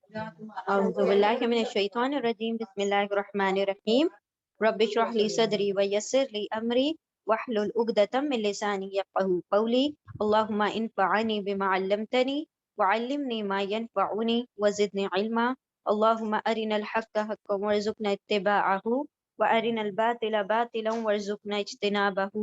أعوذ بالله من الشيطان الرجيم بسم الله الرحمن الرحيم رب اشرح لي صدري ويسر لي أمري واحلل عقدة من لساني يفقهوا قولي اللهم انفعني بما علمتني وعلمني ما ينفعني وزدني علما اللهم أرنا الحق حقا وارزقنا اتباعه وأرنا الباطل باطلا وارزقنا اجتنابه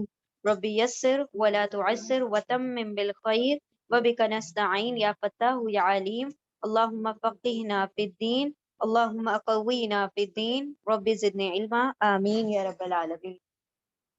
رب يسر ولا تعسر وتمم بالخير وبك نستعين يا فتاه يا عليم اللهم فقهنا في الدين اللهم قوينا في الدين رب زدني علما آمین یا رب العالمین۔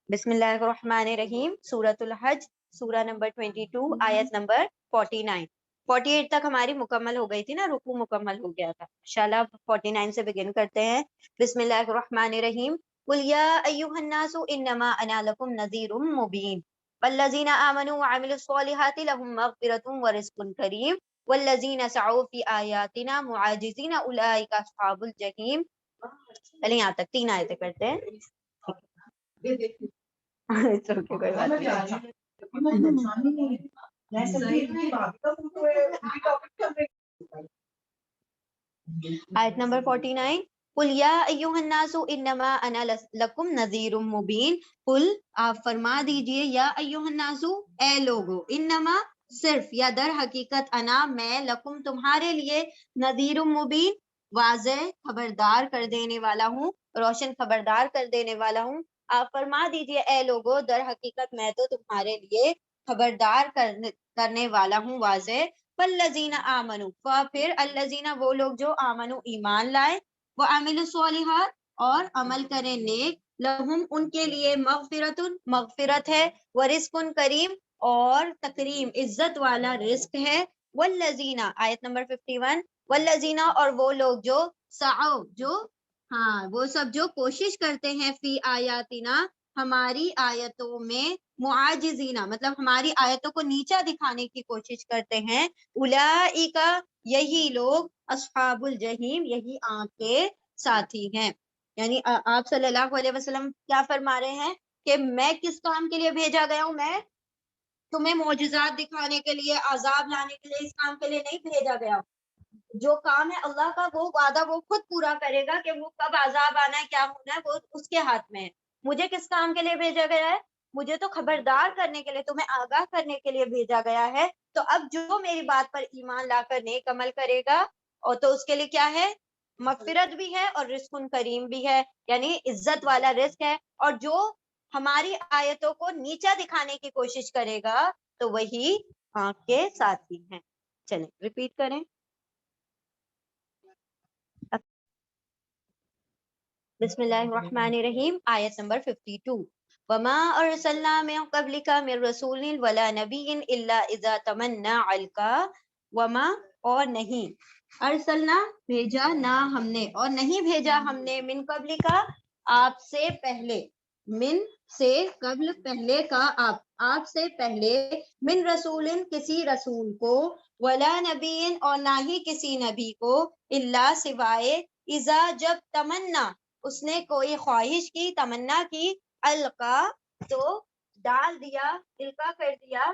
بسم اللہ الرحمن الرحیم۔ سورۃ الحج، سورہ نمبر 22، آیت نمبر 49۔ 48 تک ہماری مکمل ہو گئی تھی نا، رکوع مکمل ہو گیا تھا۔ انشاءاللہ 49 سے بگن کرتے ہیں۔ بسم اللہ الرحمن الرحیم۔ قل یا ایھا الناس انما انا لکم نذیر مبین والذین آمنوا وعملوا الصالحات لهم مغفرۃ ورزق کریم والذین سعوا فی آیاتنا معاجزین اولئک اصحاب الجحیم۔ چلیں یہاں تک 3 آیتیں کرتے ہیں۔ کوئی بات نہیں۔ آیت نمبر 49۔ قل یا ایھا الناس انما انا لکم نذیر مبین۔ قل آپ فرما دیجئے، یا ایھا الناس اے لوگو، انما صرف یا در حقیقت انا میں لکم تمہارے لیے نذیر مبین واضح خبردار کر دینے والا ہوں، روشن خبردار کر دینے والا ہوں۔ آپ فرما دیجئے اے لوگو، در حقیقت میں تو تمہارے لیے خبردار کرنے والا ہوں واضح۔ والذین آمنوا، پھر الذین وہ لوگ جو آمنوا ایمان لائے، وعملوا الصالحات اور عمل کریں نیک، لہم ان کے لیے مغفرت مغفرت ہے، ورزق کریم اور تکریم عزت والا رزق ہے۔ والذین آیت نمبر 51۔ والذین اور وہ لوگ جو سعوا جو وہ سب جو کوشش کرتے ہیں فی آیاتنا ہماری آیتوں میں، معاجزینہ مطلب ہماری آیتوں کو نیچا دکھانے کی کوشش کرتے ہیں، اولئک یہی لوگ اصحاب الجحیم یہی آگ کے ساتھی ہیں۔ یعنی آپ صلی اللہ علیہ وسلم کیا فرما رہے ہیں کہ میں کس کام کے لیے بھیجا گیا ہوں؟ میں تمہیں معجزات دکھانے کے لیے، عذاب لانے کے لیے اس کام کے لیے نہیں بھیجا گیا ہوں۔ جو کام ہے اللہ کا وہ وعدہ وہ خود پورا کرے گا کہ وہ کب عذاب آنا ہے، کیا ہونا ہے، وہ اس کے ہاتھ میں ہے۔ مجھے کس کام کے لیے بھیجا گیا ہے؟ مجھے تو خبردار کرنے کے لیے، تمہیں آگاہ کرنے کے لیے بھیجا گیا ہے۔ تو اب جو میری بات پر ایمان لا کر نیک عمل کرے گا، اور تو اس کے لیے کیا ہے؟ مغفرت بھی ہے اور رزق کریم بھی ہے، یعنی عزت والا رزق ہے۔ اور جو ہماری آیتوں کو نیچا دکھانے کی کوشش کرے گا تو وہی آنکھ کے ساتھی ہیں۔ چلیں ریپیٹ کریں۔ بسم اللہ الرحمن الرحیم، آیت نمبر 52۔ وما ارسلنا من قبلک من رسول ولا نبی الا اذا تمنى القا، وما اور نہیں، ارسلنا بھیجا نہ ہم نے، اور نہیں بھیجا ہم نے، من قبلک آپ سے پہلے، من سے قبل پہلے کا، آپ سے پہلے، من رسول کسی رسول کو، ولا نبی اور نہ ہی کسی نبی کو، الا سوائے، اذا جب تمنا اس نے کوئی خواہش کی، تمنا کی، القا تو ڈال دیا، القا کر دیا،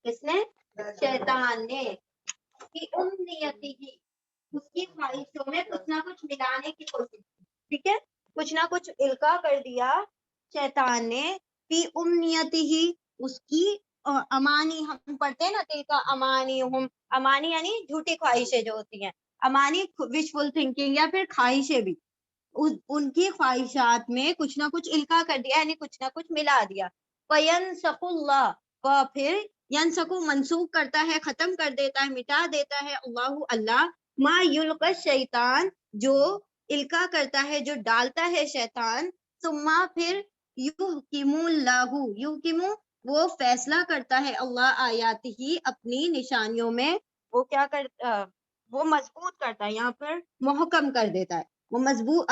کس نے؟ شیطان نے، کی امنیتی ہی اس کی خواہشوں میں کچھ نہ کچھ ملانے کی کوشش کی، ٹھیک ہے، کچھ نہ کچھ القا کر دیا شیطان نے، فی امنیتی ہی اس کی امانی، ہم پڑھتے ہیں نا تلکا امانی ہم، امانی یعنی جھوٹی خواہشیں جو ہوتی ہیں، امانی وشفل تھنکنگ یا پھر خواہشیں بھی، ان کی خواہشات میں کچھ نہ کچھ القا کر دیا، یعنی کچھ نہ کچھ ملا دیا۔ فینسخ اللہ، پھر ینسخ منسوخ کرتا ہے، ختم کر دیتا ہے، مٹا دیتا ہے، اللہ ما یلقی الشیطان جو القا کرتا ہے، جو ڈالتا ہے شیطان، ثم پھر یحکم اللہ، یحکم وہ فیصلہ کرتا ہے، اللہ آیات ہی اپنی نشانیوں میں، وہ کیا کرتا، وہ مضبوط کرتا ہے، یہاں پر محکم کر دیتا ہے، وہ مضبوط،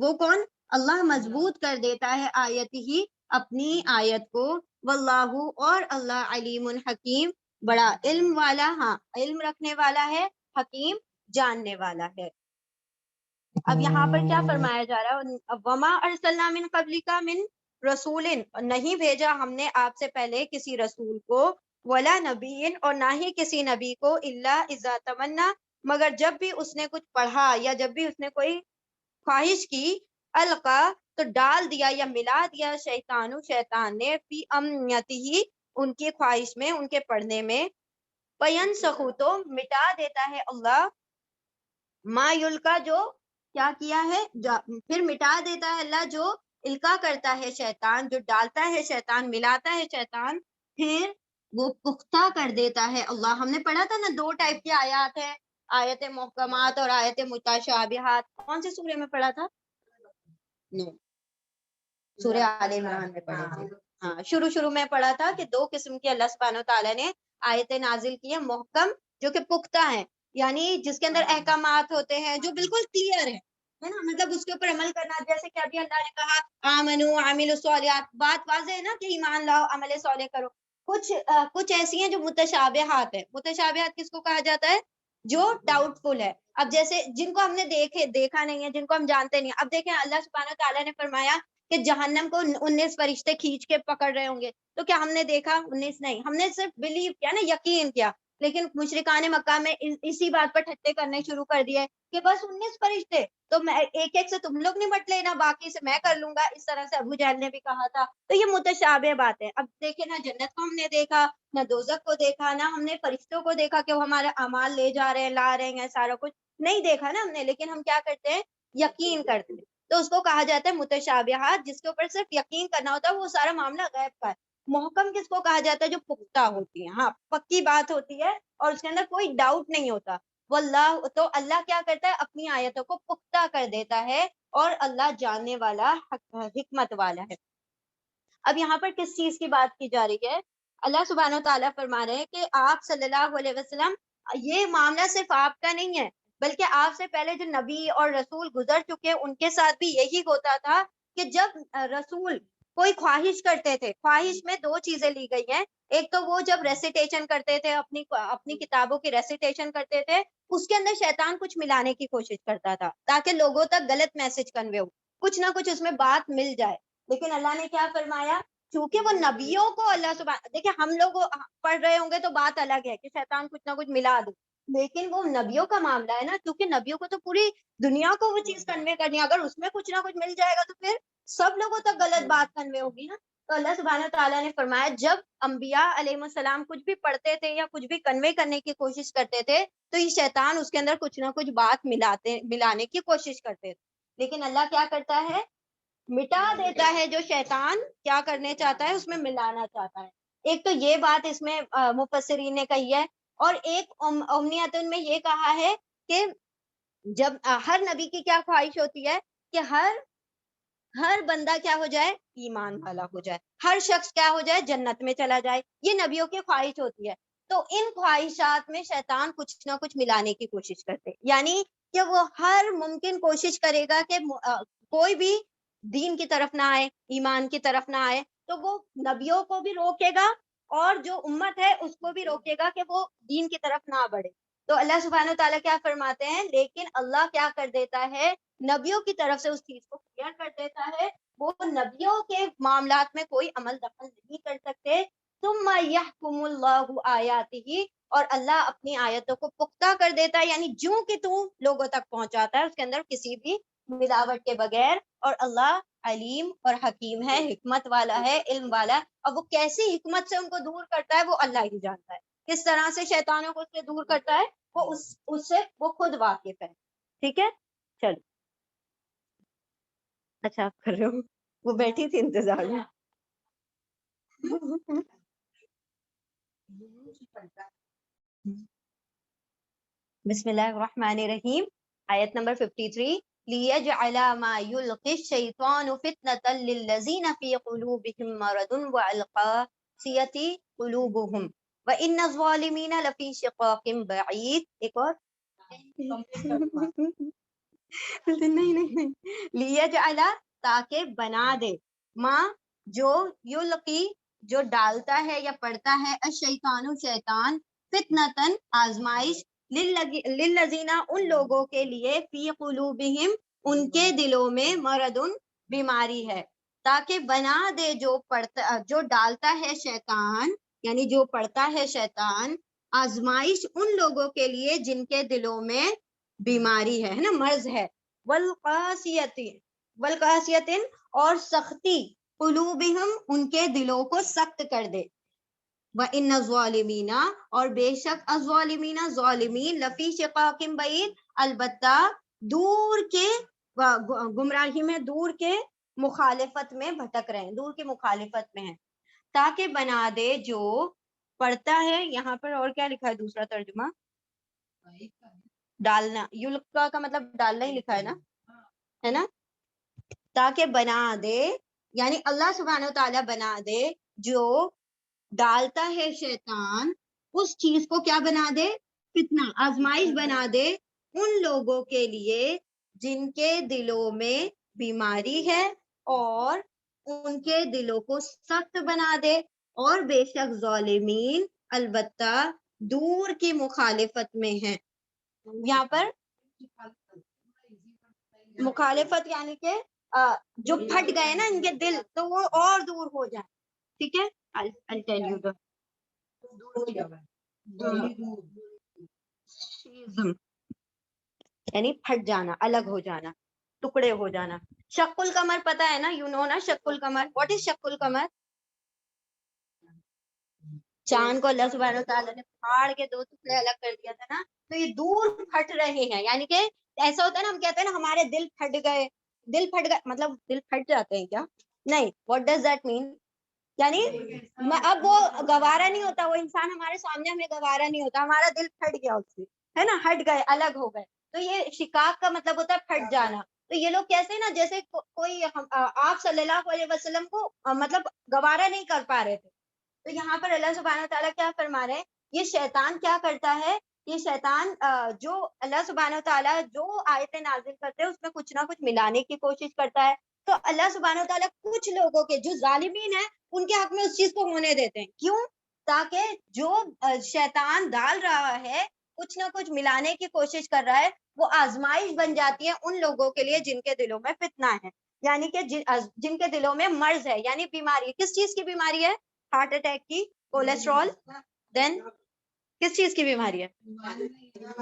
وہ کون؟ اللہ مضبوط کر دیتا ہے آیت ہی اپنی آیت کو، واللہ اور اللہ علیم حکیم بڑا علم والا، ہاں علم رکھنے والا ہے، حکیم جاننے والا ہے۔ اب یہاں پر کیا فرمایا جا رہا ہے؟ وما ارسلنا من قبلک من رسول، نہیں بھیجا ہم نے آپ سے پہلے کسی رسول کو، ولا نبی اور نہ ہی کسی نبی کو، الا اذا تمنا مگر جب بھی اس نے کچھ پڑھا یا جب بھی اس نے کوئی خواہش کی، القا تو ڈال دیا یا ملا دیا شیطان نے فی امنیتی ان کی خواہش میں، ان کے پڑھنے میں، فینسخو تو مٹا دیتا ہے اللہ، ما یلقا جو کیا کیا ہے، پھر مٹا دیتا ہے اللہ جو القا کرتا ہے شیطان، جو ڈالتا ہے شیطان، ملاتا ہے شیطان، پھر وہ پختہ کر دیتا ہے اللہ۔ ہم نے پڑھا تھا نا 2 ٹائپ کی آیات ہیں، آیت محکمات اور آیت متشابہات۔ کون سے سورے میں پڑھا تھا؟ نو، سورہ آل عمران میں پڑھا تھا۔ ہاں، شروع میں پڑھا تھا کہ 2 قسم کی اللہ سبحانہ وتعالیٰ نے آیتیں نازل کی ہیں، محکم جو کہ پختہ ہیں، یعنی جس کے اندر احکامات ہوتے ہیں جو بالکل کلیئر ہے نا، مطلب اس کے اوپر عمل کرنا، جیسے کہ ابھی اللہ نے کہا آمنو عاملوا الصالحات، بات واضح ہے نا کہ ایمان لاؤ عمل صالح کرو۔ کچھ ایسی ہیں جو متشابہات ہیں۔ متشابہات کس کو کہا جاتا ہے؟ جو ڈاؤٹ فل ہے۔ اب جیسے جن کو ہم نے دیکھا نہیں ہے، جن کو ہم جانتے نہیں ہیں، اب دیکھیں اللہ سبحانہ تعالیٰ نے فرمایا کہ جہنم کو 19 فرشتے کھینچ کے پکڑ رہے ہوں گے، تو کیا ہم نے دیکھا؟ 19 نہیں، ہم نے صرف بلیو کیا نا، یقین کیا۔ لیکن مشرکان مکہ میں اسی بات پر ٹھٹے کرنے شروع کر دیے کہ بس 19 فرشتے تو میں ایک سے تم لوگ نمٹ لینا، باقی سے میں کر لوں گا، اس طرح سے ابو جہل نے بھی کہا تھا۔ تو یہ متشابہ بات ہے۔ اب دیکھیں نہ جنت کو ہم نے دیکھا، نہ دوزخ کو دیکھا، نہ ہم نے فرشتوں کو دیکھا کہ وہ ہمارے اعمال لے جا رہے ہیں، لا رہے ہیں، سارا کچھ نہیں دیکھا نا ہم نے، لیکن ہم کیا کرتے ہیں؟ یقین کرتے ہیں۔ تو اس کو کہا جاتا ہے متشابہات، جس کے اوپر صرف یقین کرنا ہوتا ہے، وہ سارا معاملہ غیب کا ہے۔ محکم کس کو کہا جاتا ہے؟ جو پختہ ہوتی ہے، ہاں پکی بات ہوتی ہے اور اس کے اندر کوئی ڈاؤٹ نہیں ہوتا۔ واللہ تو اللہ کیا کرتا ہے؟ اپنی آیتوں کو پختہ کر دیتا ہے، اور اللہ جاننے والا، حکمت والا ہے۔ اب یہاں پر کس چیز کی بات کی جا رہی ہے؟ اللہ سبحانہ وتعالیٰ فرما رہے ہیں کہ آپ صلی اللہ علیہ وسلم، یہ معاملہ صرف آپ کا نہیں ہے، بلکہ آپ سے پہلے جو نبی اور رسول گزر چکے ان کے ساتھ بھی یہی ہوتا تھا کہ جب رسول کوئی خواہش کرتے تھے، خواہش میں 2 چیزیں لی گئی ہیں۔ ایک تو وہ جب ریسیٹیشن کرتے تھے، اپنی کتابوں کی ریسیٹیشن کرتے تھے، اس کے اندر شیطان کچھ ملانے کی کوشش کرتا تھا تاکہ لوگوں تک غلط میسج کنوے ہو، کچھ نہ کچھ اس میں بات مل جائے۔ لیکن اللہ نے کیا فرمایا؟ چونکہ وہ نبیوں کو اللہ سبحانہ، دیکھیں ہم لوگ پڑھ رہے ہوں گے تو بات الگ ہے کہ شیطان کچھ نہ کچھ ملا دے، لیکن وہ نبیوں کا معاملہ ہے نا، کیونکہ نبیوں کو تو پوری دنیا کو وہ چیز کنوے کرنی ہے، اگر اس میں کچھ نہ کچھ مل جائے گا تو پھر سب لوگوں تک غلط بات کنوے ہوگی نا۔ تو اللہ سبحانہ تعالیٰ نے فرمایا جب انبیاء علیہ السلام کچھ بھی پڑھتے تھے یا کچھ بھی کنوے کرنے کی کوشش کرتے تھے، تو یہ شیطان اس کے اندر کچھ نہ کچھ بات ملانے کی کوشش کرتے تھے، لیکن اللہ کیا کرتا ہے؟ مٹا دیتا ہے جو شیطان کیا کرنے چاہتا ہے، اس میں ملانا چاہتا ہے۔ ایک تو یہ بات اس میں مفسرین نے کہی ہے، اور ایک امنیتن میں یہ کہا ہے کہ جب ہر نبی کی کیا خواہش ہوتی ہے کہ ہر بندہ کیا ہو جائے؟ ایمان والا ہو جائے، ہر شخص کیا ہو جائے؟ جنت میں چلا جائے، یہ نبیوں کی خواہش ہوتی ہے۔ تو ان خواہشات میں شیطان کچھ نہ کچھ ملانے کی کوشش کرتے، یعنی کہ وہ ہر ممکن کوشش کرے گا کہ کوئی بھی دین کی طرف نہ آئے، ایمان کی طرف نہ آئے، تو وہ نبیوں کو بھی روکے گا اور جو امت ہے اس کو بھی روکے گا کہ وہ دین کی طرف نہ بڑھے۔ تو اللہ سبحانہ تعالیٰ کیا فرماتے ہیں؟ لیکن اللہ کیا کر دیتا ہے؟ نبیوں کی طرف سے اس چیز کو کلیئر کر دیتا ہے، وہ نبیوں کے معاملات میں کوئی عمل دخل نہیں کر سکتے۔ ثم یحکم اللہ آیاتہ، اور اللہ اپنی آیتوں کو پختہ کر دیتا ہے، یعنی جو کہ تو لوگوں تک پہنچاتا ہے اس کے اندر کسی بھی ملاوٹ کے بغیر۔ اور اللہ علیم اور حکیم ہے، حکمت والا ہے، علم والا ہے، اور وہ کیسی حکمت سے ان کو دور کرتا ہے وہ اللہ ہی جانتا ہے، کس طرح سے شیطانوں کو اس سے دور کرتا ہے وہ اس سے وہ خود واقف ہے۔ ٹھیک ہے، چلو اچھا آپ کر رہے ہو، وہ بیٹھی تھی انتظار میں۔ بسم اللہ الرحمن الرحیم، آیت نمبر 53، لِيَجْعَلَ مَا يُلْقِي الشَّيْطَانُ فِتْنَةً لِلَّذِينَ فِي قُلُوبِهِم مَّرَضٌ وَالْقَاسِيَةِ قُلُوبُهُمْ وَإِنَّ الظَّالِمِينَ لَفِي شِقَاقٍ بَعِيدٍ۔ ایک اور نہیں، لِيَجْعَلَ تاکہ بنا دے، ماں جو یلقی جو ڈالتا ہے یا پڑتا ہے، الشیطان شیطان، فتنتن آزمائش، للذین ان لوگوں کے لیے، فی قلوبہم ان کے دلوں میں، مردن بیماری ہے، تاکہ بنا دے جو ڈالتا ہے شیطان، یعنی جو پڑتا ہے شیطان، آزمائش ان لوگوں کے لیے جن کے دلوں میں بیماری ہے نا، مرض ہے. والقاسیت اور سختی، قلوبہم ان کے دلوں کو سخت کر دے. وَإِنَّ الظَّالِمِينَ اور بے شک الظالمین ظالمین لفی شقاق بعید البتہ دور کے گمراہی میں، دور کے مخالفت میں بھٹک رہے ہیں، دور کی مخالفت میں ہیں. تاکہ بنا دے جو پڑھتا ہے. یہاں پر اور کیا لکھا ہے دوسرا ترجمہ؟ ڈالنا. یلقا کا مطلب ڈالنا ہی لکھا ہے نا، ہے نا. تاکہ بنا دے یعنی اللہ سبحانہ وتعالیٰ بنا دے جو ڈالتا ہے شیطان اس چیز کو کیا بنا دے؟ فتنہ، آزمائش بنا دے ان لوگوں کے لیے جن کے دلوں میں بیماری ہے، اور ان کے دلوں کو سخت بنا دے. اور بے شک ظالمین البتہ دور کی مخالفت میں ہیں. یہاں پر مخالفت یعنی کہ جو پھٹ گئے نا ان کے دل، تو وہ اور دور ہو جائیں. ٹھیک ہے. I'll tell you the یعنی پھٹ جانا، الگ ہو جانا، ٹکڑے ہو جانا. شق القمر پتا ہے نا، یو نو نا شق القمر. واٹ از شق القمر؟ چاند کو اللہ سبحانہ وتعالیٰ نے پھاڑ کے دو ٹکڑے الگ کر دیا تھا نا، تو یہ دور پھٹ رہے ہیں. یعنی کہ ایسا ہوتا ہے نا، ہم کہتے ہیں نا ہمارے دل پھٹ گئے. دل پھٹ گئے مطلب دل پھٹ جاتے ہیں کیا؟ نہیں. واٹ ڈز دیٹ مین؟ یعنی اب وہ گوارا نہیں ہوتا، وہ انسان ہمارے سامنے ہمیں گوارا نہیں ہوتا، ہمارا دل پھٹ گیا اس سے، ہے نا، ہٹ گئے، الگ ہو گئے. تو یہ شقاق کا مطلب ہوتا ہے پھٹ جانا. تو یہ لوگ کیسے نا، جیسے کوئی آپ صلی اللہ علیہ وسلم کو مطلب گوارا نہیں کر پا رہے تھے. تو یہاں پر اللہ سبحانہ تعالیٰ کیا فرما رہے ہیں، یہ شیطان کیا کرتا ہے، یہ شیطان جو اللہ سبحانہ تعالیٰ جو آیتیں نازل کرتے ہیں اس میں کچھ نہ کچھ ملانے کی کوشش کرتا ہے. تو اللہ سبحانہ تعالیٰ کچھ لوگوں کے جو ظالمین ہیں ان کے حق میں اس چیز کو ہونے دیتے ہیں. کیوں؟ تاکہ جو شیطان ڈال رہا ہے، کچھ نہ کچھ ملانے کی کوشش کر رہا ہے، وہ آزمائش بن جاتی ہے ان لوگوں کے لیے جن کے دلوں میں فتنہ ہے، یعنی کہ جن کے دلوں میں مرض ہے، یعنی بیماری. کس چیز کی بیماری ہے؟ ہارٹ اٹیک کی، کولیسٹرول، دین کس چیز کی بیماری ہے؟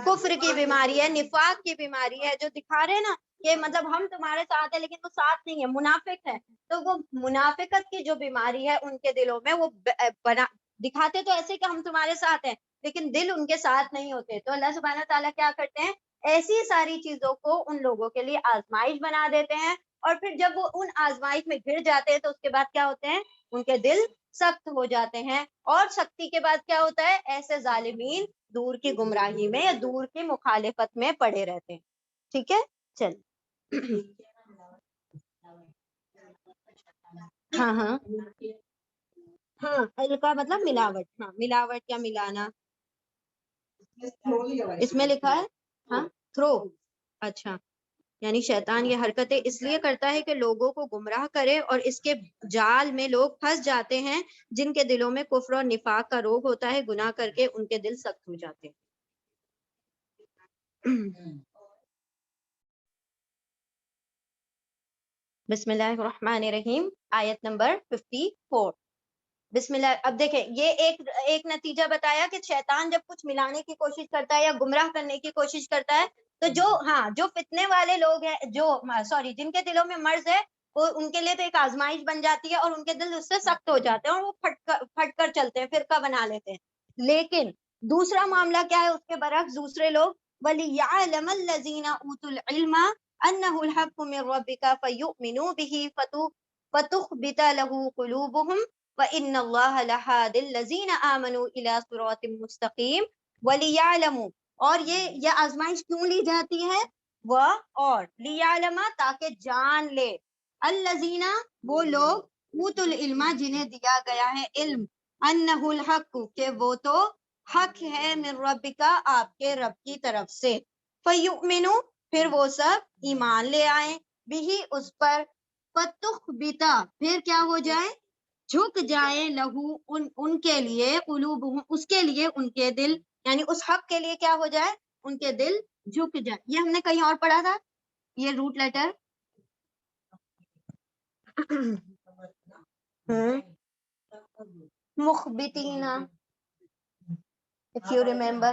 کفر کی بیماری ہے، نفاق کی بیماری ہے. جو دکھا رہے ہیں نا کہ مطلب ہم تمہارے ساتھ ہیں لیکن وہ ساتھ نہیں ہے، منافق ہے. تو وہ منافقت کی جو بیماری ہے ان کے دلوں میں، وہ دکھاتے تو ایسے کہ ہم تمہارے ساتھ ہیں لیکن دل ان کے ساتھ نہیں ہوتے. تو اللہ سبحانہ تعالیٰ کیا کرتے ہیں، ایسی ساری چیزوں کو ان لوگوں کے لیے آزمائش بنا دیتے ہیں. اور پھر جب وہ ان آزمائش میں گر جاتے ہیں تو اس کے بعد کیا ہوتے ہیں، ان کے دل سخت ہو جاتے ہیں. اور سختی کے بعد کیا ہوتا ہے، ایسے ظالمین دور کی گمراہی میں یا دور کی مخالفت میں پڑے رہتے ہیں. ٹھیک ہے. چل ہاں ہاں ہاں، القا مطلب ملاوٹ. ہاں، ملاوٹ یا ملانا اس میں لکھا ہے. ہاں، تھرو. اچھا، یعنی شیطان یہ حرکتیں اس لیے کرتا ہے کہ لوگوں کو گمراہ کرے، اور اس کے جال میں لوگ پھنس جاتے ہیں جن کے دلوں میں کفر اور نفاق کا روگ ہوتا ہے. گناہ کر کے ان کے دل سخت ہو جاتے ہیں. بسم اللہ الرحمن الرحیم. آیت نمبر 54. بسم اللہ. اب دیکھیں یہ ایک نتیجہ بتایا کہ شیطان جب کچھ ملانے کی کوشش کرتا ہے یا گمراہ کرنے کی کوشش کرتا ہے، تو جو فتنے والے لوگ ہیں، جو جن کے دلوں میں مرض ہے، وہ ان کے لیے تو ایک آزمائش بن جاتی ہے اور ان کے دل اس سے سخت ہو جاتے ہیں اور وہ پھٹ کر چلتے ہیں، فرقہ بنا لیتے ہیں. لیکن دوسرا معاملہ کیا ہے اس کے برعکس، دوسرے لوگ وَلِيَعْلَمَ الَّذِينَ أُوتُوا الْعِلْمَ أَنَّهُ الْحَقُّ مِنْ رَبِّكَ فَيُؤْمِنُوا بِهِ فَتُخْبِتَ لَهُ قُلُوبُهُمْ وَإِنَّ اللَّهَ لَهَادِ الَّذِينَ آمَنُوا إِلَىٰ صِرَاطٍ مُسْتَقِيمٍ. وَلِيَعْلَمُوا، اور یہ آزمائش کیوں لی جاتی ہے، وہ اور لِيَعْلَمَ تاکہ جان لے، الَّذِينَ وہ لوگ، اوتوا العلم جنہیں دیا گیا ہے علم، انہ الحق کہ وہ تو حق ہے، من ربک آپ کے رب کی طرف سے، فیؤمنوا پھر وہ سب ایمان لے آئیں، بھی اس پر، فتخبتا پھر کیا ہو جائے، جھک جائے، لہو ان کے لیے، قلوبہم اس کے لیے ان کے دل، یعنی اس حق کے لیے کیا ہو جائے، ان کے دل جھک جائے. یہ ہم نے کہیں اور پڑھا تھا یہ روٹ لیٹر. مخبتین if you remember.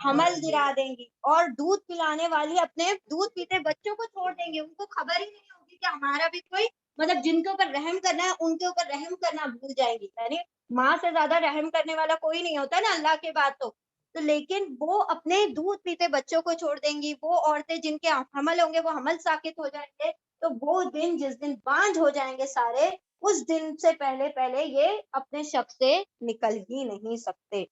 حمل گرا دیں گی، اور دودھ پلانے والی اپنے دودھ پیتے بچوں کو چھوڑ دیں گے. ان کو خبر ہی نہیں ہوگی کہ ہمارا بھی کوئی مطلب جن کے اوپر رحم کرنا ہے ان کے اوپر رحم کرنا بھول جائیں گی. یعنی ماں سے زیادہ رحم کرنے والا کوئی نہیں ہوتا نا اللہ کے بعد تو لیکن وہ اپنے دودھ پیتے بچوں کو چھوڑ دیں گی. وہ عورتیں جن کے حمل ہوں گے وہ حمل ساکت ہو جائیں گے. تو وہ دن جس دن بانجھ ہو جائیں گے سارے، اس دن سے پہلے یہ اپنے شخص سے نکل ہی نہیں سکتے.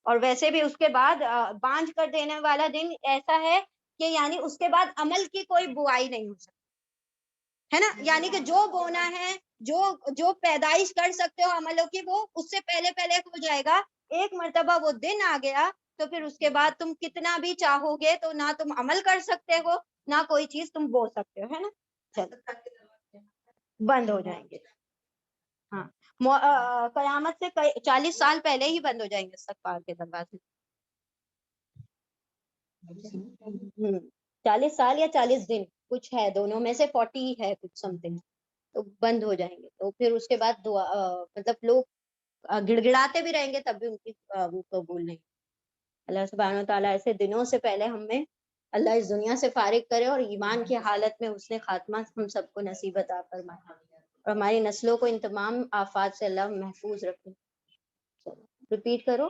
اور ویسے بھی اس کے بعد بانجھ کر دینے والا دن ایسا ہے کہ یعنی اس کے بعد عمل کی کوئی بوائی نہیں ہو سکتی ہے نا. یعنی کہ جو بونا ہے، جو پیدائش کر سکتے ہو عملوں کی، وہ اس سے پہلے ہو جائے گا. ایک مرتبہ وہ دن آ گیا تو پھر اس کے بعد تم کتنا بھی چاہو گے تو نہ تم عمل کر سکتے ہو نہ کوئی چیز تم بول سکتے ہو، ہے نا. چلو بند ہو جائیں گے. ہاں قیامت سے 40 سال پہلے ہی بند ہو جائیں گے استغفار کے دروازے. 40 سال یا 40 دن کچھ ہے، دونوں میں سے 40 ہے کچھ سم تھنگ، تو بند ہو جائیں گے. تو پھر اس کے بعد دعا مطلب لوگ گڑ گڑاتے بھی رہیں گے تب بھی ان کی وہ قبول نہیں. اللہ سبحانہ و تعالیٰ ایسے دنوں سے پہلے ہم میں اللہ اس دنیا سے فارغ کرے اور ایمان کی حالت میں اس نے خاتمہ ہم سب کو نصیب عطا فرمائے اور ہماری نسلوں کو ان تمام آفات سے اللہ محفوظ رکھے. ریپیٹ کرو.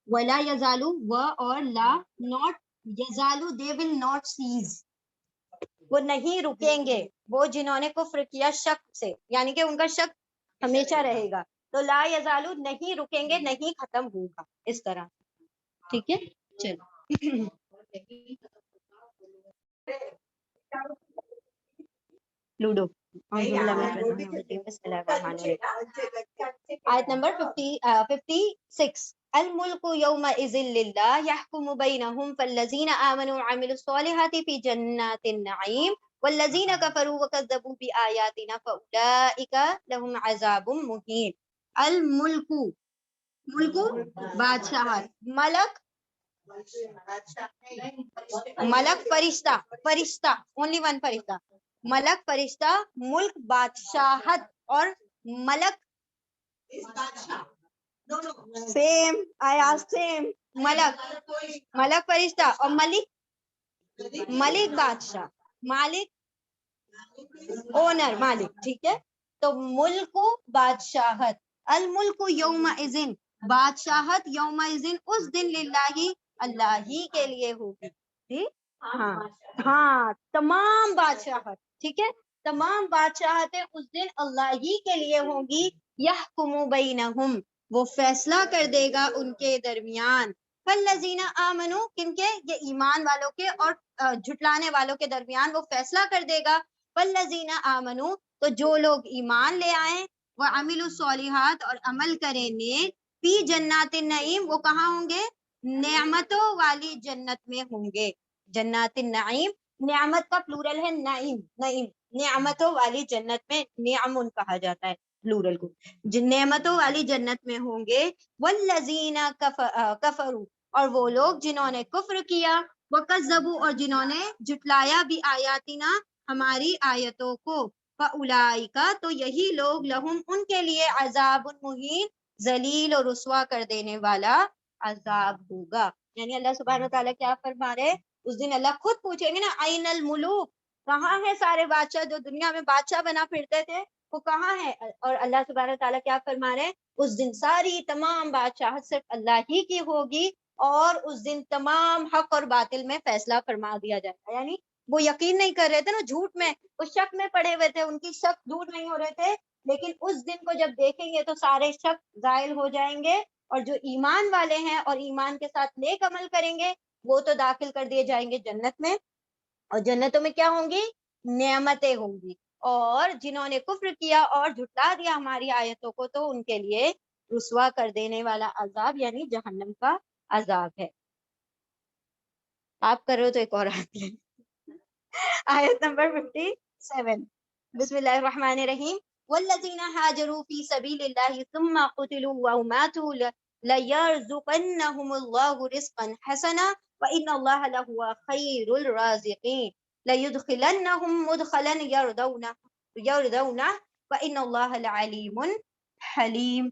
ولا یزالو، و اور لا، ناٹ یزالو، دے ول ناٹ سیز، وہ نہیں رکیں گے، وہ جنہوں نے کفر کیا شک سے، یعنی کہ ان کا شک ہمیشہ رہے گا. تو لا یزالو نہیں رکیں گے، نہیں ختم ہوگا اس طرح. ٹھیک ہے چلو. لوڈو. آیت نمبر 56. الملک یومئذ للہ یحکم بینہم فالذین آمنوا وعملوا الصالحات فی جنات النعیم والذین کفروا وکذبوا بآیاتنا فاولئک لهم عذاب مہین. الملک، ملک بادشاہت، ملک ملک فرشتہ، فرشتہ اونلی ون فرشتہ، ملک فرشتہ، ملک بادشاہت، اور ملک سیم آیا سیم. ملک ملک فرشتہ اور ملک ملک بادشاہ، مالک اونر مالک. ٹھیک ہے تو ملک بادشاہت. الملک یوم ازن، بادشاہت یوم ازن اس دن للہ اللہ ہی کے لیے ہوگی. ٹھیک ہاں ہاں تمام بادشاہت. ٹھیک ہے تمام بادشاہتیں اس دن اللہ ہی کے لیے ہوں گی. یحکم بینہم، وہ فیصلہ کر دے گا ان کے درمیان. فالذین آمنوا، کن کے؟ یہ ایمان والوں کے اور جھٹلانے والوں کے درمیان وہ فیصلہ کر دے گا. فالذین آمنوا، تو جو لوگ ایمان لے آئیں، وعملوا الصالحات اور عمل کریں نیک، فی جنات النعیم، وہ کہاں ہوں گے؟ نعمتوں والی جنت میں ہوں گے. جنات النعیم، نعمت کا پلورل ہے نعیم، نعیم نعمتوں والی جنت میں، نعم کہا جاتا ہے پلورل کو. نعمتوں والی جنت میں ہوں گے. والذین کفروا، اور وہ لوگ جنہوں نے کفر کیا، وکذبوا، اور جنہوں نے جھٹلایا بھی آیاتنا، ہماری آیتوں کو، فاولئک، تو یہی لوگ، لہم، ان کے لیے، عذاب مہین، ذلیل اور رسوا کر دینے والا عذاب ہوگا. یعنی اللہ سبحانہ تعالیٰ کیا فرما رہے؟ اس دن اللہ خود پوچھیں گے نا، این الملوک، کہاں ہے سارے بادشاہ جو دنیا میں بادشاہ بنا پھرتے تھے، وہ کہاں ہے؟ اور اللہ سبحانہ تعالیٰ کیا فرما رہے ہیں؟ اس دن ساری تمام بادشاہت صرف اللہ ہی کی ہوگی، اور اس دن تمام حق اور باطل میں فیصلہ فرما دیا جائے گا. یعنی وہ یقین نہیں کر رہے تھے نا، جھوٹ میں، وہ شک میں پڑے ہوئے تھے، ان کی شک دور نہیں ہو رہے تھے، لیکن اس دن کو جب دیکھیں گے تو سارے شک زائل ہو جائیں گے، اور جو ایمان والے ہیں اور ایمان کے ساتھ نیک عمل کریں گے وہ تو داخل کر دیے جائیں گے جنت میں. اور جنتوں میں کیا ہوں گی؟ نعمتیں ہوں گی. اور جنہوں نے کفر کیا اور جھٹلا دیا ہماری آیتوں کو تو ان کے لیے رسوا کر دینے والا عذاب یعنی جہنم کا عذاب ہے. آپ کرو تو ایک اور آیت نمبر 57. بسم اللہ الرحمن الرحیم. والذین ہاجروا فی سبیل اللہ ثم قتلوا وماتوا لیرزقنہم اللہ رزقا حسنا وإن اللہ لہو خیر الرازقین لیدخلنہم مدخلا یرضونہ وإن اللہ لعلیم حلیم.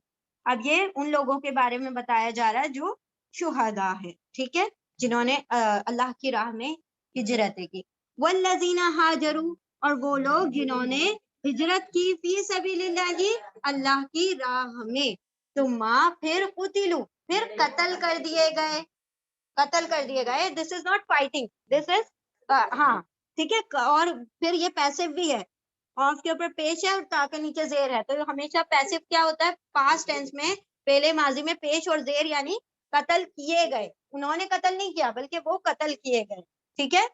اب یہ ان لوگوں کے بارے میں بتایا جا رہا ہے جو شہداء ہے، ٹھیک ہے، جنہوں نے اللہ کی راہ میں ہجرتیں کی. والذین ہاجروا، اور وہ لوگ جنہوں نے ہجرت کی فی سبیل اللہ، اللہ کی راہ میں، ثم پھر قتلوا، پھر قتل کر دیے گئے، قتل کر دیے گئے. دس از ناٹ فائٹنگ، دس از ہاں ٹھیک ہے. اور پھر یہ پیسو بھی ہے، اور اس کے اوپر پیش ہے اور تا کے نیچے زیر ہے. تو ہمیشہ پیسو کیا ہوتا ہے؟ پاسٹ ٹینس میں، پہلے ماضی میں پیش اور زیر، یعنی قتل کیے گئے. انہوں نے قتل نہیں کیا بلکہ وہ قتل کیے گئے، ٹھیک ہے.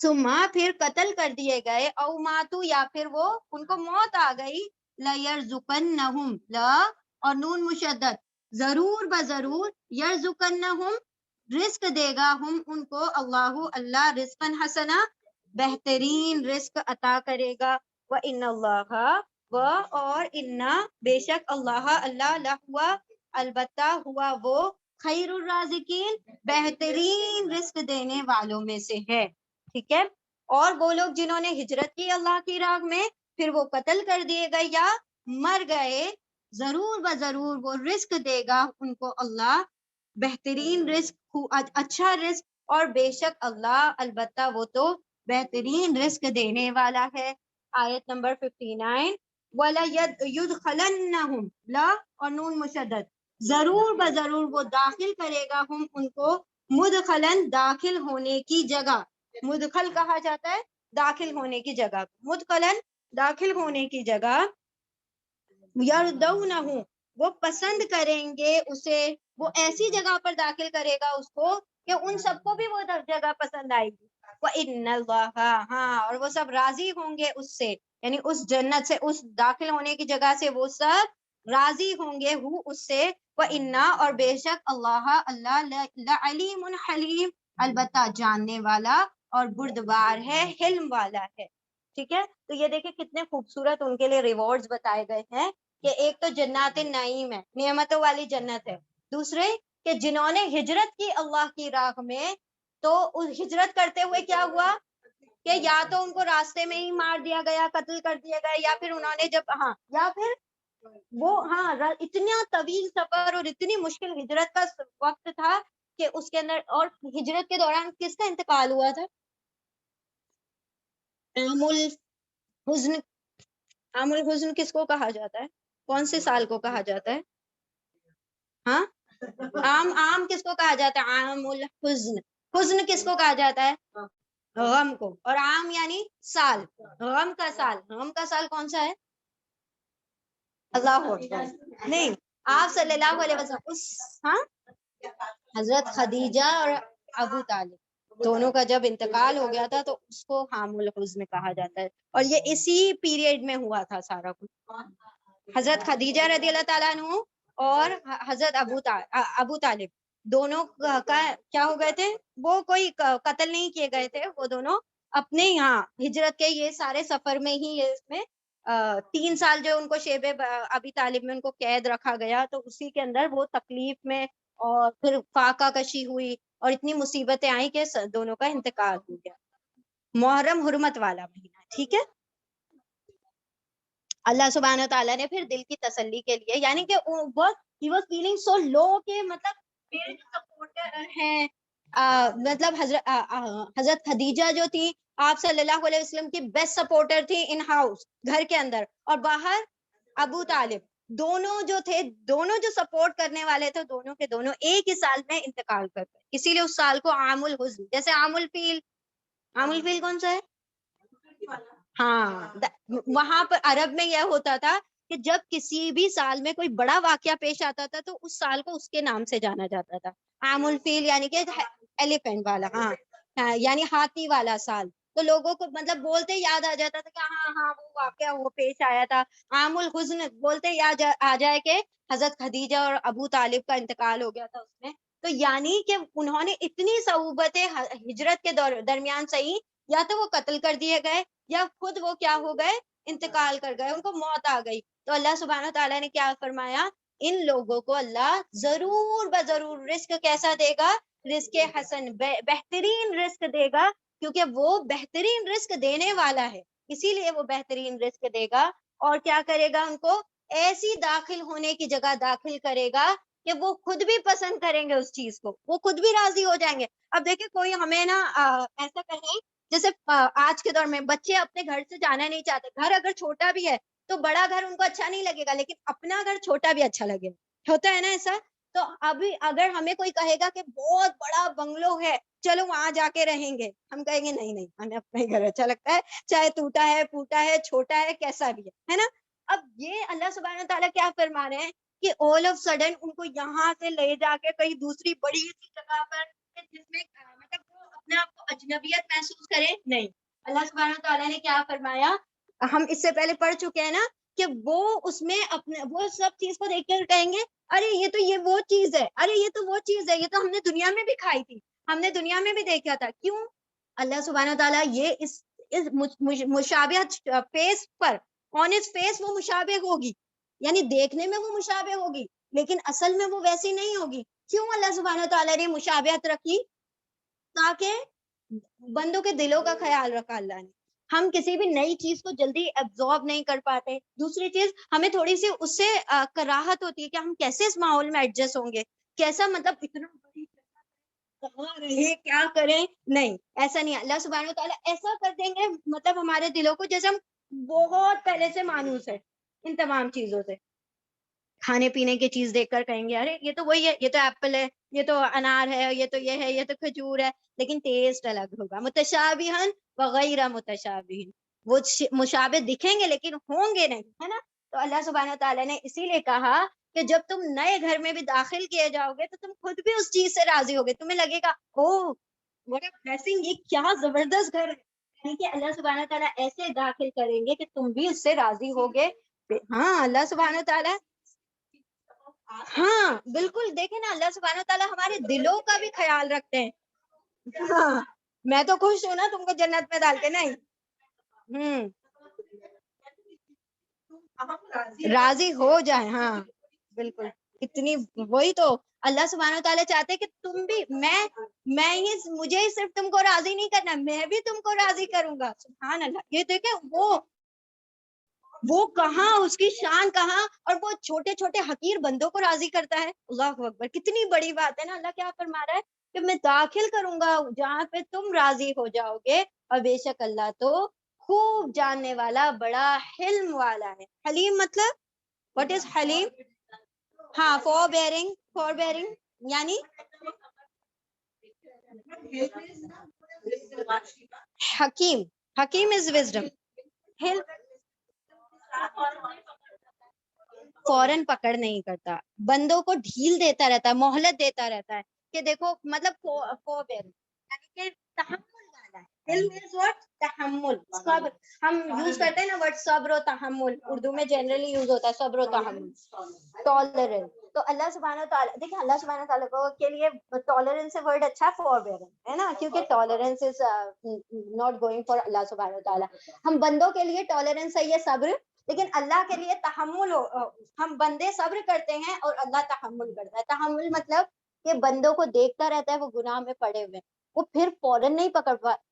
ثم پھر قتل کر دیے گئے، او ماتو، یا پھر وہ ان کو موت آ گئی. لیرزقنہم، لا اور نون مشدد، ضرور بضرور، یرزقنہم رزق دے گا، ہم ان کو، اللہ رزقن حسنا بہترین رزق عطا کرے گا. وَإِنَّ اللَّهَ، اور انا بے شک اللہ لہوا البتہ ہوا وہ، خیر الرازقین بہترین رزق دینے والوں میں سے ہے، ٹھیک ہے. اور وہ لوگ جنہوں نے ہجرت کی اللہ کی راہ میں، پھر وہ قتل کر دیے گئے یا مر گئے، ضرور بضرور وہ رزق دے گا ان کو اللہ بہترین رزق، اچھا رزق، اور بے شک اللہ البتہ وہ تو بہترین رزق دینے والا ہے. آیت نمبر 59، وَلَيُدْخَلَنَّهُمْ، لا اور نون مشدد، ضرور بضرور وہ داخل کرے گا ہم ان کو، مدخلن داخل ہونے کی جگہ. مدخل کہا جاتا ہے داخل ہونے کی جگہ، مدخلن داخل ہونے کی جگہ. یردونہ، وہ پسند کریں گے اسے، وہ ایسی جگہ پر داخل کرے گا اس کو کہ ان سب کو بھی وہ جگہ پسند آئے گی. وَإِنَّ اللَّهَ، ہاں اور وہ سب راضی ہوں گے اس سے، یعنی اس جنت سے، اس داخل ہونے کی جگہ سے وہ سب راضی ہوں گے اس سے. وَإِنَّا، اور بے شک اللہ لعلیم حلیم، البتہ جاننے والا اور بردبار ہے، حلم والا ہے، ٹھیک ہے. تو یہ دیکھیں کتنے خوبصورت ان کے لیے ریوارڈز بتائے گئے ہیں، کہ ایک تو جنات نعیم ہے، نعمتوں والی جنت ہے. دوسرے کہ جنہوں نے ہجرت کی اللہ کی راہ میں، تو اس ہجرت کرتے ہوئے کیا ہوا کہ یا تو ان کو راستے میں ہی مار دیا گیا، قتل کر دیا گیا، یا پھر انہوں نے جب یا پھر وہ اتنا طویل سفر اور اتنی مشکل ہجرت کا وقت تھا کہ اس کے اندر، اور ہجرت کے دوران کس کا انتقال ہوا تھا؟ عام الحزن. عام الحزن کس کو کہا جاتا ہے؟ کون سے سال کو کہا جاتا ہے؟ ہاں، عام کس کو کہا جاتا ہے؟ عام الحزن. حزن کس کو کہا جاتا ہے؟ غم کو. اور عام یعنی سال، غم کا سال. غم کا سال کون سا ہے؟ اللہ اکبر، نہیں، آپ صلی اللہ علیہ وسلم حضرت خدیجہ اور ابو طالب دونوں کا جب انتقال ہو گیا تھا تو اس کو عام الحزن کہا جاتا ہے. اور یہ اسی پیریڈ میں ہوا تھا سارا کچھ. حضرت خدیجہ رضی اللہ تعالیٰ عنہ اور حضرت ابو طالب دونوں کا کیا ہو گئے تھے؟ وہ کوئی قتل نہیں کیے گئے تھے، وہ دونوں اپنے یہاں ہجرت کے یہ سارے سفر میں ہی، اس میں 3 سال جو ان کو شیب ابی طالب میں ان کو قید رکھا گیا، تو اسی کے اندر وہ تکلیف میں، اور پھر فاقہ کشی ہوئی اور اتنی مصیبتیں آئیں کہ دونوں کا انتقال ہو گیا. محرم حرمت والا مہینہ، ٹھیک ہے. اللہ سبحانہ تعالیٰ نے پھر دل کی تسلی کے لیے، یعنی کہ he was feeling so low کہ مطلب میرے جو سپورٹر ہیں، مطلب حضرت خدیجہ جو تھی آپ صلی اللہ علیہ وسلم کی بیسٹ سپورٹر تھی ان ہاؤس، گھر کے اندر، اور باہر ابو طالب، دونوں جو تھے، دونوں جو سپورٹ کرنے والے تھے، دونوں کے دونوں ایک ہی سال میں انتقال کر گئے. اسی لیے اس سال کو عام الحزن، جیسے عام الفیل. عام الفیل کون سا ہے؟ ہاں، وہاں پر عرب میں یہ ہوتا تھا کہ جب کسی بھی سال میں کوئی بڑا واقعہ پیش آتا تھا تو اس سال کو اس کے نام سے جانا جاتا تھا. عام الفیل یعنی کہ ایلیفینٹ والا، یعنی ہاتھی والا سال. تو لوگوں کو مطلب بولتے یاد آ جاتا تھا کہ ہاں وہ واقعہ وہ پیش آیا تھا. عام الحزن بولتے یاد آ جائے کہ حضرت خدیجہ اور ابو طالب کا انتقال ہو گیا تھا اس میں. تو یعنی کہ انہوں نے اتنی صعوبتیں ہجرت کے درمیان صحیح، یا تو وہ قتل کر دیے گئے یا خود وہ کیا ہو گئے، انتقال کر گئے، ان کو موت آ گئی. تو اللہ سبحانہ تعالیٰ نے کیا فرمایا؟ ان لوگوں کو اللہ ضرور بضرور رزق کیسا دے گا؟ رزق حسن، بہترین رزق دے گا، کیونکہ وہ بہترین رزق دینے والا ہے، اسی لیے وہ بہترین رزق دے گا. اور کیا کرے گا ان کو؟ ایسی داخل ہونے کی جگہ داخل کرے گا کہ وہ خود بھی پسند کریں گے اس چیز کو, وہ خود بھی راضی ہو جائیں گے. اب دیکھیں کوئی ہمیں نا ایسا کہیں, جیسے آج کے دور میں بچے اپنے گھر سے جانا نہیں چاہتے, گھر اگر چھوٹا بھی ہے تو بڑا گھر ان کو اچھا نہیں لگے گا, لیکن اپنا گھر چھوٹا بھی اچھا لگے گا, ہوتا ہے نا ایسا. تو ابھی اگر ہمیں کوئی کہے گا کہ بہت بڑا بنگلو ہے, چلو وہاں جا کے رہیں گے, ہم کہیں گے نہیں نہیں, ہمیں اپنا ہی گھر اچھا لگتا ہے, چاہے ٹوٹا ہے پھوٹا ہے چھوٹا ہے کیسا بھی ہے نا. اب یہ اللہ سبحانہ تعالیٰ کیا فرما رہے ہیں کہ آل آف سڈن ان کو یہاں سے لے جا کے کہیں دوسری بڑی سی جگہ پر, جس میں مطلب وہ اپنے آپ کو اجنبیت محسوس کرے, نہیں. اللہ سبحانہ تعالیٰ نے کیا فرمایا, ہم اس سے پہلے پڑھ چکے ہیں نا, کہ وہ اس میں اپنے وہ سب چیز کو دیکھ کر کہیں گے ارے یہ تو یہ وہ چیز ہے, ارے یہ تو وہ چیز ہے, یہ تو ہم نے دنیا میں بھی کھائی تھی, ہم نے دنیا میں بھی دیکھا تھا. کیوں؟ اللہ سبحانہ تعالیٰ یہ اس مشابہت فیس پر, آن اس فیس وہ مشابہ ہوگی, یعنی دیکھنے میں وہ مشابہ ہوگی لیکن اصل میں وہ ویسی نہیں ہوگی. کیوں اللہ سبحانہ تعالیٰ نے مشابہت رکھی؟ تاکہ بندوں کے دلوں کا خیال رکھا اللہ نے. ہم کسی بھی نئی چیز کو جلدی ایبزارب نہیں کر پاتے. دوسری چیز, ہمیں تھوڑی سی اس سے کراہت ہوتی ہے کہ ہم کیسے اس ماحول میں ایڈجسٹ ہوں گے, کیسا مطلب اتنا بڑی کہاں رہے کیا کریں. نہیں, ایسا نہیں. اللہ سبحانہ تعالیٰ ایسا کر دیں گے مطلب ہمارے دلوں کو, جیسے ہم بہت پہلے سے مانوس ہے ان تمام چیزوں سے. کھانے پینے کی چیز دیکھ کر کہیں گے ارے یہ تو وہی ہے, یہ تو ایپل ہے, یہ تو انار ہے, یہ تو یہ ہے, یہ تو کھجور ہے, لیکن ٹیسٹ الگ ہوگا. متشابہن وغیرہ متشابہن, وہ مشابہ دکھیں گے لیکن ہوں گے نہیں, ہے نا. تو اللہ سبحانہ تعالیٰ نے اسی لیے کہا کہ جب تم نئے گھر میں بھی داخل کیے جاؤ گے تو تم خود بھی اس چیز سے راضی ہوگے, تمہیں لگے گا اوہ what a blessing, یہ کیا زبردست گھر ہے. یعنی کہ اللہ سبحانہ تعالیٰ ایسے داخل کریں گے کہ تم بھی اس سے راضی ہوگے. ہاں اللہ سبحانہ تعالیٰ, ہاں بالکل. دیکھیں نا اللہ سبحانہ تعالیٰ ہمارے دلوں کا بھی خیال رکھتے ہیں. ہاں میں تو خوش ہوں نا تم کو جنت میں ڈال کے. نہیں, راضی ہو جائے. ہاں بالکل, اتنی وہی تو اللہ سبحانہ تعالیٰ چاہتے کہ تم بھی, میں ہی مجھے ہی صرف تم کو راضی نہیں کرنا, میں بھی تم کو راضی کروں گا. سبحان اللہ. یہ دیکھیں وہ کہاں, اس کی شان کہاں, اور وہ چھوٹے چھوٹے حقیر بندوں کو راضی کرتا ہے. اللہ اکبر, کتنی بڑی بات ہے نا. اللہ کیا فرما رہا ہے کہ میں داخل کروں گا جہاں پہ تم راضی ہو جاؤ گے, اور بے شک اللہ تو خوب جاننے والا بڑا حلم والا ہے. حلیم مطلب what is حلیم؟ ہاں فور بیئرنگ یعنی حکیم is wisdom. فوراً پکڑ نہیں کرتا, بندوں کو ڈھیل دیتا رہتا ہے, مہلت دیتا رہتا ہے کہ دیکھو مطلب یعنی کہ تحمل والا ہے. علم is what؟ تحمل. صبر, ہم یوز کرتے ہیں نا ورڈ صبر و تحمل, اردو میں جنرلی یوز ہوتا ہے صبر و تحمل. ٹالرنس. تو اللہ سبحانہ تعالیٰ, دیکھیں اللہ سبحانہ تعالیٰ کو کے لیے ٹالرنس سے ورڈ اچھا فوربیئرنس ہے نا, کیونکہ tolerance is not going for اللہ سبحانہ تعالیٰ. ہم بندوں کے لیے ٹالرنس ہے یہ صبر, لیکن اللہ کے لیے تحمل. ہم بندے صبر کرتے ہیں اور اللہ تحمل کرتا ہے. تحمل مطلب کہ بندوں کو دیکھتا رہتا ہے وہ گناہ میں پڑے ہوئے, وہ پھر فوراً نہیں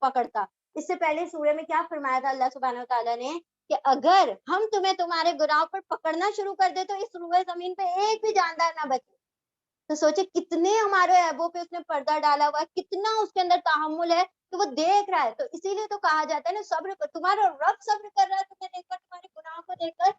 پکڑتا. اس سے پہلے سورہ میں کیا فرمایا تھا اللہ سبحانہ تعالیٰ نے کہ اگر ہم تمہیں تمہارے گناہ پر پکڑنا شروع کر دے تو اس روئے زمین پہ ایک بھی جاندار نہ بچے. تو سوچے کتنے ہمارے عیبوں پہ اس نے پردہ ڈالا ہوا ہے, کتنا اس کے اندر تحمل ہے, تو وہ دیکھ رہا ہے. تو اسی لیے تو کہا جاتا ہے نا صبر کر, تمہارا رب صبر کر رہا ہے تمہیں دیکھ کر, تمہارے گناہوں کو دیکھ کر,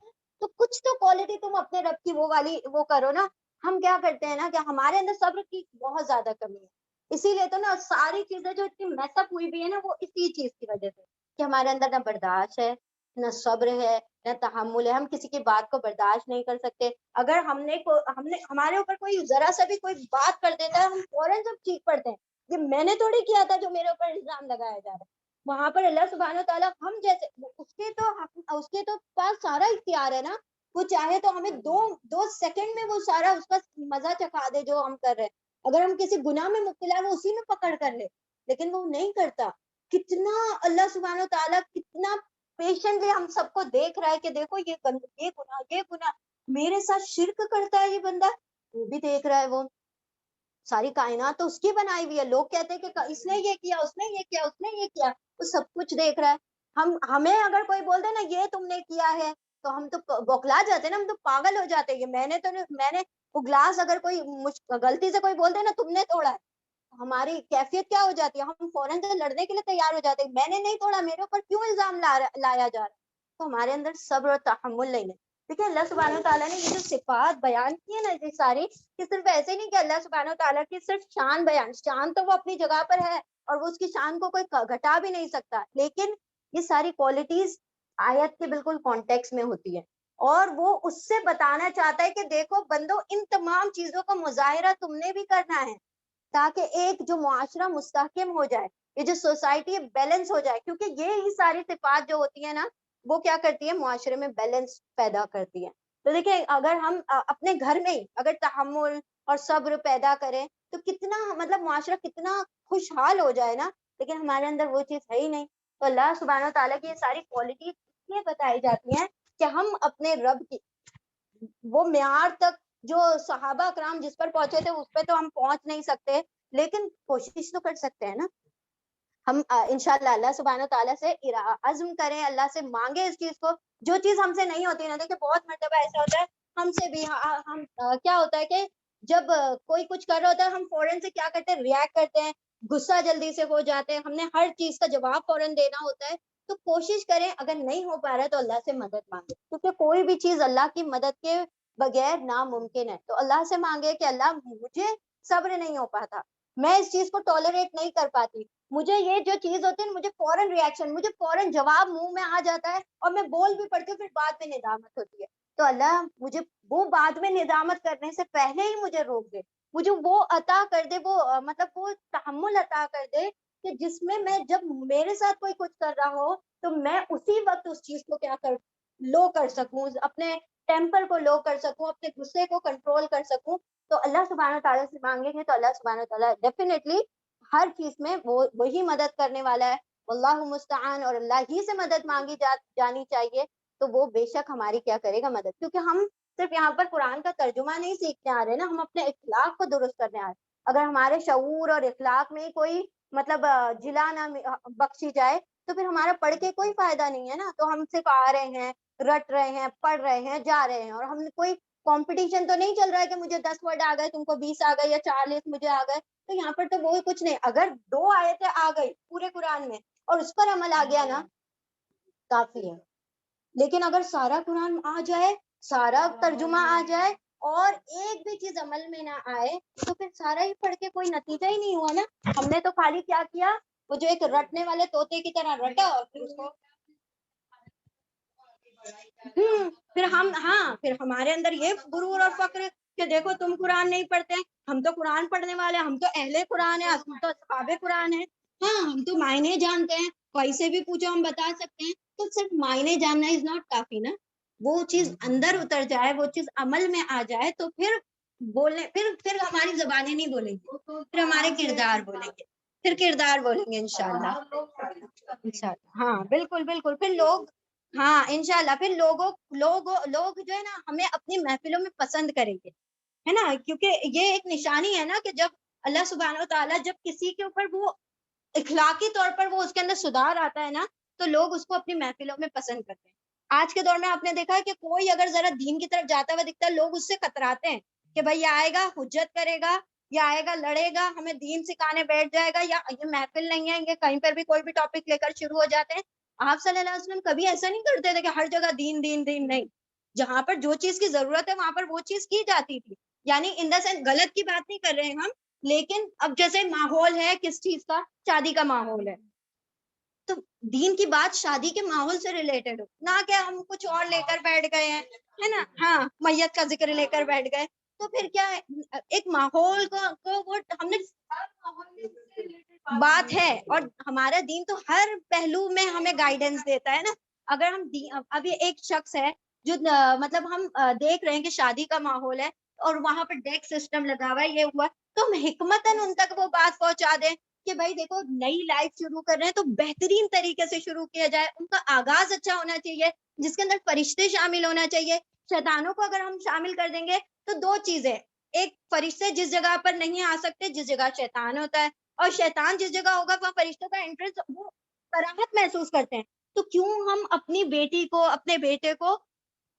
تو کچھ تو کوالٹی تم اپنے رب کی وہ والی وہ کرو نا. ہم کیا کرتے ہیں نا کہ ہمارے اندر صبر کی بہت زیادہ کمی ہے. اسی لیے تو نا ساری چیزیں جو اتنی میس اپ ہوئی بھی ہے نا, وہ اسی چیز کی وجہ سے کہ ہمارے اندر نہ برداشت ہے, نہ صبر ہے, نہ تحمل ہے. ہم کسی کی بات کو برداشت نہیں کر سکتے. اگر ہم نے ہمارے اوپر کوئی ذرا سا بھی کوئی بات کر دیتا ہے, ہم فوراً سب چیخ پڑتے ہیں کہ میں نے تھوڑی کیا تھا جو میرے اوپر الزام لگایا جا رہا ہے. وہاں پر اللہ سبحانہ تعالیٰ ہم جیسے اس کے تو پاس سارا اختیار ہے نا, وہ چاہے تو ہمیں دو سیکنڈ میں وہ سارا اس کا مزہ چکھا دے جو ہم کر رہے ہیں. اگر ہم کسی گناہ میں مبتلا ہے وہ اسی میں پکڑ کر لے, لیکن وہ نہیں کرتا. کتنا اللہ سبحانہ تعالیٰ کتنا پیشنٹلی ہم سب کو دیکھ رہا ہے کہ دیکھو یہ گناہ میرے ساتھ شرک کرتا ہے یہ بندہ, وہ بھی دیکھ رہا ہے. وہ ساری کائنات تو اس کی بنائی ہوئی ہے. لوگ کہتے ہیں کہ اس نے یہ کیا, اس نے یہ کیا, اس نے یہ کیا, وہ سب کچھ دیکھ رہا ہے. ہمیں اگر کوئی بولتے نا یہ تم نے کیا ہے, تو ہم تو بوکھلا جاتے ہیں نا, ہم تو پاگل ہو جاتے ہیں. میں نے وہ گلاس اگر کوئی غلطی سے کوئی بولتے ہیں نا تم نے توڑا ہے, ہماری کیفیت کیا ہو جاتی ہے, ہم فوراً سے لڑنے کے لیے تیار ہو جاتے ہیں, میں نے نہیں توڑا, میرے اوپر کیوں الزام لایا جا رہا ہے. تو ہمارے اندر صبر اور تحمل نہیں ہے. دیکھیں اللہ سبحانہ و تعالیٰ نے یہ جو صفات بیان کی ہے نا یہ ساری, کہ صرف ایسے نہیں کہ اللہ سبحانہ و تعالیٰ کی صرف شان بیان, شان تو وہ اپنی جگہ پر ہے اور وہ اس کی شان کو کوئی گھٹا بھی نہیں سکتا, لیکن یہ ساری کوالٹیز آیت کے بالکل کانٹیکس میں ہوتی ہے, اور وہ اس سے بتانا چاہتا ہے کہ دیکھو بندو ان تمام چیزوں کا مظاہرہ تم نے بھی کرنا ہے, تاکہ ایک جو معاشرہ مستحکم ہو جائے, یہ جو سوسائٹی بیلنس ہو جائے, کیونکہ یہ ساری صفات جو ہوتی ہیں نا وہ کیا کرتی ہے, معاشرے میں بیلنس پیدا کرتی ہے. تو دیکھیں اگر ہم اپنے گھر میں ہی اگر تحمل اور صبر پیدا کریں تو کتنا مطلب معاشرہ کتنا خوشحال ہو جائے نا, لیکن ہمارے اندر وہ چیز ہے ہی نہیں. تو اللہ سبحانہ و تعالیٰ کی یہ ساری کوالٹیز یہ بتائی جاتی ہیں کہ ہم اپنے رب کی وہ معیار تک جو صحابہ کرام جس پر پہنچے تھے اس پہ تو ہم پہنچ نہیں سکتے, لیکن کوشش تو کر سکتے ہیں نا. ہم انشاءاللہ اللہ سبحانہ تعالیٰ سے عزم کریں, اللہ سے مانگے اس چیز کو, جو چیز ہم سے نہیں ہوتی نا. دیکھیں بہت مرتبہ ایسا ہوتا ہے ہم سے بھی, ہم کیا ہوتا ہے کہ جب کوئی کچھ کر رہا ہوتا ہے ہم فوراً سے کیا کرتے ہیں, ریئیکٹ کرتے ہیں, غصہ جلدی سے ہو جاتے ہیں, ہم نے ہر چیز کا جواب فوراً دینا ہوتا ہے. تو کوشش کریں اگر نہیں ہو پا رہا ہے تو اللہ سے مدد مانگے, کیونکہ کوئی بھی چیز اللہ کی مدد کے بغیر ناممکن ہے. تو اللہ سے مانگے کہ اللہ مجھے صبر نہیں ہو پاتا, میں اس چیز کو ٹالریٹ نہیں کر پاتی, مجھے یہ جو چیز ہوتی ہے مجھے فوراً ریئیکشن, مجھے فوراً جواب منہ میں آ جاتا ہے اور میں بول بھی پڑتی ہوں, پھر بعد میں ندامت ہوتی ہے. تو اللہ مجھے وہ بعد میں ندامت کرنے سے پہلے ہی مجھے روک دے, مجھے وہ عطا کر دے, وہ مطلب وہ تحمل عطا کر دے کہ جس میں جب میرے ساتھ کوئی کچھ کر رہا ہو تو میں اسی وقت اس چیز کو کیا لو کر سکوں, اپنے ٹیمپر کو لو کر سکوں, اپنے غصے کو کنٹرول کر سکوں. تو اللہ سبحانہ تعالیٰ سے مانگیں گے تو اللہ سبحانہ تعالیٰ ڈیفینیٹلی ہر چیز میں وہی مدد کرنے والا ہے. اللہ مستعان, اور اللہ ہی سے مدد مانگی جانی چاہیے, تو وہ بے شک ہماری کیا کرے گا مدد. کیونکہ ہم صرف یہاں پر قرآن کا ترجمہ نہیں سیکھنے آ رہے نا, ہم اپنے اخلاق کو درست کرنے آ رہے. اگر ہمارے شعور اور اخلاق میں کوئی مطلب جلا نہ بخشی جائے تو پھر ہمارا پڑھ کے کوئی فائدہ نہیں ہے نا. تو ہم صرف آ رہے ہیں, رٹ رہے ہیں, پڑھ رہے ہیں, جا رہے ہیں, اور ہم کوئی کمپٹیشن تو نہیں چل رہا ہے کہ مجھے 10 ورڈ آ گئے, تم کو 20 آ گئے, یا 40 مجھے آ گئے. تو یہاں پر تو وہ کچھ نہیں, اگر 2 آیتیں آ گئی پورے قرآن میں اور اس پر عمل آ گیا نا کافی ہے. لیکن اگر سارا قرآن آ جائے, سارا ترجمہ آ جائے اور ایک بھی چیز عمل میں نہ آئے تو پھر سارا ہی پڑھ کے کوئی نتیجہ ہی نہیں ہوا نا. ہم نے تو خالی کیا کیا, وہ جو ایک رٹنے والے طوطے کی طرح رٹا اور پھر اس کو پھر ہمارے اندر یہ غرور اور فخر کہ دیکھو تم قرآن نہیں پڑھتے, ہم تو قرآن پڑھنے والے ہیں, ہم تو اہل قرآن ہیں, ہم تو اصحاب قرآن ہیں, ہاں ہم تو معنی جانتے ہیں, کوئی سے بھی پوچھو ہم بتا سکتے ہیں. تو صرف معنی جاننا از ناٹ کافی نا, وہ چیز اندر اتر جائے, وہ چیز عمل میں آ جائے تو پھر بولنے, پھر ہماری زبانیں نہیں بولیں گے, پھر ہمارے کردار بولیں گے, پھر کردار بولیں گے انشاءاللہ. ہاں بالکل بالکل, پھر لوگ, ہاں انشاءاللہ پھر لوگ جو ہے نا ہمیں اپنی محفلوں میں پسند کریں گے, ہے نا. کیونکہ یہ ایک نشانی ہے نا کہ جب اللہ سبحانہ و تعالیٰ جب کسی کے اوپر وہ اخلاقی طور پر وہ اس کے اندر سدھار آتا ہے نا تو لوگ اس کو اپنی محفلوں میں پسند کرتے ہیں. آج کے دور میں آپ نے دیکھا ہے کہ کوئی اگر ذرا دین کی طرف جاتا ہوا دکھتا ہے, لوگ اس سے کتراتے ہیں کہ بھائی یہ آئے گا حجت کرے گا, یا آئے گا لڑے گا, ہمیں دین سکھانے بیٹھ جائے گا, یا یہ محفل نہیں ہے, یہ کہیں پر بھی کوئی بھی ٹاپک لے کر شروع ہو جاتے ہیں. آپ صلی اللہ علیہ وسلم کبھی ایسا نہیں کرتے تھے کہ ہر جگہ دین دین دین, نہیں, جہاں پر جو چیز کی ضرورت ہے وہاں پر وہ چیز کی جاتی تھی. یعنی ان دا سینس غلط کی بات نہیں کر رہے ہیں ہم, لیکن اب جیسے ماحول ہے کس چیز کا, شادی کا ماحول ہے, تو دین کی بات شادی کے ماحول سے ریلیٹڈ ہو, نہ کہ ہم کچھ اور لے کر بیٹھ گئے ہیں, ہے نا. ہاں میت کا ذکر لے کر بیٹھ گئے, تو پھر کیا ہے, ایک ماحول کو وہ ہم نے بات ہے, اور ہمارا دین تو ہر پہلو میں ہمیں گائیڈنس دیتا ہے نا. اگر ہم ابھی ایک شخص ہے جو مطلب ہم دیکھ رہے ہیں کہ شادی کا ماحول ہے اور وہاں پر ڈیک سسٹم لگا ہوا ہے, یہ ہوا, تو ہم حکمتاً ان تک وہ بات پہنچا دیں کہ بھائی دیکھو نئی لائف شروع کر رہے ہیں تو بہترین طریقے سے شروع کیا جائے, ان کا آغاز اچھا ہونا چاہیے جس کے اندر فرشتے شامل ہونا چاہیے. شیطانوں کو اگر ہم شامل کر دیں گے تو 2 چیزیں, ایک فرشتے جس جگہ پر نہیں آ سکتے جس جگہ شیطان ہوتا ہے, اور شیطان جس جگہ ہوگا وہاں فرشتوں کا انٹرسٹ, وہ کراہت محسوس کرتے ہیں. تو کیوں ہم اپنی بیٹی کو, اپنے بیٹے کو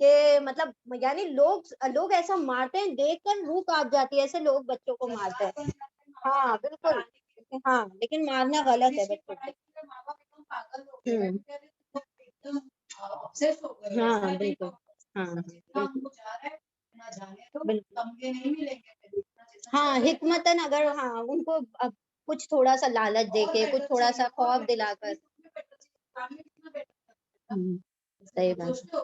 کہ مطلب یعنی لوگ ایسا مارتے ہیں دیکھ کر روح کانپ جاتی ہے، ایسے لوگ بچوں کو مارتے ہیں. ہاں بالکل. ہاں لیکن مارنا غلط ہے بچوں کو. ہاں بالکل. ہاں بالکل. ہاں حکمتن اگر ہاں ان کو کچھ تھوڑا سا لالچ دے کے، کچھ تھوڑا سا خوف دلا کر. صحیح بات.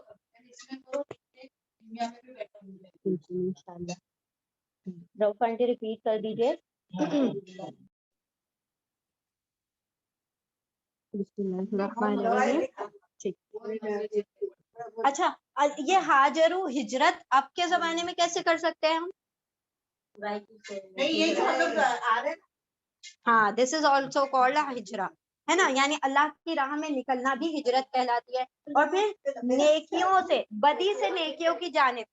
انشاء اللہ. روف آنٹی ریپیٹ کر دیجیے. بسم اللہ الرحمن الرحیم. ٹھیک. اچھا یہ ہاجر ہجرت اب کے زمانے میں کیسے کر سکتے ہیں ہم؟ ہاں دس از آلسو کالڈ ہجرا، ہے نا، یعنی اللہ کی راہ میں نکلنا بھی ہجرت کہلاتی ہے. اور پھر نیکیوں سے، بدی سے نیکیوں کی جانب،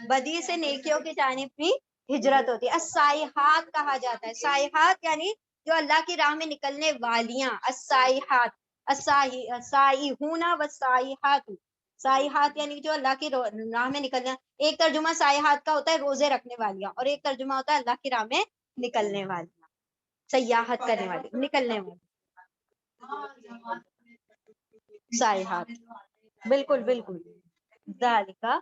بدی سے نیکیوں کی جانب بھی ہجرت ہوتی ہے. السائحات کہا جاتا ہے. سائحات یعنی جو اللہ کی راہ میں نکلنے والیاں. السائحات، السائحون والسائحات. سائحات یعنی جو اللہ کی راہ میں نکلنا. ایک ترجمہ سائحات کا ہوتا ہے روزے رکھنے والیاں، اور ایک ترجمہ ہوتا ہے اللہ کی راہ میں نکلنے والیاں، سیاحت کرنے والی، نکلنے والی. سائحات بالکل بالکل. ذالکا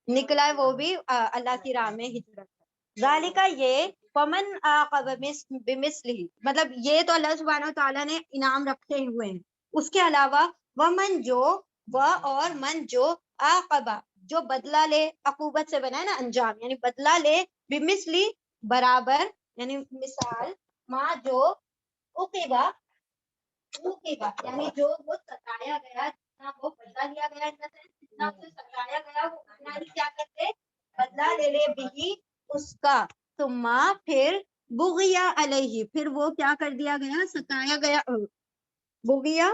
نکلا ہے وہ بھی اللہ کی راہ میں ہجرت. ذالکا یہ فمن عاقب بمثلہ، مطلب یہ تو اللہ سبحانہ و تعالیٰ نے انعام رکھے ہوئے ہیں. اس کے علاوہ ومن جو، و اور من جو، عاقبہ جو بدلہ لے، عقوبت سے بنا ہے نا انجام، یعنی بدلہ لے، بمثلی برابر، یعنی مثال، ما جو، عقبہ یعنی جو وہ ستایا گیا، جتنا وہ بدلہ لیا گیا، جتنا اسے ستایا گیا وہ اتنا ہی کیا کرتے، بدلہ لے لے بھی اس کا. ثم پھر بغیا علیہ، پھر وہ کیا کر دیا گیا، ستایا گیا. بغیا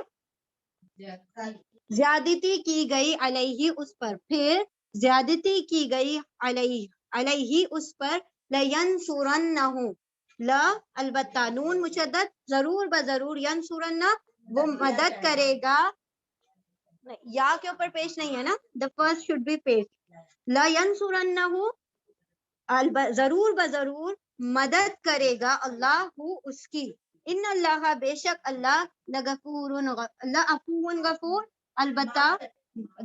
زیادتی کی گئی، علیہ اس پر، پھر زیادتی کی گئی علیہ اس پر. لینصرنہ، لا البتہ، نون مشدد، ضرور بضرور، ینصرنہ وہ مدد کرے گا. یا کے اوپر پیش نہیں ہے نا، the first should be پیش. لا ینصرنہ ضرور بضرور مدد کرے گا اللہ اس کی. ان اللہ بے شک اللہ لغفور، اللہ عفو غفور، البتہ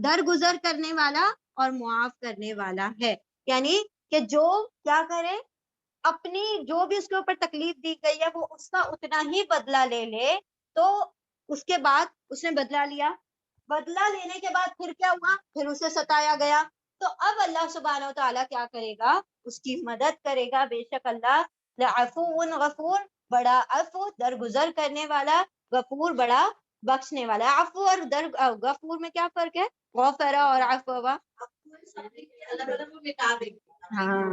درگزر کرنے والا اور معاف کرنے والا ہے. یعنی کہ جو کیا کرے، اپنی جو بھی اس کے اوپر تکلیف دی گئی ہے وہ اس کا اتنا ہی بدلہ لے لے. تو اس کے بعد اس نے بدلہ لیا، بدلہ لینے کے بعد پھر کیا ہوا، پھر اسے ستایا گیا. تو اب اللہ سبحانہ و تعالیٰ کیا کرے گا، اس کی مدد کرے گا. بے شک اللہ لعفو غفور، بڑا عفو درگزر کرنے والا، غفور بڑا بخشنے والا. عفو اور غفور میں کیا فرق ہے؟ غفرا اور عفو. ہاں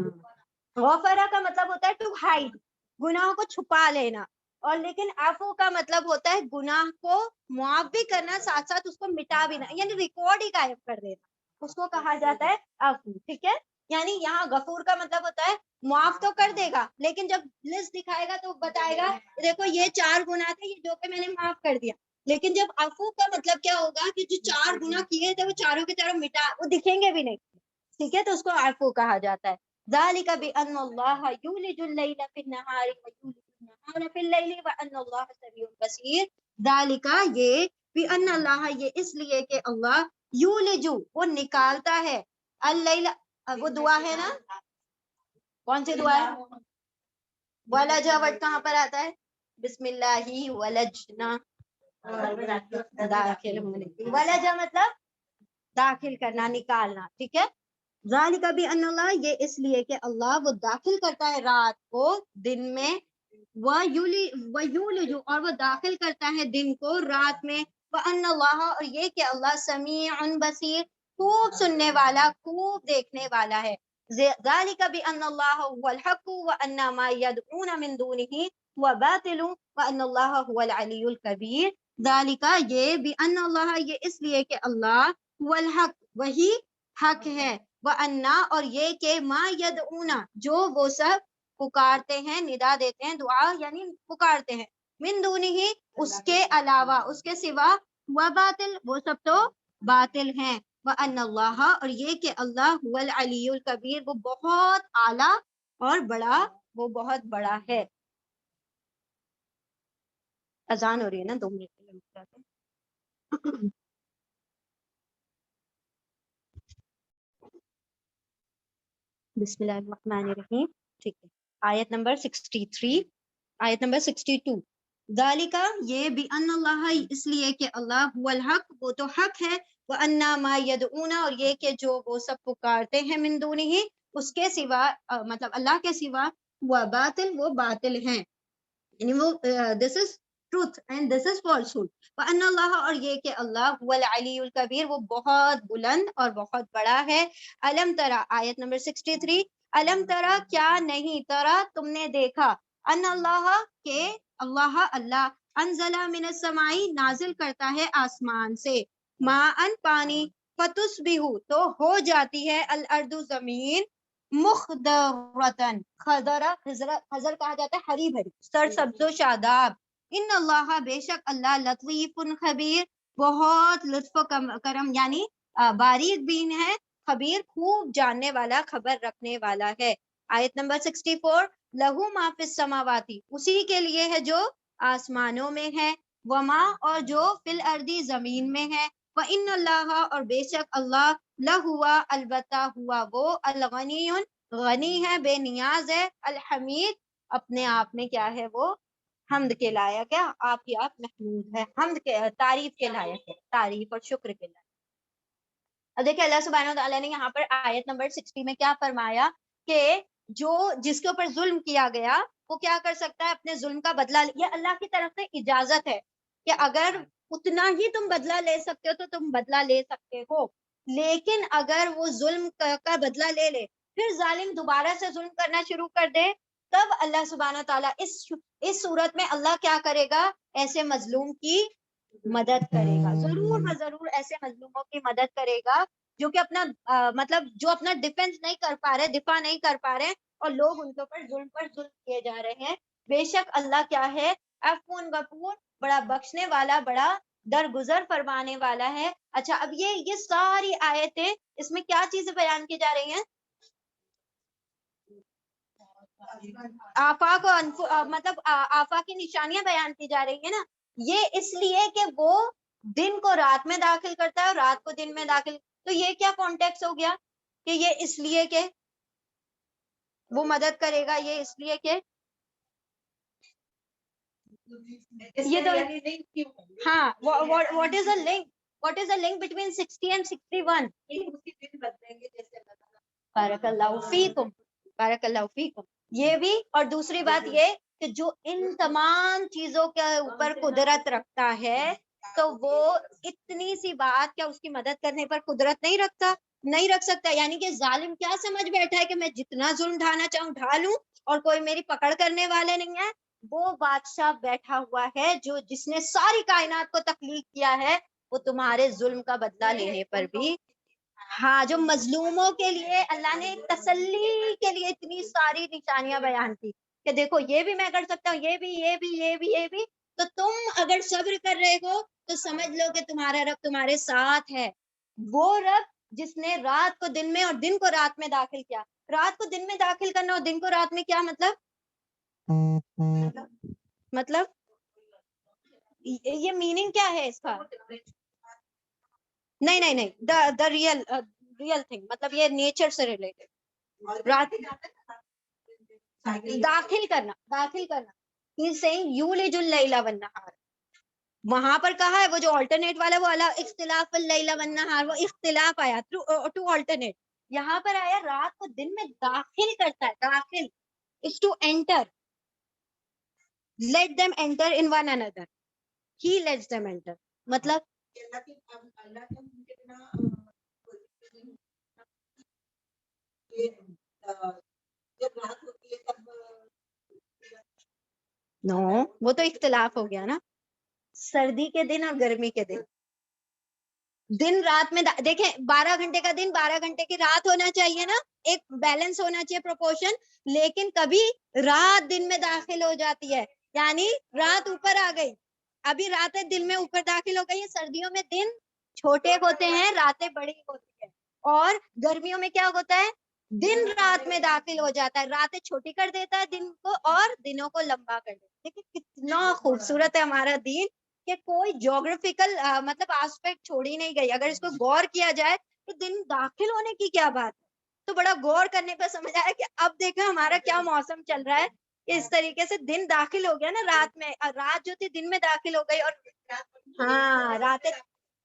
غفرا کا مطلب ہوتا ہے ٹو ہائڈ، گناہوں کو چھپا لینا، اور لیکن عفو کا مطلب ہوتا ہے گناہ کو معاف بھی کرنا، ساتھ ساتھ اس کو مٹا بھی نہ، یعنی ریکارڈ ہی غائب کر دینا، اس کو کہا جاتا ہے عفو. ٹھیک ہے، یعنی یہاں غفور کا مطلب ہوتا ہے معاف تو کر دے گا، لیکن جب لسٹ دکھائے گا تو بتائے گا دیکھو یہ 4 گناہ تھے، یہ جو کہ میں نے معاف کر دیا. لیکن جب عفو کا مطلب کیا ہوگا کہ جو 4 گناہ کیے تھے وہ چاروں کے چاروں مٹا، وہ دکھیں گے بھی نہیں. ٹھیک ہے، تو اس کو عفو کہا جاتا ہے. ذالک بان اللہ یولج اللیل فی النہار ویولج النہار فی اللیل وان اللہ سمیع بصیر. ذالک یہ، بان اللہ یہ اس لیے کہ اللہ، یولج وہ نکالتا ہے، اللیل وہ دعا ہے نا، کون سی دعا ہے؟ ولجا ورڈ کہاں پر آتا ہے؟ بسم اللہ ولجنا، داخل ہونے، ولجا مطلب داخل کرنا، نکالنا. ٹھیک ہے، ذالک بان اللہ یہ اس لیے کہ اللہ وہ داخل کرتا ہے رات کو دن میں، ویولج اور وہ داخل کرتا ہے دن کو رات میں، وان اللہ اور یہ کہ اللہ سمیع بصیر خوب سننے والا خوب دیکھنے والا ہے. ذالک بان اللہ هو الحق وان ما يدعون من دونه هو باطل وان اللہ هو العلی الکبیر. ذالک یہ، بان اللہ یہ اس لیے کہ اللہ هو الحق وہی حق ہے، وَأَنَّا اور یہ کہ ما یدعونا جو وہ سب پکارتے ہیں، ندا دیتے ہیں، دعا یعنی پکارتے ہیں، من دونہ اس کے علاوہ، اس کے سوا، وباطل وہ سب تو باطل ہیں. وَأَنَّ اللَّهَ اور یہ کہ اللہ هُوَ الْعَلِيُّ الْكَبِيرُ وہ بہت اعلیٰ اور بڑا، وہ بہت بڑا ہے. اذان ہو رہی ہے نا، 2 منٹ کے لیے رک جاتے ہیں. بسم اللہ الرحمن الرحیم. ٹھیک ہے، آیت نمبر 63. آیت نمبر 62. ذالکا یہ بِأَنَّ اللَّهَ اس لیے کہ اللہ هو الحق وہ تو حق ہے، وَأَنَّ مَا يَدْعُونَ اور یہ کہ جو وہ سب پکارتے ہیں من دونہ اس کے سوا مطلب اللہ کے سوا، وہ باطل وہ باطل ہیں، یعنی وہ دس is truth and this is falsehood. وَأَنَّ اللَّهَ اور یہ کہ اللہ هو العلی الکبیر وہ بہت بلند اور بہت بڑا ہے. الم ترا آیت نمبر 63. الم ترا کیا نہیں، ترا تم نے دیکھا، ان اللہ کہ اللہ اللہ انزل من السماء نازل کرتا ہے آسمان سے، ماء پانی، فتصبح تو ہو جاتی ہے الارض زمین، مخضرتن خضرا خضر کہا جاتا ہے ہری بھری سر سبز و شاداب. ان اللہ بے شک اللہ لطیف خبیر بہت لطف و کرم یعنی باریک بین ہے، خبیر خوب جاننے والا خبر رکھنے والا ہے. آیت نمبر 64. لہو ما فی السماواتی اسی کے لیے ہے جو آسمانوں میں ہے، وما اور جو فی الارضی زمین میں ہے، وَإِنَّ اللَّهَ اور بے شک اللہ لہوا البتہ ہوا وہ الغنی غنی ہے بے نیاز ہے، الحمید اپنے آپ میں کیا ہے وہ حمد کے لائق ہے، آپ کی آپ محمود ہے، حمد کے تعریف کے لائق ہے، تعریف اور شکر کے لائق. اب دیکھیں اللہ سبحانہ وتعالیٰ نے یہاں پر آیت نمبر 60 میں کیا فرمایا کہ جو جس کے اوپر ظلم کیا گیا وہ کیا کر سکتا ہے، اپنے ظلم کا بدلہ. یہ اللہ کی طرف سے اجازت ہے کہ اگر اتنا ہی تم بدلہ لے سکتے ہو تو تم بدلہ لے سکتے ہو، لیکن اگر وہ ظلم کا بدلہ لے لے پھر ظالم دوبارہ سے ظلم کرنا شروع کر دے، تب اللہ سبحانہ تعالیٰ اس صورت میں اللہ کیا کرے گا، ایسے مظلوم کی مدد کرے گا، ضرور ضرور ایسے مظلوموں کی مدد کرے گا جو کہ اپنا مطلب جو اپنا ڈیفینس نہیں کر پا رہے، دفاع نہیں کر پا رہے اور لوگ ان کے اوپر ظلم کیے جا رہے ہیں. بے شک اللہ کیا ہے، عفو غفور بڑا بخشنے والا، بڑا درگزر فرمانے والا ہے. اچھا اب یہ ساری آیتیں اس میں کیا چیزیں بیان کی جا رہی ہیں، آفاق مطلب آفاق کی نشانیاں بیان کی جا رہی ہیں نا. یہ اس لیے کہ وہ دن کو رات میں داخل کرتا ہے اور رات کو دن میں داخل، تو یہ کیا کانٹیکس ہو گیا کہ یہ اس لیے کہ وہ مدد کرے گا، یہ اس لیے کہ یہ تو ہاں what is a link, what is a link between 60 and 61. بارک اللہ فیکم، بارک اللہ فیکم. یہ بھی، اور دوسری بات یہ کہ جو ان تمام چیزوں کے اوپر قدرت رکھتا ہے تو وہ اتنی سی بات کیا اس کی مدد کرنے پر قدرت نہیں رکھتا، نہیں رکھ سکتا. یعنی کہ ظالم کیا سمجھ بیٹھا ہے کہ میں جتنا ظلم ڈھانا چاہوں ڈھا لوں اور کوئی میری پکڑ کرنے والے نہیں ہے. وہ بادشاہ بیٹھا ہوا ہے جس نے ساری کائنات کو تخلیق کیا ہے، وہ تمہارے ظلم کا بدلہ لینے پر بھی ہاں، جو مظلوموں کے لیے اللہ نے تسلی کے لیے اتنی ساری نشانیاں بیان کی کہ دیکھو یہ بھی میں کر سکتا ہوں، یہ بھی یہ بھی یہ بھی یہ بھی. تو تم اگر صبر کر رہے ہو تو سمجھ لو کہ تمہارا رب تمہارے ساتھ ہے. وہ رب جس نے رات کو دن میں اور دن کو رات میں داخل کیا. رات کو دن میں داخل کرنا اور دن کو رات میں کیا مطلب یہ میننگ کیا ہے اس کا؟ نہیں نہیں نہیں، دا ریئل تھنگ مطلب یہ نیچر سے ریلیٹڈ. رات داخل کرنا، داخل کرنا He's saying یولج اللیل والنہار. وہاں پر کہا ہے وہ جو آلٹرنیٹ والا وہ اختلاف اللیل والنہار، وہ اختلاف آیا ٹو آلٹرنیٹ. یہاں پر آیا رات کو دن میں داخل کرتا ہے، داخل is to enter. Let them enter in one another. He lets them enter. مطلب نو وہ تو اختلاف ہو گیا نا، سردی کے دن اور گرمی کے دن، دن رات میں دیکھیں 12 گھنٹے کا دن 12 گھنٹے کی رات ہونا چاہیے نا، ایک بیلنس ہونا چاہیے پروپورشن. لیکن کبھی رات دن میں داخل ہو جاتی ہے، یعنی رات اوپر آ گئی، ابھی رات ہے دن میں اوپر داخل ہو گئی ہے. سردیوں میں دن چھوٹے ہوتے ہیں، راتیں بڑی ہوتی ہیں، اور گرمیوں میں کیا ہوتا ہے، دن رات میں داخل ہو جاتا ہے، راتیں چھوٹی کر دیتا ہے دن کو اور دنوں کو لمبا کر دیتا ہے۔ دیکھیں کتنا خوبصورت ہے ہمارا دین کہ کوئی جیوگرافیکل مطلب آسپیکٹ چھوڑی نہیں گئی۔ اگر اس کو غور کیا جائے تو دن داخل ہونے کی کیا بات ہے، تو بڑا غور کرنے پہ سمجھ آیا کہ اب دیکھیں ہمارا کیا موسم چل رہا ہے کہ اس طریقے سے دن داخل ہو گیا نا رات میں، اور رات جو تھی دن میں داخل ہو گئی، اور ہاں راتیں،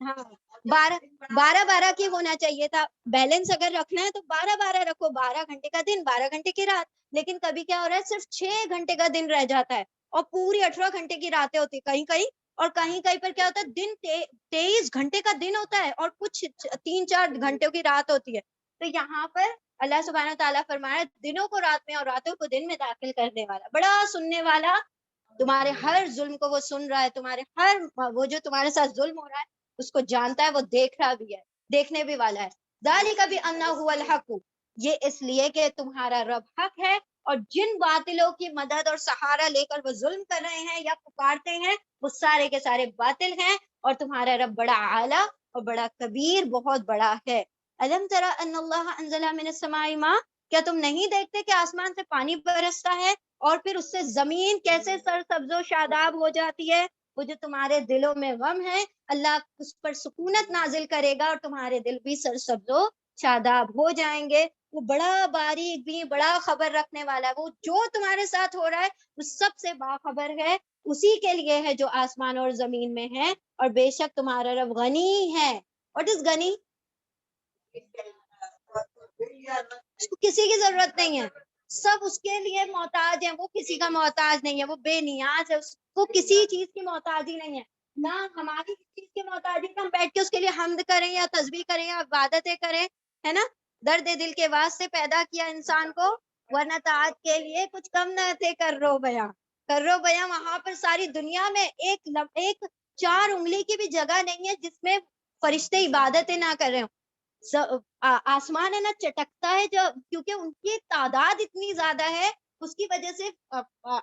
ہاں 12 کی ہونا چاہیے تھا۔ بیلنس اگر رکھنا ہے تو 12 رکھو، 12 گھنٹے کا دن 12 گھنٹے کی رات، لیکن کبھی کیا ہو رہا ہے صرف 6 گھنٹے کا دن رہ جاتا ہے اور پوری 18 گھنٹے کی راتیں ہوتی کہیں کہیں، اور کہیں کہیں پر کیا ہوتا ہے دن 23 گھنٹے کا دن ہوتا ہے اور کچھ 3-4 گھنٹوں کی رات ہوتی ہے۔ تو یہاں پر اللہ سبحانہ تعالیٰ فرمایا دنوں کو رات میں اور راتوں کو دن میں داخل کرنے والا، بڑا سننے والا، تمہارے ہر ظلم کو وہ سن رہا ہے، تمہارے ہر وہ جو تمہارے ساتھ ظلم ہو رہا ہے اس کو جانتا ہے، وہ دیکھ رہا بھی ہے، دیکھنے بھی والا ہے۔ ذالک بأنہ هو الحق، یہ اس لیے کہ تمہارا رب حق ہے، اور جن باطلوں کی مدد اور سہارا لے کر وہ ظلم کر رہے ہیں یا پکارتے ہیں وہ سارے کے سارے باطل ہیں، اور تمہارا رب بڑا اعلیٰ اور بڑا کبیر، بہت بڑا ہے۔ الم تری ان اللہ انزل من السماء ماء، کیا تم نہیں دیکھتے کہ آسمان سے پانی برستا ہے اور پھر اس سے زمین کیسے سرسبز و شاداب ہو جاتی ہے؟ وہ جو تمہارے دلوں میں غم ہے اللہ اس پر سکونت نازل کرے گا اور تمہارے دل بھی سرسبز و شاداب ہو جائیں گے۔ وہ بڑا باریک بھی بڑا خبر رکھنے والا ہے، وہ جو تمہارے ساتھ ہو رہا ہے وہ سب سے باخبر ہے، اسی کے لیے ہے جو آسمان اور زمین میں ہے، اور بے شک تمہارا رب غنی ہے۔ واٹ از غنی؟ اس کو کسی کی ضرورت نہیں ہے، سب اس کے لیے محتاج ہیں، وہ کسی کا محتاج نہیں ہے، وہ بے نیاز ہے، اس کو کسی چیز کی محتاج ہی نہیں ہے، نہ ہماری کسی چیز کی محتاج ہے کہ ہم بیٹھ کے اس کے لیے حمد کریں یا تسبیح کریں یا عبادتیں کریں، ہے نا؟ درد دل کے واسطے پیدا کیا انسان کو، ورنہ طاعت کے لیے کچھ کم نہ تھے کر رو بیاں وہاں پر ساری دنیا میں ایک 4 انگلی کی بھی جگہ نہیں ہے جس میں فرشتے عبادتیں نہ کر رہے ہوں۔ آسمان ہے نا چٹکتا ہے جو، کیونکہ ان کی تعداد اتنی زیادہ ہے، اس کی وجہ سے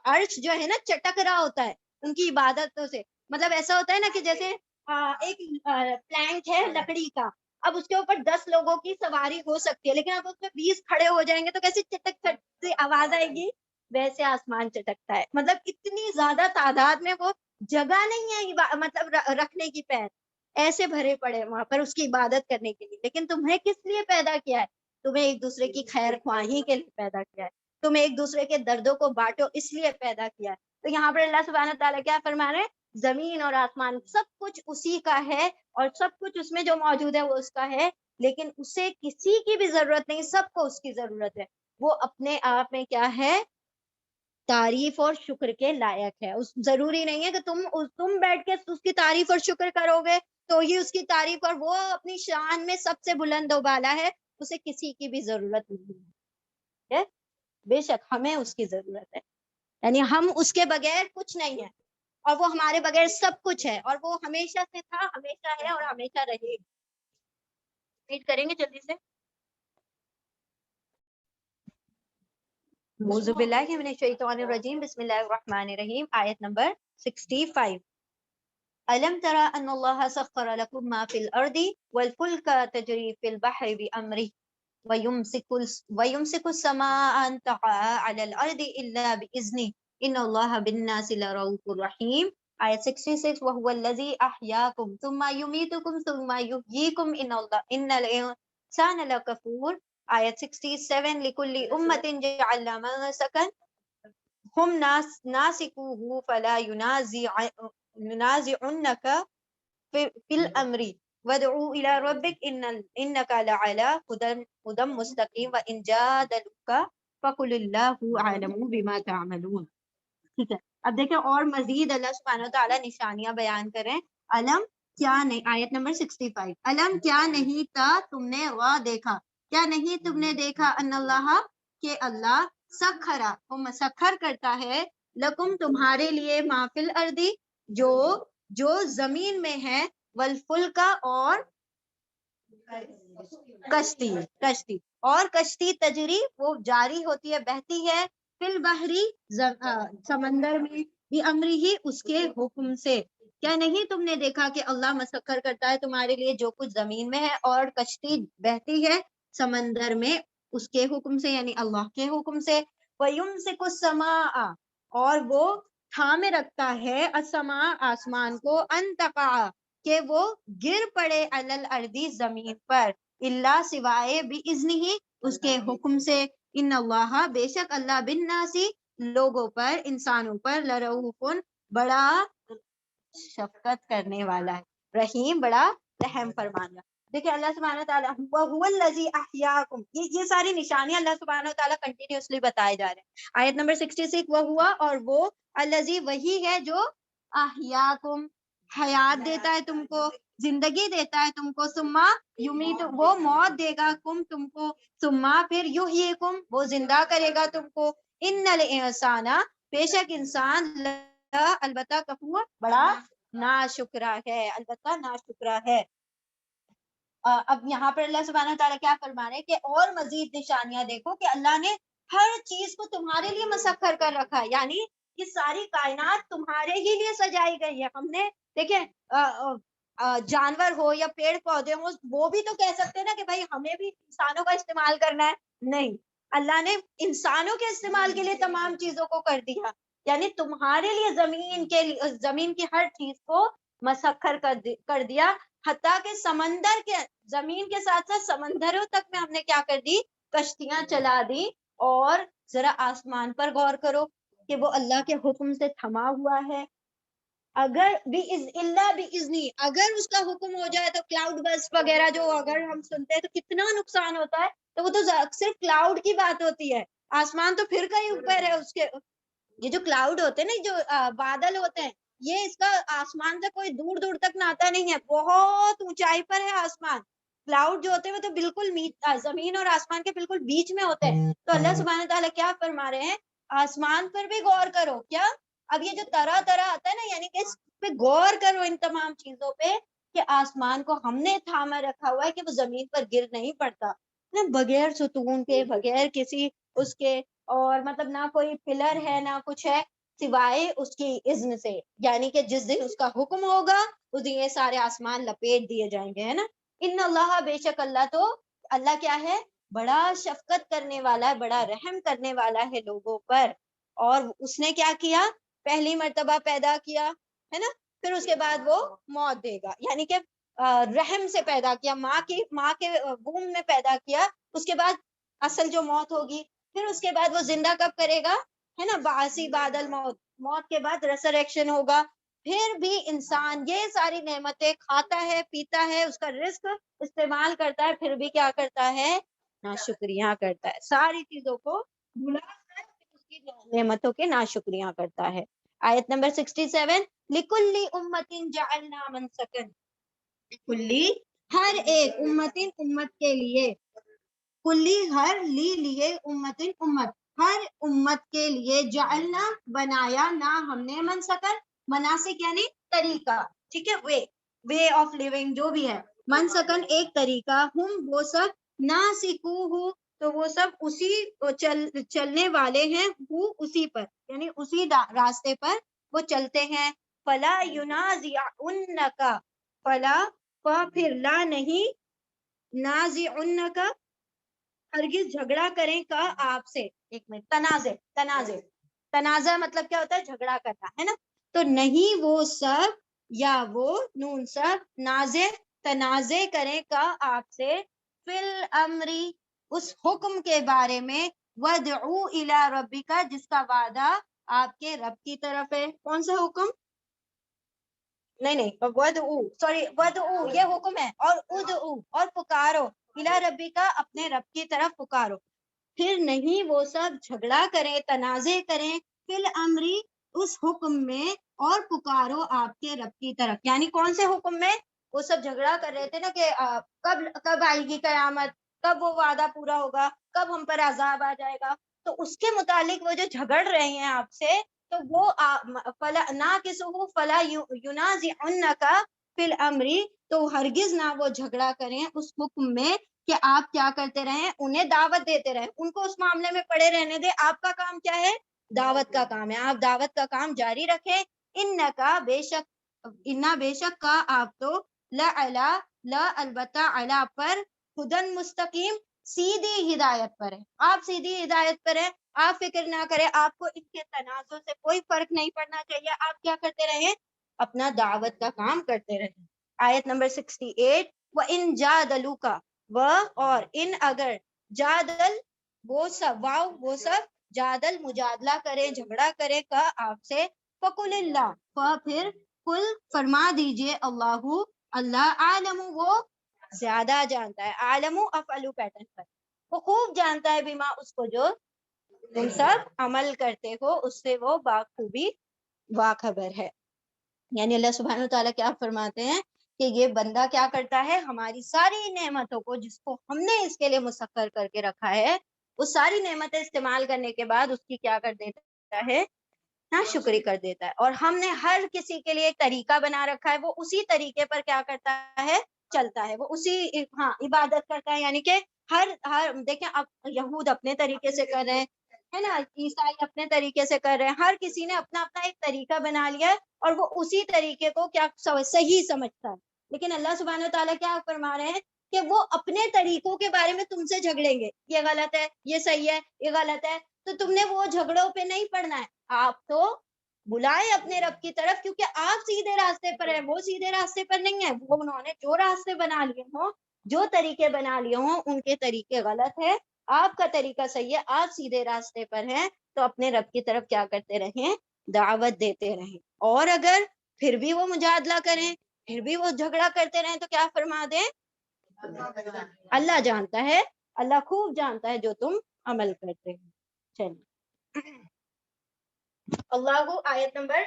عرش جو ہے نا چٹک رہا ہوتا ہے ان کی عبادتوں سے۔ مطلب ایسا ہوتا ہے نا کہ جیسے ایک پلانک ہے لکڑی کا، اب اس کے اوپر 10 لوگوں کی سواری ہو سکتی ہے، لیکن اب اس میں 20 کھڑے ہو جائیں گے تو کیسے چٹک چٹ سے آواز آئے گی، ویسے آسمان چٹکتا ہے۔ مطلب اتنی زیادہ تعداد میں وہ جگہ نہیں ہے مطلب رکھنے کی پیر، ایسے بھرے پڑے وہاں پر اس کی عبادت کرنے کے لیے۔ لیکن تمہیں کس لیے پیدا کیا ہے؟ تمہیں ایک دوسرے کی خیر خواہی کے لیے پیدا کیا ہے، تمہیں ایک دوسرے کے دردوں کو بانٹو اس لیے پیدا کیا ہے۔ تو یہاں پر اللہ سبحانہ تعالیٰ کیا فرما رہے ہیں؟ زمین اور آسمان سب کچھ اسی کا ہے، اور سب کچھ اس میں جو موجود ہے وہ اس کا ہے، لیکن اسے کسی کی بھی ضرورت نہیں، سب کو اس کی ضرورت ہے۔ وہ اپنے آپ میں کیا ہے؟ تعریف اور شکر کے لائق ہے۔ ضروری نہیں ہے کہ تم بیٹھ کے اس کی تعریف اور شکر کرو گے تو ہی اس کی تعریف، اور وہ اپنی شان میں سب سے بلند و بالا ہے، اسے کسی کی بھی ضرورت نہیں ہے۔ بے شک ہمیں اس کی ضرورت ہے، یعنی ہم اس کے بغیر کچھ نہیں ہے، اور وہ ہمارے بغیر سب کچھ ہے، اور وہ ہمیشہ سے تھا، ہمیشہ ہے اور ہمیشہ رہے گا۔ ریڈ کریں گے جلدی سے۔ اعوذ باللہ من الشیطان الرجیم، بسم اللہ الرحمن الرحیم، آیت نمبر 65۔ ألم ترى أن الله سخر لكم ما في الأرض والفلك تجري في البحر بأمره ويمسك السماء أن تقع على الأرض إلا بإذنه إن الله بالناس لرؤوف رحيم۔ آیت 66۔ وهو الذي أحياكم ثم يميتكم ثم يحييكم إن الإنسان لكفور۔ آیت 67۔ لكل أمة جعلنا منسكا هم ناسكوه فلا ينازعنك في الامر وادعو الى ربك انك لعلى هدى مستقيم وان جادلوك فقل الله اعلم بما تعملون۔ ٹھیک ہے، اب دیکھیں اور مزید اللہ سبحانہ وتعالیٰ نشانیاں بیان کریں۔ علم کیا نہیں، آیت نمبر 65۔ علم کیا نہیں تھا تم نے وہ دیکھا، کیا نہیں تم نے دیکھا ان اللہ کہ اللہ سخرا وہ مسخر کرتا ہے، لکم تمہارے لیے ما فی الارض جو زمین میں ہے، والفلک اور کشتی اور کشتی تجری وہ جاری ہوتی ہے، بہتی ہے، فی البحری سمندر میں، بھی امری ہی اس کے حکم سے، کیا نہیں تم نے دیکھا کہ اللہ مسخر کرتا ہے تمہارے لیے جو کچھ زمین میں ہے اور کشتی بہتی ہے سمندر میں اس کے حکم سے، یعنی اللہ کے حکم سے۔ وَيُمْسِكُ السَّمَاءَ، اور وہ تھامے رکھتا ہے السماء آسمان کو، ان تقع کہ وہ گر پڑے علی الارض زمین پر، اللہ سوائے باذنہ اس کے حکم سے۔ ان اللہ بے شک اللہ بالناس لوگوں پر، انسانوں پر، لرؤوف بڑا شفقت کرنے والا ہے، رحیم بڑا رحم فرمانا۔ دیکھیں اللہ سبحانہ تعالیٰ وَهُوَ الَّذِي أَحْيَاكُمْ، یہ ساری نشانیاں اللہ سبحانہ تعالیٰ کنٹینیوسلی بتائے جا رہے ہیں۔ آیت نمبر 66 وَهُوَ، اور وہ الَّذِي وہی ہے جو احیاکم حیات دیتا ہے تم کو، زندگی دیتا ہے تم کو، ثم یمیت وہ موت دے گا تم کو، ثم پھر یحییکم وہ زندہ کرے گا تم کو۔ ان الانسان بے شک انسان البتہ کفور بڑا ناشکرا ہے، البتہ ناشکرا ہے۔ اب یہاں پر اللہ سبحانہ تعالیٰ کیا فرما رہے ہیں کہ اور مزید نشانیاں دیکھو کہ اللہ نے ہر چیز کو تمہارے لیے مسخر کر رکھا ہے، یعنی یہ ساری کائنات تمہارے ہی لیے سجائی گئی ہے۔ ہم نے دیکھیں جانور ہو یا پیڑ پودے ہو وہ بھی تو کہہ سکتے ہیں نا کہ بھائی ہمیں بھی انسانوں کا استعمال کرنا ہے، نہیں، اللہ نے انسانوں کے استعمال کے لیے تمام چیزوں کو کر دیا، یعنی تمہارے لیے زمین کی ہر چیز کو مسخر کر دیا، حتیٰ کہ سمندر کے زمین کے ساتھ ساتھ سمندروں تک میں ہم نے کیا کر دی، کشتیاں چلا دی۔ اور ذرا آسمان پر غور کرو کہ وہ اللہ کے حکم سے تھما ہوا ہے، اگر بھی اللہ باذنی اگر اس کا حکم ہو جائے تو کلاؤڈ برسٹ وغیرہ جو اگر ہم سنتے ہیں تو کتنا نقصان ہوتا ہے، تو وہ تو صرف کلاؤڈ کی بات ہوتی ہے، آسمان تو پھر کہیں اوپر ہے اس کے۔ یہ جو کلاؤڈ ہوتے ہیں نا، جو بادل ہوتے ہیں، یہ اس کا آسمان سے کوئی دور دور تک ناتا نہیں ہے، بہت اونچائی پر ہے آسمان۔ کلاؤڈ جو ہوتے ہیں وہ تو بالکل زمین اور آسمان کے بالکل بیچ میں ہوتے ہیں۔ تو اللہ سبحانہ تعالیٰ کیا فرما رہے ہیں، آسمان پر بھی غور کرو۔ کیا اب یہ جو طرح طرح آتا ہے نا، یعنی کہ اس پہ غور کرو ان تمام چیزوں پہ کہ آسمان کو ہم نے تھامے رکھا ہوا ہے کہ وہ زمین پر گر نہیں پڑتا نا، بغیر ستون کے، بغیر کسی اس کے، اور مطلب نہ کوئی پلر ہے نہ کچھ ہے سوائے اس کی اذن سے، یعنی کہ جس دن اس کا حکم ہوگا اس دن یہ سارے آسمان لپیٹ دیے جائیں گے، ہے نا۔ ان اللہ بے شک اللہ کیا ہے، بڑا شفقت کرنے والا ہے، بڑا رحم کرنے والا ہے لوگوں پر۔ اور اس نے کیا کیا، پہلی مرتبہ پیدا کیا ہے نا، پھر اس کے بعد وہ موت دے گا، یعنی کہ رحم سے پیدا کیا، ماں کے وomb میں پیدا کیا، اس کے بعد اصل جو موت ہوگی، پھر اس کے بعد وہ زندہ کب کرے گا، ہے نا، باسی بعد الموت، موت کے بعد ریسریکشن ہوگا۔ پھر بھی انسان یہ ساری نعمتیں کھاتا ہے، پیتا ہے، اس کا رزق استعمال کرتا ہے، پھر بھی کیا کرتا ہے، ناشکریاں کرتا ہے، ساری چیزوں کو بھلا کر اس کی نعمتوں کے ناشکریاں کرتا ہے۔ آیت نمبر 67 لِكُلِّ أُمَّةٍ جَعَلْنَا مَنْسَكًا، کلی ہر ایک امت کے لیے، کلی ہر لیے امتن امت، ہر امت کے لیے جعلنا بنایا نا ہم نے، منسکن مناسک یعنی طریقہ، ٹھیک ہے، وے آف لیونگ جو بھی ہے، منسکن ایک طریقہ، ہم وہ سب ناسکوہ تو وہ سب اسی چلنے والے ہیں، وہ اسی پر یعنی اسی راستے پر وہ چلتے ہیں۔ فلا ینازعنک، فلا پھر لا نہیں، نازعنک ہرگز جھگڑا کریں کا آپ سے، ایک منٹ، تنازع مطلب کیا ہوتا ہے، جھگڑا کرنا، ہے نا، تو نہیں وہ سب یا وہ نون سب نازع تنازع کریں کا آپ سے، فی الامر اس حکم کے بارے میں، وَادْعُوا الی ربک جس کا وعدہ آپ کے رب کی طرف ہے۔ کون سا حکم، نہیں وَادْعُوا یہ حکم ہے، اور ادعوا اور پکارو، الی ربک اپنے رب کی طرف پکارو، پھر نہیں وہ سب جھگڑا کریں، تنازع کریں، فی الامر اس حکم میں، اور پکارو آپ کے رب کی طرف، یعنی کون سے حکم میں، وہ سب جھگڑا کر رہے تھے نا کہ کب آئے گی قیامت، کب وہ وعدہ پورا ہوگا، کب ہم پر عذاب آ جائے گا، تو اس کے متعلق وہ جو جھگڑ رہے ہیں آپ سے، تو وہ ناقصہ فلا ینازعنک فی الامر، تو ہرگز نہ وہ جھگڑا کریں اس حکم میں کہ آپ کیا کرتے رہیں، انہیں دعوت دیتے رہیں، ان کو اس معاملے میں پڑے رہنے دیں، آپ کا کام کیا ہے، دعوت کا کام ہے، آپ دعوت کا کام جاری رکھیں، انکا بے شک انا بے شک کا آپ تو لعلا لا البتہ علا پر ہدن مستقیم سیدھی ہدایت پر ہے. آپ سیدھی ہدایت پر ہے. آپ فکر نہ کریں, آپ کو ان کے تنازع سے کوئی فرق نہیں پڑنا چاہیے. آپ کیا کرتے رہیں, اپنا دعوت کا کام کرتے رہیں. آیت نمبر 68 وَإِن جَادَلُوكَ اور ان اگر جادل وہ سب واو وہ سب جادل مجادلہ کرے جھگڑا کرے کا آپ سے فقل اللہ پھر کل فرما دیجئے اللہ اللہ عالم وہ زیادہ جانتا ہے. عالم افعلو پیٹرن پر وہ خوب جانتا ہے بما اس کو جو تم سب عمل کرتے ہو اس سے وہ باخوبی باخبر ہے. یعنی اللہ سبحانہ وتعالیٰ کیا فرماتے ہیں کہ یہ بندہ کیا کرتا ہے, ہماری ساری نعمتوں کو جس کو ہم نے اس کے لیے مسخر کر کے رکھا ہے وہ ساری نعمتیں استعمال کرنے کے بعد اس کی کیا کر دیتا ہے, نا شکری کر دیتا ہے. اور ہم نے ہر کسی کے لیے ایک طریقہ بنا رکھا ہے, وہ اسی طریقے پر کیا کرتا ہے, چلتا ہے, وہ اسی عبادت کرتا ہے. یعنی کہ ہر دیکھیں اب یہود اپنے طریقے سے کر رہے ہیں, ہے نا, عیسائی اپنے طریقے سے کر رہے ہیں, ہر کسی نے اپنا اپنا ایک طریقہ بنا لیا ہے اور وہ اسی طریقے کو کیا صحیح سمجھتا ہے. لیکن اللہ سبحانہ وتعالیٰ کیا فرما رہے ہیں کہ وہ اپنے طریقوں کے بارے میں تم سے جھگڑیں گے, یہ غلط ہے, یہ صحیح ہے, یہ غلط ہے, تو تم نے وہ جھگڑوں پہ نہیں پڑنا ہے. آپ تو بلائیں اپنے رب کی طرف, کیونکہ آپ سیدھے راستے پر ہیں, وہ سیدھے راستے پر نہیں ہے. وہ انہوں نے جو راستے بنا لیے ہوں, جو طریقے بنا لیے ہوں, ان کے طریقے غلط ہے, آپ کا طریقہ صحیح ہے, آپ سیدھے راستے پر ہیں. تو اپنے رب کی طرف کیا کرتے رہیں, دعوت دیتے رہیں. اور اگر پھر بھی وہ مجادلہ کریں, پھر بھی وہ جھگڑا کرتے رہیں, تو کیا فرما دیں, اللہ جانتا ہے, اللہ خوب جانتا ہے جو تم عمل کرتے ہیں. چلیے اللہ آیت نمبر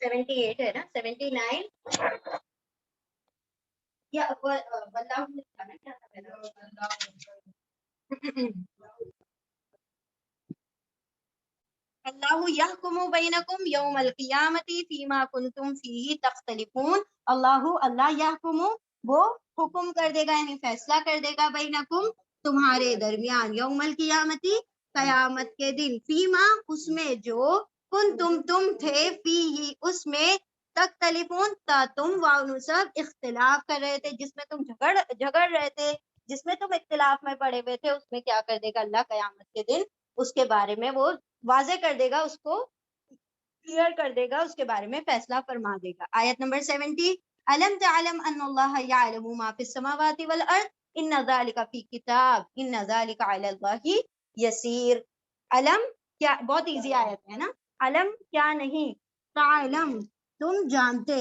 78 ہے نا, 79 یا اللہ یحکم بینکم یوم القیامت فیما کنتم فیہ تختلفون. اللہ یحکم وہ حکم کر دے گا, یعنی فیصلہ کر دے گا, بینکم تمہارے درمیان, یوم القیامت قیامت کے دن, فیما اس میں جو کنتم تم تھے, فیہ اس میں, تختلفون تم سب اختلاف کر رہے تھے, جس میں تم جھگڑ رہے تھے, جس میں تم اختلاف میں پڑے ہوئے تھے, اس میں کیا کر دے گا اللہ قیامت کے دن, اس کے بارے میں وہ واضح کر دے گا, اس کو کلیئر کر دے گا, اس کے بارے میں فیصلہ فرما دے گا. آیت نمبر 70 الم تعلم ان اللہ یعلم ما فی السماوات والارض ان ذلک فی کتاب ان ذلک علی اللہ یسیر. علم کیا, بہت ایزی آیت ہے نا, علم کیا نہیں, تعلم تم جانتے,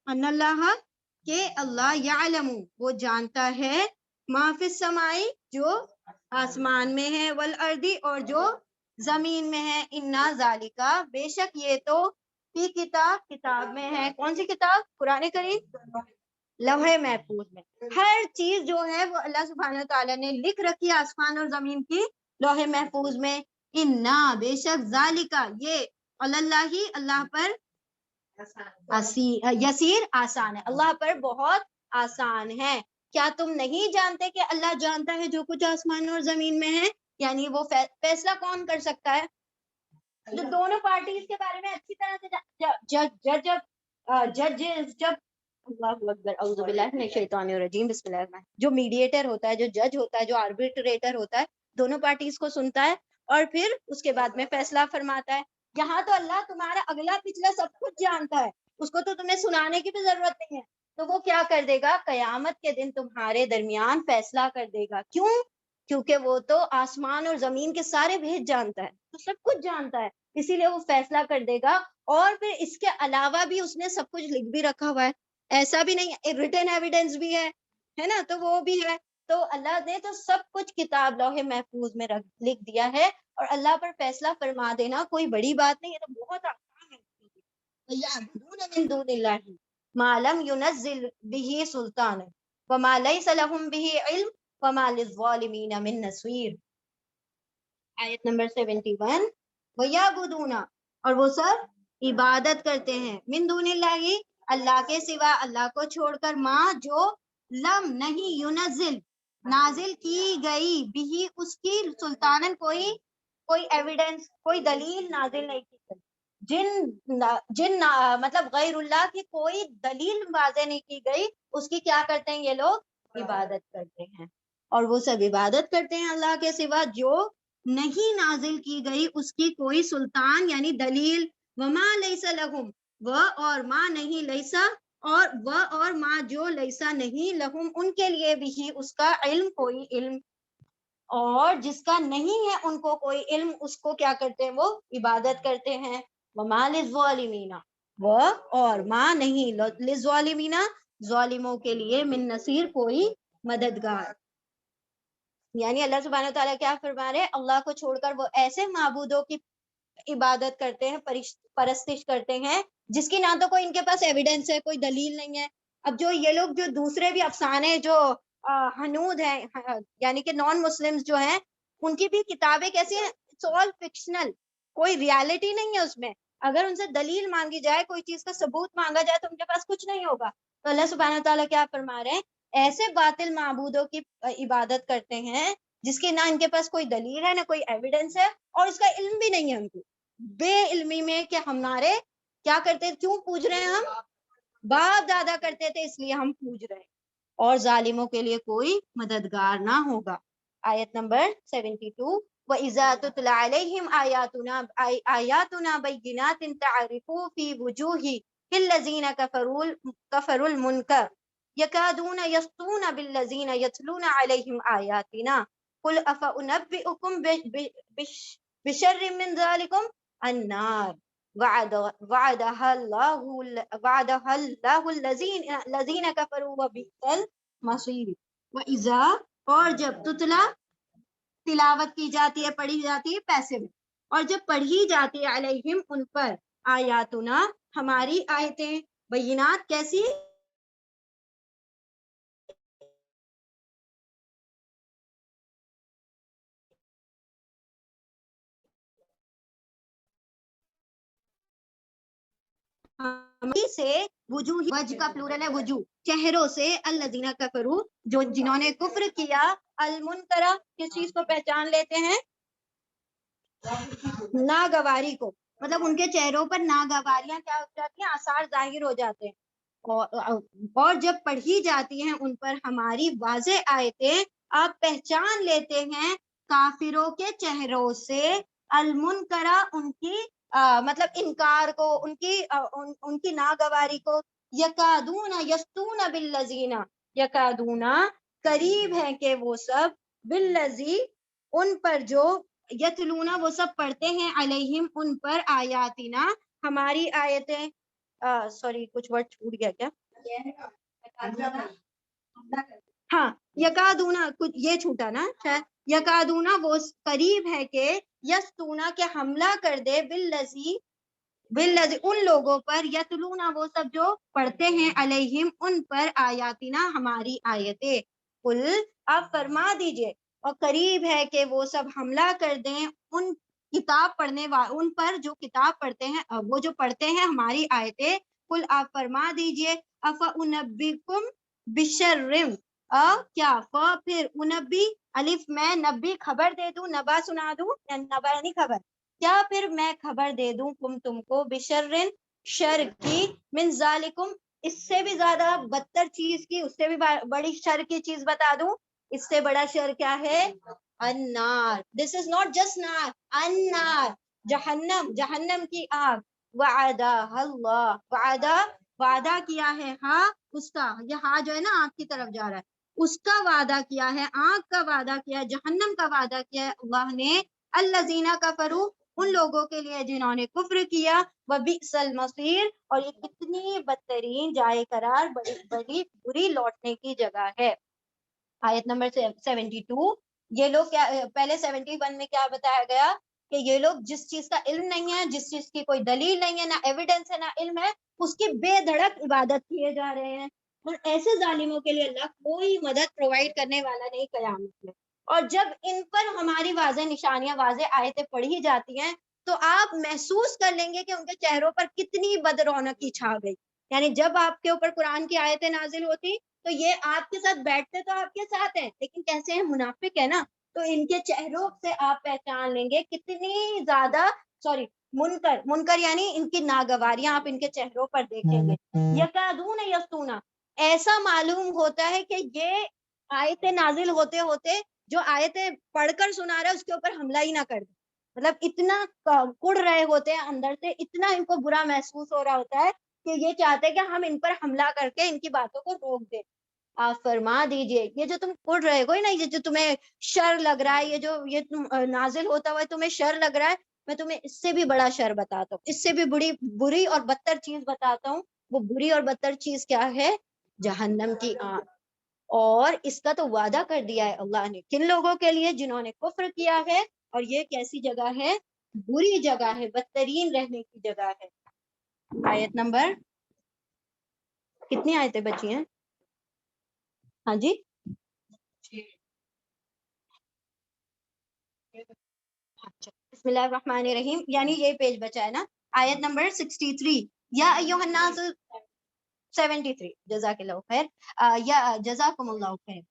ان اللہ کہ اللہ یعلم وہ جانتا ہے, ما فی السماء جو آسمان میں ہے, والارض اور جو زمین میں ہے, انا ذالکا بے شک یہ تو, فی کتاب میں ہے. کون سی کتاب, قرآن کریم, لوح محفوظ میں. ہر چیز جو ہے وہ اللہ سبحانہ تعالیٰ نے لکھ رکھی ہے آسمان اور زمین کی لوح محفوظ میں. انا بے شک ذالکا یہ, اللہ اللہ پر یسیر آسان ہے, اللہ پر بہت آسان ہے. کیا تم نہیں جانتے کہ اللہ جانتا ہے جو کچھ آسمان اور زمین میں ہے. یعنی وہ فیصلہ کون کر سکتا ہے, جو دونوں پارٹیز کے بارے میں اچھی طرح سے جب اللہ اکبر اعوذ باللہ من الشیطان الرجیم بسم اللہ الرحمن, جو میڈیٹر ہوتا ہے, جو جج ہوتا ہے, جو آربیٹریٹر ہوتا ہے, دونوں پارٹیز کو سنتا ہے اور پھر اس کے بعد میں فیصلہ فرماتا ہے. یہاں تو اللہ تمہارا اگلا پچھلا سب کچھ جانتا ہے, اس کو تو تمہیں سنانے کی بھی ضرورت نہیں ہے. تو وہ کیا کر دے گا, قیامت کے دن تمہارے درمیان فیصلہ کر دے گا. کیوں, کیونکہ وہ تو آسمان اور زمین کے سارے بھید جانتا ہے, تو سب کچھ جانتا ہے, اسی لیے وہ فیصلہ کر دے گا. اور پھر اس کے علاوہ بھی اس نے سب کچھ لکھ بھی رکھا ہوا ہے, ایسا بھی نہیں, ریٹن ایویڈنس بھی ہے نا, تو وہ بھی ہے. تو اللہ نے تو سب کچھ کتاب لوح محفوظ میں لکھ دیا ہے, اور اللہ پر فیصلہ فرما دینا کوئی بڑی بات نہیں ہے, تو بہت آسان ہے. یعبدون من دون اللہ ما لم ينزل به سلطان وما ليس لهم به علم وما للظالمین من نصیر. آیت نمبر 71 وَيَعْبُدُونَ اور وہ سب عبادت کرتے ہیں, من دون اللہ اللہ کے سوا, اللہ کو چھوڑ کر, ماں جو لم نہیں, ينزل نازل کی گئی, بھی اس کی, سلطانن کوئی ایویڈنس, کوئی دلیل نازل نہیں کی گئی, مطلب غیر اللہ کی کوئی دلیل واضح نہیں کی گئی، اس کی کیا کرتے ہیں یہ لوگ؟ عبادت کرتے ہیں، اور وہ سب عبادت کرتے ہیں اللہ کے سوا جو نہیں نازل کی گئی اس کی کوئی سلطان یعنی دلیل. وما لیس لہم، وہ اور ما نہیں، لیسا اور ما جو، لیسا نہیں، لہم ان کے لیے بھی اس کا علم، کوئی علم، اور جس کا نہیں ہے ان کو کوئی علم، اس کو کیا کرتے ہیں؟ وہ عبادت کرتے ہیں. وما للظالمین، وہ اور ما نہیں، للظالمین ظالموں کے لیے، من نصیر کوئی مددگار. یعنی اللہ سبحانہ وتعالیٰ کیا فرما رہے ہیں؟ اللہ کو چھوڑ کر وہ ایسے معبودوں کی عبادت کرتے ہیں، پرستش کرتے ہیں جس کی نہ تو کوئی ان کے پاس ایویڈنس ہے، کوئی دلیل نہیں ہے. اب جو یہ لوگ جو دوسرے بھی افسانے جو ہنود ہیں یعنی کہ نان مسلمز جو ہیں، ان کی بھی کتابیں کیسی ہیں؟ اٹس آل فکشنل، کوئی ریالٹی نہیں ہے اس میں. اگر ان سے دلیل مانگی جائے، کوئی چیز کا ثبوت مانگا جائے تو ان کے پاس کچھ نہیں ہوگا. تو اللہ سبحانہ تعالیٰ کیا فرما رہے ہیں؟ ایسے باطل معبودوں کی عبادت کرتے ہیں جس کی نہ ان کے پاس کوئی دلیل ہے، نہ کوئی ایویڈنس ہے، اور اس کا علم بھی نہیں ہے ان کو. بے علمی میں کہ ہمارے کیا کرتے، کیوں پوج رہے ہیں؟ ہم باپ دادا کرتے تھے اس لیے ہم پوج رہے ہیں، اور ظالموں کے لیے کوئی مددگار نہ ہوگا. آیت نمبر 72. وَإِذَا تُتْلَى عَلَيْهِمْ آيَاتُنَا بَيِّنَاتٍ تَعْرِفُ فِي وُجُوهِ الَّذِينَ كَفَرُوا الْمُنكَرَ يَكَادُونَ يَسْطُونَ بِالَّذِينَ يَتْلُونَ عَلَيْهِمْ آيَاتِنَا قُلْ أَفَأُنَبِّئُكُم بِشَرٍّ مِّن ذَلِكُمْ النَّارُ وعدها اللہ الذین کفروا وبئس المصیر. وَإِذَا، اور جب، تتلا تلاوت کی جاتی ہے، پڑھی جاتی ہے پیسے میں، اور جب پڑھی جاتی ہے علیہم ان پر، آیاتنا ہماری آیتیں، بینات کیسی؟ سے وجوہ، وجہ کا پلورل ہے وجوہ، چہروں سے، الذین کفروا جو جنہوں نے کفر کیا، المنکرہ کس چیز کو پہچان لیتے ہیں؟ ناگواری کو، مطلب ان کے چہروں پر ناگواریاں کیا ہو جاتی ہیں؟ آثار ظاہر ہو جاتے ہیں. اور جب پڑھی جاتی ہیں ان پر ہماری واضح آیتیں، آپ پہچان لیتے ہیں کافروں کے چہروں سے، المنکرہ ان کی مطلب انکار کو، ان کی ناگواری کو. یکادون یستون بالذین، یکادون قریب ہے کہ وہ سب، بالذی ان پر جو، یتلونا وہ سب پڑھتے ہیں، علیہم ان پر، آیاتنا ہماری آیتیں. سوری کچھ ورڈ چھوٹ گیا کیا؟ ہاں، یکادونا کچھ یہ چھوٹا نا شاید. یکادونا وہ قریب ہے کہ، یستونا کہ حملہ کر دے، بالذی ان لوگوں پر، یتلونا وہ سب جو پڑھتے ہیں، علیہم ان پر، آیاتنا ہماری آیتیں. قل آپ فرما دیجئے، اور قریب ہے کہ وہ سب حملہ کر دیں ان کتاب پڑھنے ان پر جو کتاب پڑھتے ہیں، وہ جو پڑھتے ہیں ہماری آیتیں. قل آپ فرما دیجئے، افأنبئکم بشرم، کیا پھر انبی، الف میں نبی خبر دے دوں، نبا سنا دوں، نبا نہیں خبر، کیا پھر میں خبر دے دوں تم کو، بشرن شر کی، من ذالکم اس سے بھی زیادہ بدتر چیز کی، اس سے بھی بڑی شر کی چیز بتا دوں. اس سے بڑا شر کیا ہے؟ النار. دس از ناٹ جسٹ نار، النار جہنم کی آگ. وعدہ اللہ، وعدہ کیا ہے، ہاں اس کا، یہ ہاں جو ہے نا آگ کی طرف جا رہا ہے، اس کا وعدہ کیا ہے، آگ کا وعدہ کیا ہے، جہنم کا وعدہ کیا ہے اللہ نے، الذین کفروا ان لوگوں کے لیے جنہوں نے کفر کیا، وبئس المصیر اور یہ کتنی بدترین جائے قرار، بڑی بڑی بری لوٹنے کی جگہ ہے. آیت نمبر 72. یہ لوگ کیا، پہلے 71 میں کیا بتایا گیا کہ یہ لوگ جس چیز کا علم نہیں ہے، جس چیز کی کوئی دلیل نہیں ہے، نہ ایویڈنس ہے، نہ علم ہے، اس کی بے دھڑک عبادت کیے جا رہے ہیں. اور ایسے ظالموں کے لیے اللہ کوئی مدد پرووائڈ کرنے والا نہیں قیامت میں. اور جب ان پر ہماری واضح نشانیاں، واضح آیتیں پڑھی جاتی ہیں تو آپ محسوس کر لیں گے کہ ان کے چہروں پر کتنی بد رونقی چھا گئی. یعنی جب آپ کے اوپر قرآن کی آیتیں نازل ہوتی تو یہ آپ کے ساتھ بیٹھتے تو آپ کے ساتھ ہیں، لیکن کیسے ہیں؟ منافق ہے نا. تو ان کے چہروں سے آپ پہچان لیں گے کتنی زیادہ، منکر، منکر یعنی ان کی ناگواریاں آپ ان کے چہروں پر دیکھیں گے. یکادون یسطون، ایسا معلوم ہوتا ہے کہ یہ آیتیں نازل ہوتے ہوتے جو آیتیں پڑھ کر سنا رہا ہے اس کے اوپر حملہ ہی نہ کر دے. مطلب اتنا کڑ رہے ہوتے ہیں اندر سے، اتنا ان کو برا محسوس ہو رہا ہوتا ہے کہ یہ چاہتے ہیں کہ ہم ان پر حملہ کر کے ان کی باتوں کو روک دیں. آپ فرما دیجئے یہ جو تم کڑ رہے ہو نا، یہ جو تمہیں شر لگ رہا ہے، یہ تم نازل ہوتا ہوا تمہیں شر لگ رہا ہے، میں تمہیں اس سے بھی بڑا شر بتاتا ہوں، اس سے بھی بری اور بدتر چیز بتاتا ہوں. وہ بری اور بدتر چیز کیا ہے؟ جہنم کی آگ. اور اس کا تو وعدہ کر دیا ہے اللہ نے کن لوگوں کے لیے؟ جنہوں نے کفر کیا ہے. اور یہ کیسی جگہ ہے؟ بری جگہ ہے، بدترین رہنے کی جگہ ہے. آیت نمبر کتنی آیتیں بچی ہیں؟ ہاں جی، بسم اللہ الرحمن الرحیم، یعنی یہ پیج بچا ہے نا. آیت نمبر 63، یا ایوہ الناس، 73، جزاک اللہ خیر، یا جزاکم اللہ خیر.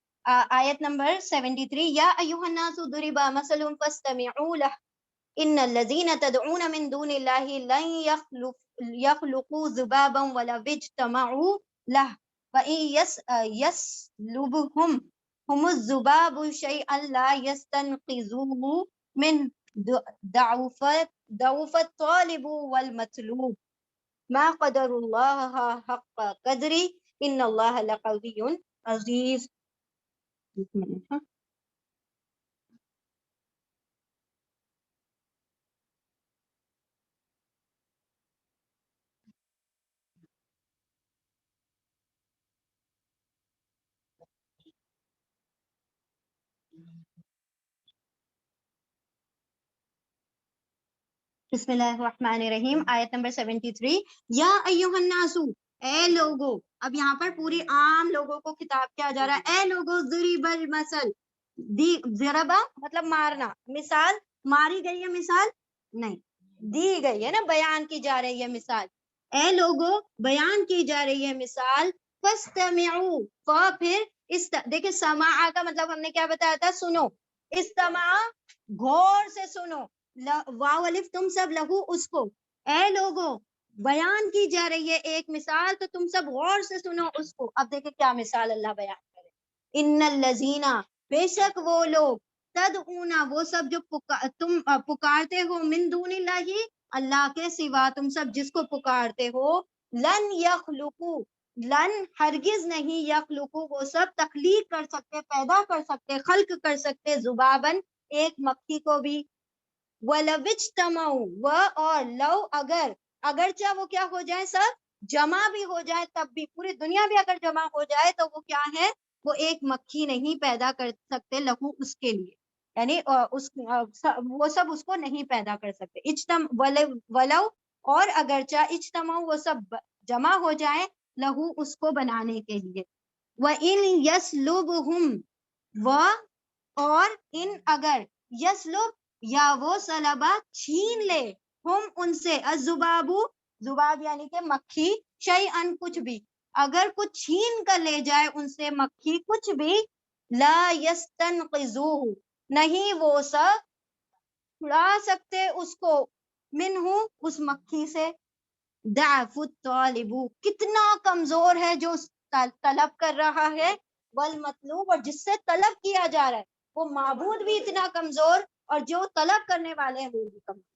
آیت نمبر 73، یا ایوہ الناس ضرب مثل فاستمعوا له ان الذين تدعون من دون الله لن يخلقوا ذبابا ولو اجتمعوا له وإن يسلبهم هم الذباب شيئا لا يستنقذوه من ضعف الطالب والمطلوب ما قدر الله حق قدره ان الله لقوي عزيز. بسم اللہ الرحمن الرحیم، آیت نمبر 73، یا ایوہ الناس، اے لوگو. اب یہاں پر پوری عام لوگوں کو خطاب کیا جا رہا ہے. اے لوگو، ضرب المثل، ضربا مطلب مارنا، مثال ماری گئی ہے، مثال نہیں دی گئی ہے نا، بیان کی جا رہی ہے مثال. اے لوگو، بیان کی جا رہی ہے مثال. فاستمعوا، پھر دیکھیں سماع کا مطلب ہم نے کیا بتایا تھا؟ سنو. استماع غور سے سنو، واو الف تم سب لہو اس کو. اے لوگو، بیان کی جا رہی ہے ایک مثال تو تم سب غور سے سنو اس کو. اب دیکھیں کیا مثال اللہ بیان کرے. ان الذین، بے شک وہ لوگ، تدعون، وہ سب جو تم پکارتے ہو، من دون اللہ، اللہ کے سوا تم سب جس کو پکارتے ہو، لن یخلقو، لن ہرگز نہیں، یخلقو وہ سب تخلیق کر سکتے، پیدا کر سکتے، خلق کر سکتے، ذبابن ایک مکھی کو بھی. وَلَوِ اجْتَمَعُوا، اور لو اگرچہ وہ کیا ہو جائے، سب جمع بھی ہو جائے، تب بھی پوری دنیا بھی اگر جمع ہو جائے تو وہ کیا ہے؟ وہ ایک مکھی نہیں پیدا کر سکتے لہو اس کے لیے، یعنی وہ سب اس کو نہیں پیدا کر سکتے. ولو، اور اگرچہ اجتماع وہ سب جمع ہو جائے لہو اس کو بنانے کے لیے. وَإِن يَسْلُبْهُمْ، اور ان اگر، یسلب یا وہ سلبا چھین لے، ہم ان سے، الذباب، ذباب یعنی کہ مکھی، شیئن کچھ بھی، اگر کچھ چھین کر لے جائے ان سے مکھی کچھ بھی، لا یستنقذوہ، نہیں وہ سب چھڑا سکتے اس کو، منہ اس مکھی سے. ضعف الطالب، کتنا کمزور ہے جو طلب کر رہا ہے، والمطلوب، اور جس سے طلب کیا جا رہا ہے. وہ معبود بھی اتنا کمزور اور جو طلب کرنے والے ہیں وہ بھی کمزور.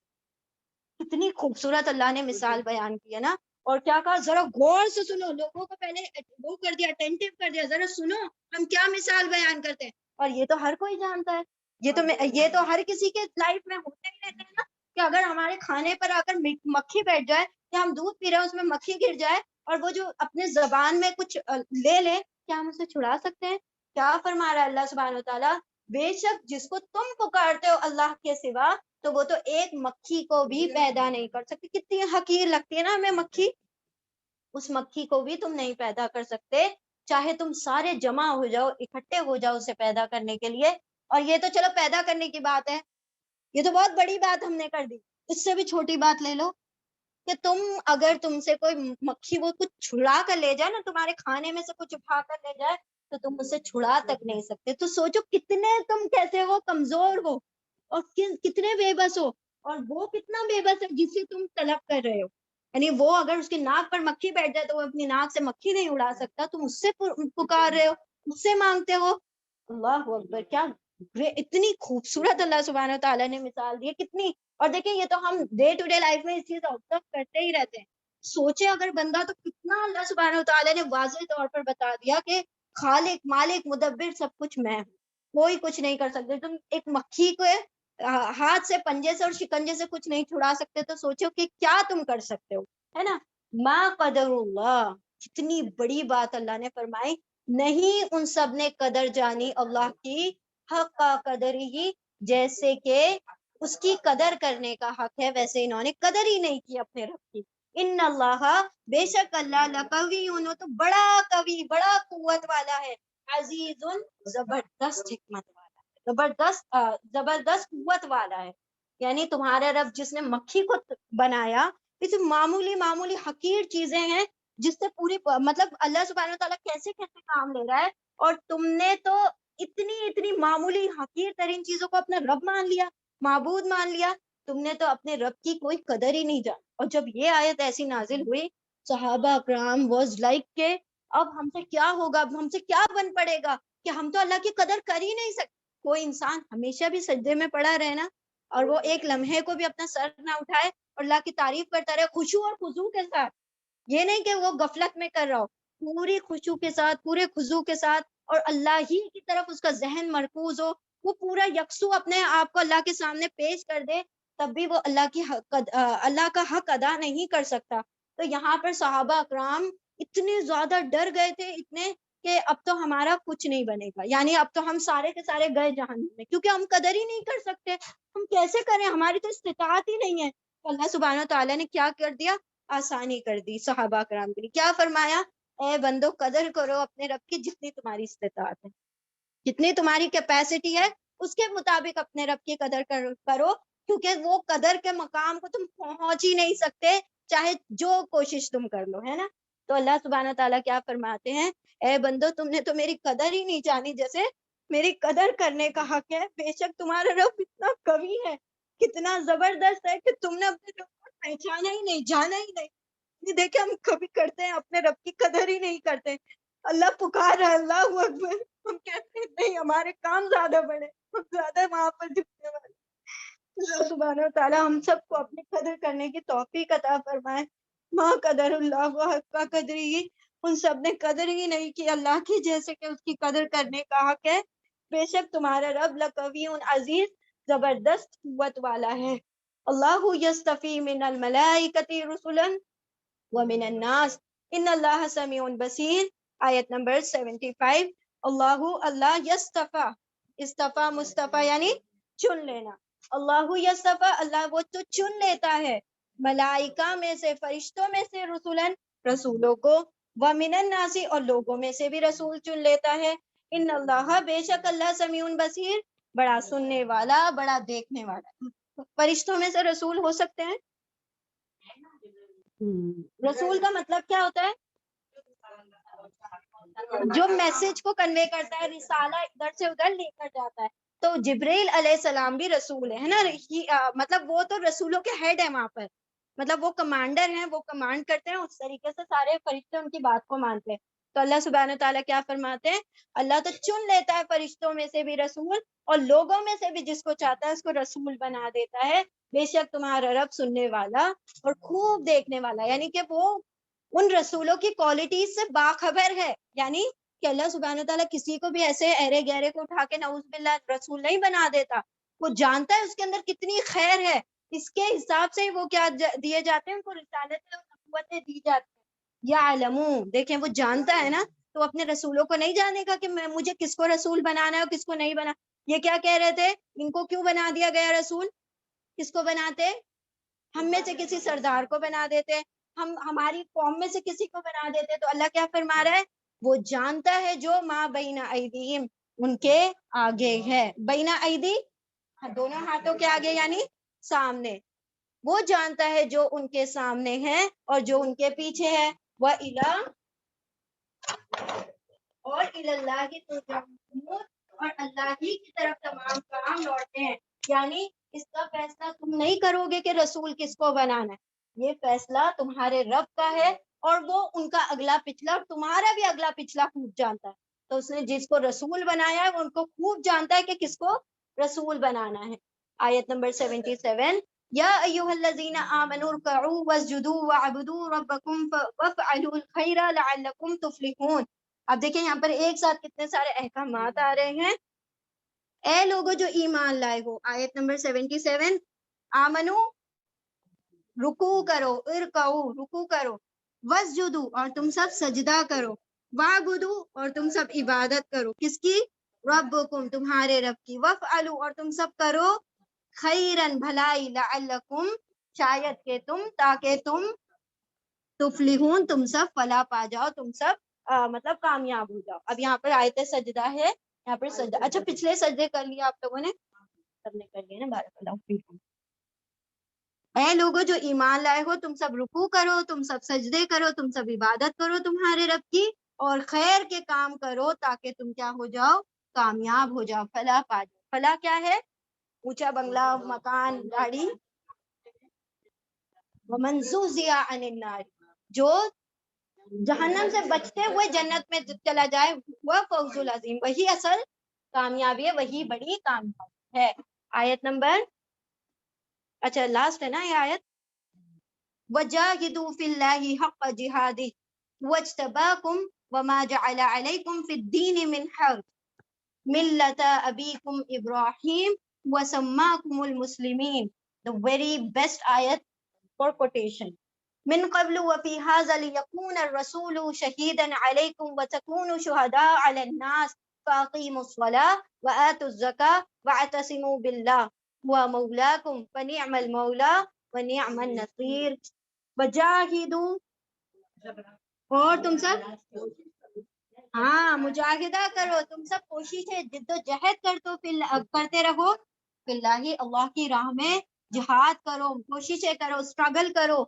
کتنی خوبصورت اللہ نے مثال بیان کی ہے نا. اور کیا کہا؟ ذرا غور سے سنو. لوگوں کو پہلے وہ کر دیا، اٹینٹو کر دیا، ذرا سنو ہم کیا مثال بیان کرتے ہیں. اور یہ تو ہر کوئی جانتا ہے، یہ تو ہر کسی کے لائف میں ہوتے ہی رہتے ہیں نا، کہ اگر ہمارے کھانے پر آ کر مکھی بیٹھ جائے، یا ہم دودھ پی رہے ہیں اس میں مکھی گر جائے، اور وہ جو اپنے زبان میں کچھ لے لے، کیا ہم اسے چھڑا سکتے ہیں؟ کیا فرما رہا ہے اللہ سبحانہ وتعالیٰ؟ بے شک جس کو تم پکارتے ہو اللہ کے سوا، تو وہ تو ایک مکھی کو بھی پیدا نہیں کر سکتی. کتنی حقیر لگتی ہے نا ہمیں مکھی. اس مکھی کو بھی تم نہیں پیدا کر سکتے، چاہے تم سارے جمع ہو جاؤ، اکٹھے ہو جاؤ اسے پیدا کرنے کے لیے. اور یہ تو چلو پیدا کرنے کی بات ہے، یہ تو بہت بڑی بات ہم نے کر دی. اس سے بھی چھوٹی بات لے لو کہ اگر تم سے کوئی مکھی وہ کچھ چھڑا کر لے جائے نا، تمہارے کھانے میں سے کچھ اٹھا کر لے جائے، تو تم اسے چھڑا تک نہیں سکتے. تو سوچو کتنے تم کیسے ہو، کمزور ہو، اور کتنے بے بس ہو. اور وہ کتنا بے بس ہے جسے تم طلب کر رہے ہو. یعنی وہ اگر اس کی ناک پر مکھی بیٹھ جائے تو وہ اپنی ناک سے مکھی نہیں اڑا سکتا, تم اس سے پکار رہے ہو, اس سے مانگتے ہو. اللہ اکبر, کیا اتنی خوبصورت اللہ سبحانہ و تعالیٰ نے مثال دی ہے کتنی. اور دیکھیں یہ تو ہم ڈے ٹو ڈے لائف میں اس چیز آبزرو کرتے ہی رہتے ہیں. سوچے اگر بندہ, تو کتنا اللہ سبحانہ و تعالیٰ نے واضح طور پر بتا دیا کہ خالق مالک مدبر سب کچھ میں ہوں, کوئی کچھ نہیں کر سکتے. تم ایک مکھی کو ہاتھ سے پنجے سے اور شکنجے سے کچھ نہیں چھڑا سکتے, تو سوچو کہ کیا تم کر سکتے ہو, ہے نا. ما قدر اللہ, کتنی بڑی بات اللہ نے فرمائی. نہیں ان سب نے قدر جانی اللہ کی, حق کا قدر ہی, جیسے کہ اس کی قدر کرنے کا حق ہے ویسے انہوں نے قدر ہی نہیں کی اپنے رب کی. ان اللہ, بے شک اللہ, لقوی, تو بڑا قوی, بڑا قوت والا ہے, عزیز, زبردست حکمت والا, زبردست قوت والا ہے. یعنی تمہارا رب جس نے مکھی کو بنایا, اس معمولی حقیر چیزیں ہیں جس سے پوری, مطلب اللہ سبحانہ و تعالیٰ کیسے کیسے کام لے رہا ہے, اور تم نے تو اتنی معمولی حقیر ترین چیزوں کو اپنا رب مان لیا, معبود مان لیا. تم نے تو اپنے رب کی کوئی قدر ہی نہیں جانی. اور جب یہ آیت ایسی نازل ہوئی, صحابہ اکرام واز لائک کہ اب ہم سے کیا ہوگا, اب ہم سے کیا بن پڑے گا, کہ ہم تو اللہ کی قدر کر ہی نہیں سکتے. کوئی انسان ہمیشہ بھی سجدے میں پڑا رہے نا, اور وہ ایک لمحے کو بھی اپنا سر نہ اٹھائے اور اللہ کی تعریف کرتا رہے خشوع اور خضوع کے ساتھ. یہ نہیں کہ وہ غفلت میں کر رہا ہو, پوری خشوع کے ساتھ, پورے خضوع کے ساتھ, اور اللہ ہی کی طرف اس کا ذہن مرکوز ہو, وہ پورا یکسو اپنے آپ کو اللہ کے سامنے پیش کر دے, تب بھی وہ اللہ کا حق ادا نہیں کر سکتا. تو یہاں پر صحابہ اکرام اتنے زیادہ ڈر گئے تھے, اتنے کہ اب تو ہمارا کچھ نہیں بنے گا, یعنی اب تو ہم سارے کے سارے گئے جہنم میں, کیونکہ ہم قدر ہی نہیں کر سکتے, ہم کیسے کریں, ہماری تو استطاعت ہی نہیں ہے. تو اللہ سبحانہ و تعالیٰ نے کیا کر دیا, آسانی کر دی صحابہ کرام کے لیے. کیا فرمایا, اے بندو قدر کرو اپنے رب کی جتنی تمہاری استطاعت ہے, جتنی تمہاری کیپیسٹی ہے اس کے مطابق اپنے رب کی قدر کرو, کیونکہ وہ قدر کے مقام کو تم پہنچ ہی نہیں سکتے چاہے جو کوشش تم کر لو, ہے نا. تو اللہ سبحانہ تعالیٰ کیا فرماتے ہیں, اے بندو تم نے تو میری قدر ہی نہیں جانی جیسے میری قدر کرنے کا حق ہے. بے شک تمہارا رب اتنا قوی ہے, کتنا زبردست ہے کہ تم نے اپنے رب کو پہچانا ہی نہیں, جانا ہی نہیں. یہ دیکھیں ہم کبھی کرتے ہیں اپنے رب کی قدر ہی نہیں کرتے. اللہ پکار رہا ہے, اللہ اکبر, ہم کہتے ہیں نہیں ہمارے کام زیادہ بڑے, ہم زیادہ وہاں پر جھکنے والے. اللہ سبحانہ و تعالیٰ ہم سب کو اپنی قدر کرنے کی توفیق عطا فرمائے. ما قدر اللہ حق کا قدر ہی, ان سب نے قدر ہی نہیں کی اللہ کی جیسے کہ اس کی قدر کرنے کا حق ہے. بے شک تمہارا رب لقوی عزیز, زبردست قوت والا ہے. اللہ یستفی من الملائکۃ رسلا ومن الناس ان اللہ سمیع بصیر. آیت نمبر 75. اللہ یستفا, استفا مصطفی یعنی چن لینا. اللہ یستفا, اللہ وہ تو چن لیتا ہے, ملائکہ میں سے, فرشتوں میں سے, رسولن, رسولوں کو, ومن الناس, اور لوگوں میں سے بھی رسول چن لیتا ہے. ان اللہ, بے شک اللہ, سمیع بصیر, بڑا سننے والا, بڑا دیکھنے والا. فرشتوں میں سے رسول ہو سکتے ہیں. رسول کا مطلب کیا ہوتا ہے, جو میسج کو کنوے کرتا ہے, رسالہ ادھر سے ادھر لے کر جاتا ہے. تو جبریل علیہ السلام بھی رسول ہے نا, مطلب وہ تو رسولوں کے ہیڈ ہے وہاں پر, مطلب وہ کمانڈر ہیں, وہ کمانڈ کرتے ہیں, اس طریقے سے سارے فرشتے ان کی بات کو مانتے ہیں. تو اللہ سبحانہ تعالیٰ کیا فرماتے ہیں, اللہ تو چن لیتا ہے فرشتوں میں سے بھی رسول, اور لوگوں میں سے بھی جس کو چاہتا ہے اس کو رسول بنا دیتا ہے. بے شک تمہارا رب سننے والا اور خوب دیکھنے والا, یعنی کہ وہ ان رسولوں کی کوالٹیز سے باخبر ہے. یعنی کہ اللہ سبحانہ تعالیٰ کسی کو بھی ایسے ایرے گہرے کو اٹھا کے نعوذ باللہ رسول نہیں بنا دیتا. وہ جانتا ہے اس کے اندر کتنی خیر ہے, اس کے حساب سے وہ کیا دیے جاتے ہیں, ان کو رسالتیں اور نبوتیں دی جاتی ہیں. یا علموں, دیکھیں وہ جانتا ہے نا, تو اپنے رسولوں کو نہیں جانے گا کہ مجھے کس کو رسول بنانا ہے اور کس کو نہیں بنا. یہ کیا کہہ رہے تھے, ان کو کیوں بنا دیا گیا رسول, کس کو بناتے, ہم میں سے کسی سردار کو بنا دیتے, ہماری قوم میں سے کسی کو بنا دیتے. تو اللہ کیا فرما رہا ہے, وہ جانتا ہے جو ما بین ایدیہم, ان کے آگے ہے. بین ایدی, دونوں ہاتھوں کے آگے یعنی سامنے, وہ جانتا ہے جو ان کے سامنے ہے اور جو ان کے پیچھے ہے. وَإِلَىٰ, اور إِلَى اللَّهِ تُرْجَعُ الْأُمُورُ, اور اللہ ہی کی طرف تمام کام لوٹتے ہیں. یعنی اس کا فیصلہ تم نہیں کرو گے کہ رسول کس کو بنانا ہے, یہ فیصلہ تمہارے رب کا ہے, اور وہ ان کا اگلا پچھلا اور تمہارا بھی اگلا پچھلا خوب جانتا ہے. تو اس نے جس کو رسول بنایا ہے وہ ان کو خوب جانتا ہے کہ کس کو رسول بنانا ہے. آیت نمبر 77, یا ایھا الذین آمنوا ارکعوا واسجدوا واعبدوا ربکم وافعلوا الخیر لعلکم تفلحون. اب دیکھیں یہاں پر ایک ساتھ کتنے سارے احکامات آ رہے ہیں. اے لوگوں جو ایمان لائے ہو, آیت نمبر 77, آمنو رکوع کرو, ارکعو رکوع کرو, واسجدو اور تم سب سجدہ کرو, وعبدو اور تم سب عبادت کرو, کس کی؟ ربکم تمہارے رب کی, وافعلوا اور تم سب کرو خیرن بھلائی, لعلکم شاید کہ تم, تاکہ تم تفلحون تم سب فلاح پا جاؤ, تم سب مطلب کامیاب ہو جاؤ. اب یہاں پر آیت سجدہ ہے, یہاں پر سجدہ. اچھا پچھلے سجدے کر لیا آپ لوگوں نے؟ سب نے کر لیا نا, بارک اللہ فیکم. اے لوگوں جو ایمان لائے ہو تم سب رکوع کرو, تم سب سجدے کرو, تم سب عبادت کرو تمہارے رب کی, اور خیر کے کام کرو تاکہ تم کیا ہو جاؤ؟ کامیاب ہو جاؤ, فلاح پا جاؤ. فلاح کیا ہے؟ اونچا بنگلہ, مکان, گاڑی. ومن زحزح عن النار, جو جہنم سے بچتے ہوئے جنت میں چلا جائے, وہ فوز العظیم, وہی اصل کامیابی ہے, وہی بڑی کامیابی ہے. آیت نمبر, اچھا لاسٹ ہے نا یہ آیت, وجاہدوا فی اللہ حق جہادہ واجتباکم وما جعل علیکم فی الدین من حرج ملۃ ابیکم ابراہیم وسماکم المسلمین. The very best ayat for quotation. من قبل وفي هذا ليكون الرسول شهيدا عليكم وتكونوا شهداء على الناس فأقيموا الصلاة وآتوا الزكاة واعتصموا بالله هو مولاكم فنعم المولى ونعم النصير. وجاهدوا, اور تم سب ہاں مجاہدہ کرو, تم سب کوشش ہے, جد و جہد کرتے رہو فی اللہ, اللہ کی راہ میں جہاد کرو, کوششیں کرو, اسٹرگل کرو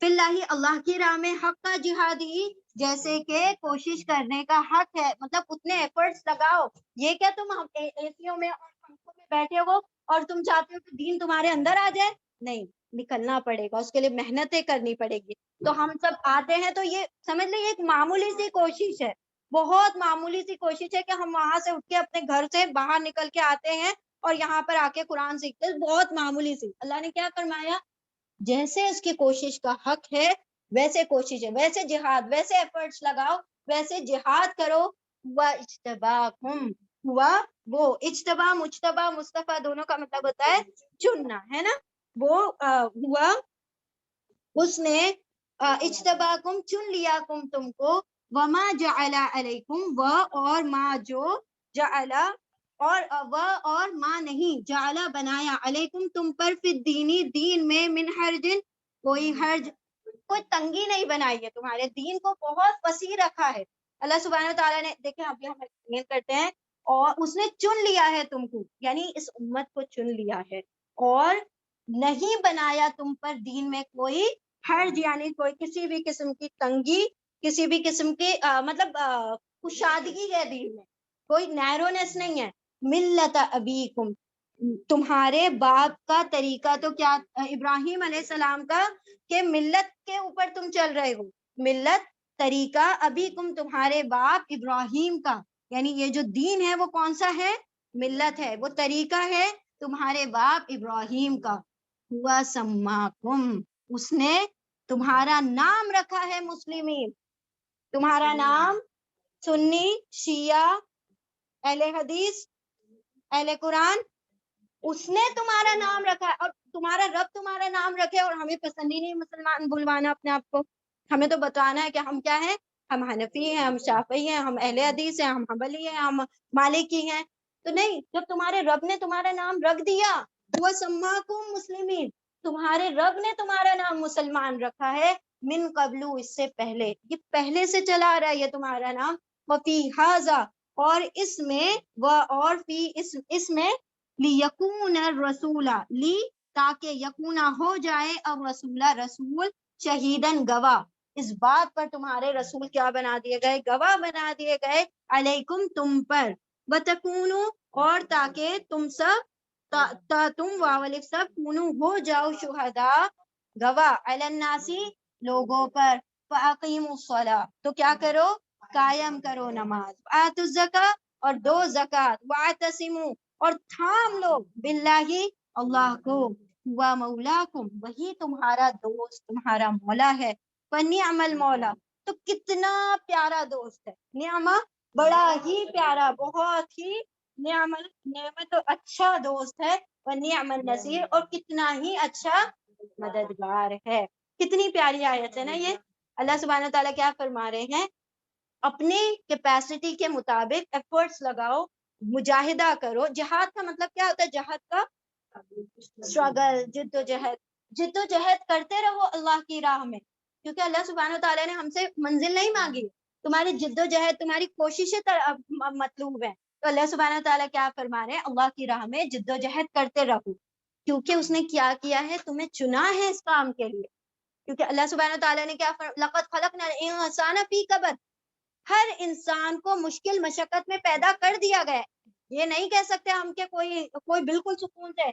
فی اللہ, اللہ کی راہ میں, حق کا جہادی, جیسے کہ کوشش کرنے کا حق ہے, مطلب اتنے ایفرٹس لگاؤ. یہ کیا تم ایسیوں میں اور پنکھوں میں بیٹھے ہو اور تم چاہتے ہو کہ دین تمہارے اندر آ جائے؟ نہیں, نکلنا پڑے گا, اس کے لیے محنتیں کرنی پڑے گی. تو ہم سب آتے ہیں تو یہ سمجھ لیں ایک معمولی سی کوشش ہے, بہت معمولی سی کوشش ہے کہ ہم وہاں سے اٹھ کے اپنے گھر سے باہر نکل کے آتے ہیں اور یہاں پر آ کے قرآن سیکھتے ہیں, بہت معمولی سی. اللہ نے کیا فرمایا؟ جیسے اس کی کوشش کا حق ہے ویسے کوشش ہے, ویسے جہاد, ویسے ایفرٹس لگاؤ, ویسے جہاد کرو. واجتباکم, ہوا وہ, اجتبا مجتبا مصطفیٰ دونوں کا مطلب ہوتا ہے چننا, ہے نا. وہ ہوا, اس نے اجتباکم چن لیا, تم کو, وما جعل علیکم, وہ اور ما جو, جعل اور ما نہیں, جعل بنایا, علیکم تم پر, فی الدینی دین میں, من حرجن کوئی حرج, کوئی تنگی نہیں بنائی ہے, تمہارے دین کو بہت وسیع رکھا ہے. اللہ سبحانہ وتعالیٰ نے, دیکھیں ابھی ہم ایکسپلین کرتے ہیں, اور اس نے چن لیا ہے تم کو, یعنی اس امت کو چن لیا ہے, اور نہیں بنایا تم پر دین میں کوئی حرج, یعنی کوئی کسی بھی قسم کی تنگی, کسی بھی قسم کی مطلب کشادگی ہے دین میں, کوئی نیرونیس نہیں ہے. ملت ابیکم, تمہارے باپ کا طریقہ تو کیا, ابراہیم علیہ السلام کا, کہ ملت کے اوپر تم چل رہے ہو, ملت طریقہ, ابیکم تمہارے باپ ابراہیم کا, یعنی یہ جو دین ہے وہ کون سا ہے؟ ملت ہے, وہ طریقہ ہے تمہارے باپ ابراہیم کا. ہوا سماکم, اس نے تمہارا نام رکھا ہے مسلمین, تمہارا نام سنی, شیعہ, اہل حدیث, اہل قرآن, اس نے تمہارا نام رکھا ہے. اور تمہارا رب تمہارا نام رکھے, اور ہمیں پسند ہی نہیں مسلمان بلوانا اپنے آپ کو, ہمیں تو بتانا ہے کہ ہم کیا ہیں, ہم حنفی ہیں, ہم شافعی ہیں, ہم اہل حدیث ہیں, ہم حنبلی ہیں, ہم مالکی ہیں. تو نہیں, جب تمہارے رب نے تمہارا نام رکھ دیا, وہ سماکم مسلمین, تمہارے رب نے تمہارا نام مسلمان رکھا ہے, من قبلو, اس سے پہلے, یہ پہلے سے چلا آ رہا ہے یہ تمہارا نام, وفی ھذا, اور اس میں, اور فی اس میں, لیکون الرسول, لی تاکہ, یکونا ہو جائے, اور رسولہ رسول, شہیدن گواہ, اس بات پر تمہارے رسول کیا بنا دیے گئے؟ گواہ بنا دیے گئے, علیکم تم پر, وتکونو, اور تاکہ تم سب تم واو الف سب کونو ہو جاؤ شہدا گواہ علی الناسی لوگوں پر فاقیموا الصلاۃ تو کیا کرو قائم کرو نماز آتوا الزکاۃ اور دو زکات واعتصموا اور تھام لو باللہ اللہ کو ہوا مولاکم وہی تمہارا دوست تمہارا مولا ہے فنعم المولا تو کتنا پیارا دوست ہے نعمہ بڑا ہی پیارا بہت ہی نعمت تو اچھا دوست ہے ونعم النصیر اور کتنا ہی اچھا مددگار ہے کتنی پیاری آیت ہے نا یہ اللہ سبحانہ تعالیٰ کیا فرما رہے ہیں اپنے کیپیسٹی کے مطابق ایفرٹس لگاؤ مجاہدہ کرو جہاد کا مطلب کیا ہوتا ہے جہاد کا اسٹرگل جد و جہد کرتے رہو اللہ کی راہ میں کیونکہ اللہ سبحانہ تعالیٰ نے ہم سے منزل نہیں مانگی تمہاری جد و جہد تمہاری کوششیں مطلوب ہے تو اللہ سبحانہ تعالیٰ کیا فرما رہے ہیں اللہ کی راہ میں جد و جہد کرتے رہو کیونکہ اس نے کیا ہے تمہیں چنا ہے اس کام کے لیے کیونکہ اللہ سبحانہ تعالیٰ نے کیا لقد خلقنا الانسان فی کبد ہر انسان کو مشکل مشقت میں پیدا کر دیا گیا یہ نہیں کہہ سکتے ہم کہ کوئی بالکل سکون سے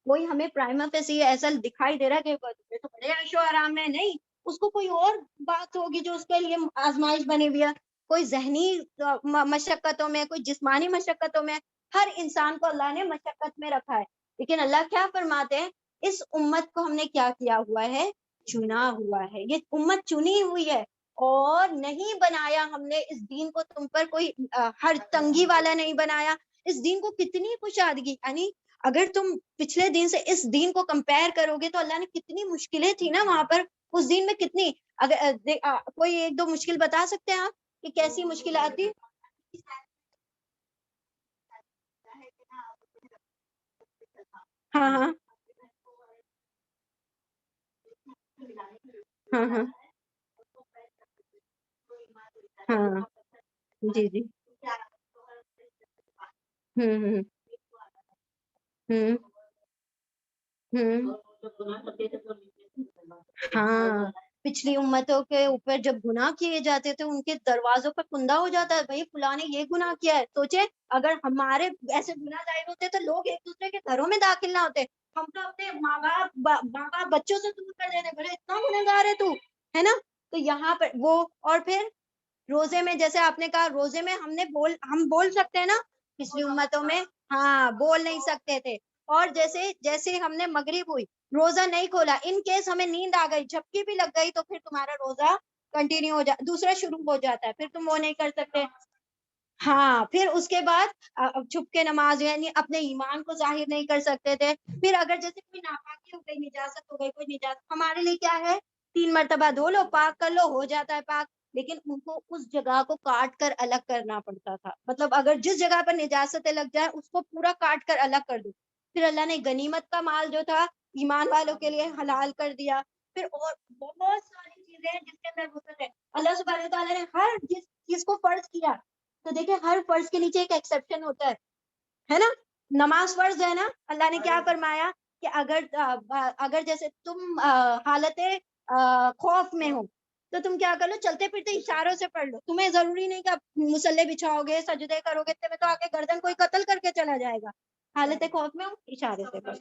کوئی ہمیں پرائما فیسی ایسا دکھائی دے رہا ہے کہ تو بڑے عیش و آرام میں نہیں اس کو کوئی اور بات ہوگی جو اس کے لیے آزمائش بنی ہوئی ہے کوئی ذہنی مشقتوں میں کوئی جسمانی مشقتوں میں ہر انسان کو اللہ نے مشقت میں رکھا ہے لیکن اللہ کیا فرماتے ہیں اس امت کو ہم نے کیا کیا ہوا ہے چنا ہوا ہے یہ امت چنی ہوئی ہے اور نہیں بنایا ہم نے اس دین کو تم پر کوئی ہر تنگی والا نہیں بنایا اس دین کو کتنی کشادگی یعنی اگر تم پچھلے دین سے اس دین کو کمپیئر کرو گے تو اللہ نے کتنی مشکلیں تھی نا وہاں پر اس دین میں کتنی اگر کوئی ایک دو مشکل بتا سکتے ہیں آپ کہ کیسی مشکلات تھی ہاں ہاں ہاں ہاں ہاں جی جی ہوں ہوں ہوں ہاں پچھلی امتوں کے اوپر جب گناہ کیے جاتے تھے ان کے دروازوں پر کندہ ہو جاتا ہے بھائی فلاں نے یہ گناہ کیا ہے سوچے اگر ہمارے ایسے گناہ ظاہر ہوتے تو لوگ ایک دوسرے کے گھروں میں داخل نہ ہوتے ہم تو اپنے ماں باپ بچوں سے دور کر دیتے بڑے اتنا گنہگار ہے تو ہے نا تو یہاں پر وہ اور پھر روزے میں جیسے آپ نے کہا روزے میں ہم بول سکتے ہیں نا پچھلی امتوں میں ہاں بول نہیں سکتے تھے اور جیسے ہم نے مغرب ہوئی روزہ نہیں کھولا ان کیس ہمیں نیند آ گئی جھپکی بھی لگ گئی تو پھر تمہارا روزہ کنٹینیو ہو جاتا دوسرا شروع ہو جاتا ہے پھر تم وہ نہیں کر سکتے ہاں پھر اس کے بعد چھپ کے نماز یعنی اپنے ایمان کو ظاہر نہیں کر سکتے تھے پھر اگر جیسے کوئی ناپاکی ہو گئی نجاست ہو گئی کوئی نجاست ہمارے لیے کیا ہے 3 مرتبہ دھو لو پاک کر لو ہو جاتا ہے پاک لیکن ان کو اس جگہ کو کاٹ کر الگ کرنا پڑتا تھا مطلب اگر جس جگہ پر نجاستیں لگ جائے اس کو پورا کاٹ کر الگ کر دو پھر اللہ نے غنیمت کا مال جو تھا ایمان والوں کے لیے حلال کر دیا پھر اور بہت ساری چیزیں ہیں جس کے اندر وسعت ہے اللہ سبحانہ تعالیٰ نے ہر جس چیز کو فرض کیا تو دیکھیں ہر فرض کے نیچے ایک ایکسیپشن ہوتا ہے نا نماز فرض ہے نا اللہ نے کیا فرمایا کہ اگر جیسے تم حالت خوف میں ہو تو تم کیا کر لو چلتے پھرتے اشاروں سے پڑھ لو تمہیں ضروری نہیں کہ آپ مسلح بچھاؤ گے سجدے کرو گے تمہیں تو آگے گردن کوئی قتل کر کے چلا جائے گا حالت خوف میں ہو اشارے سے پڑھ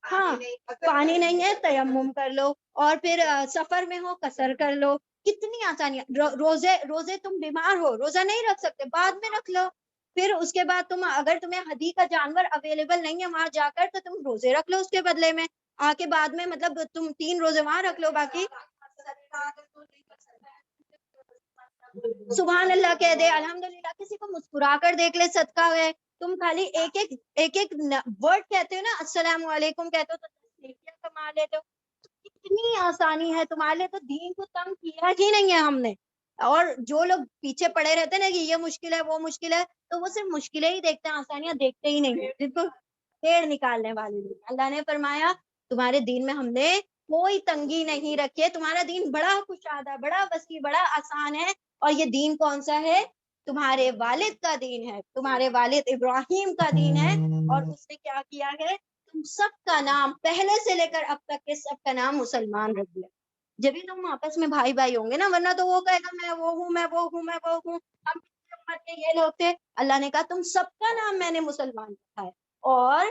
ہاں پانی نہیں ہے تیمم کر لو اور پھر سفر میں ہو قصر کر لو کتنی آسانیاں روزے تم بیمار ہو روزہ نہیں رکھ سکتے بعد میں رکھ لو پھر اس کے بعد اگر تمہیں ہدی کا جانور اویلیبل نہیں ہے وہاں جا کر تو تم روزے رکھ لو اس کے بدلے میں آ کے بعد میں مطلب تم 3 روزے وہاں رکھ لو باقی سبحان اللہ کہہ دے الحمدللہ کسی کو مسکرا کر دیکھ لے صدقہ ہے تم خالی ایک ورڈ کہتے ہو نا السلام علیکم کہتے ہو تو نیکیاں کما لیتے ہو اتنی آسانی ہے تمہارے لیے تو دین کو تنگ کیا ہی نہیں ہے ہم نے اور جو لوگ پیچھے پڑے رہتے ہیں نا کہ یہ مشکل ہے وہ مشکل ہے تو وہ صرف مشکلیں ہی دیکھتے ہیں آسانیاں دیکھتے ہی نہیں جن کو پیڑ نکالنے والے لوگ اللہ نے فرمایا تمہارے دین میں ہم نے کوئی تنگی نہیں رکھی ہے تمہارا دین بڑا کشادہ بڑا وسیع بڑا آسان ہے اور یہ دین کون سا ہے تمہارے والد کا دین ہے تمہارے والد ابراہیم کا دین ہے اور اس نے کیا کیا ہے تم سب کا نام پہلے سے لے کر اب تک کے سب کا نام مسلمان رکھ دیا جبھی تم آپس میں بھائی بھائی ہوں گے نا ورنہ تو وہ کہے گا میں وہ ہوں میں وہ ہوں میں وہ ہوں ہم امت کے یہ لوگ تھے اللہ نے کہا تم سب کا نام میں نے مسلمان رکھا ہے اور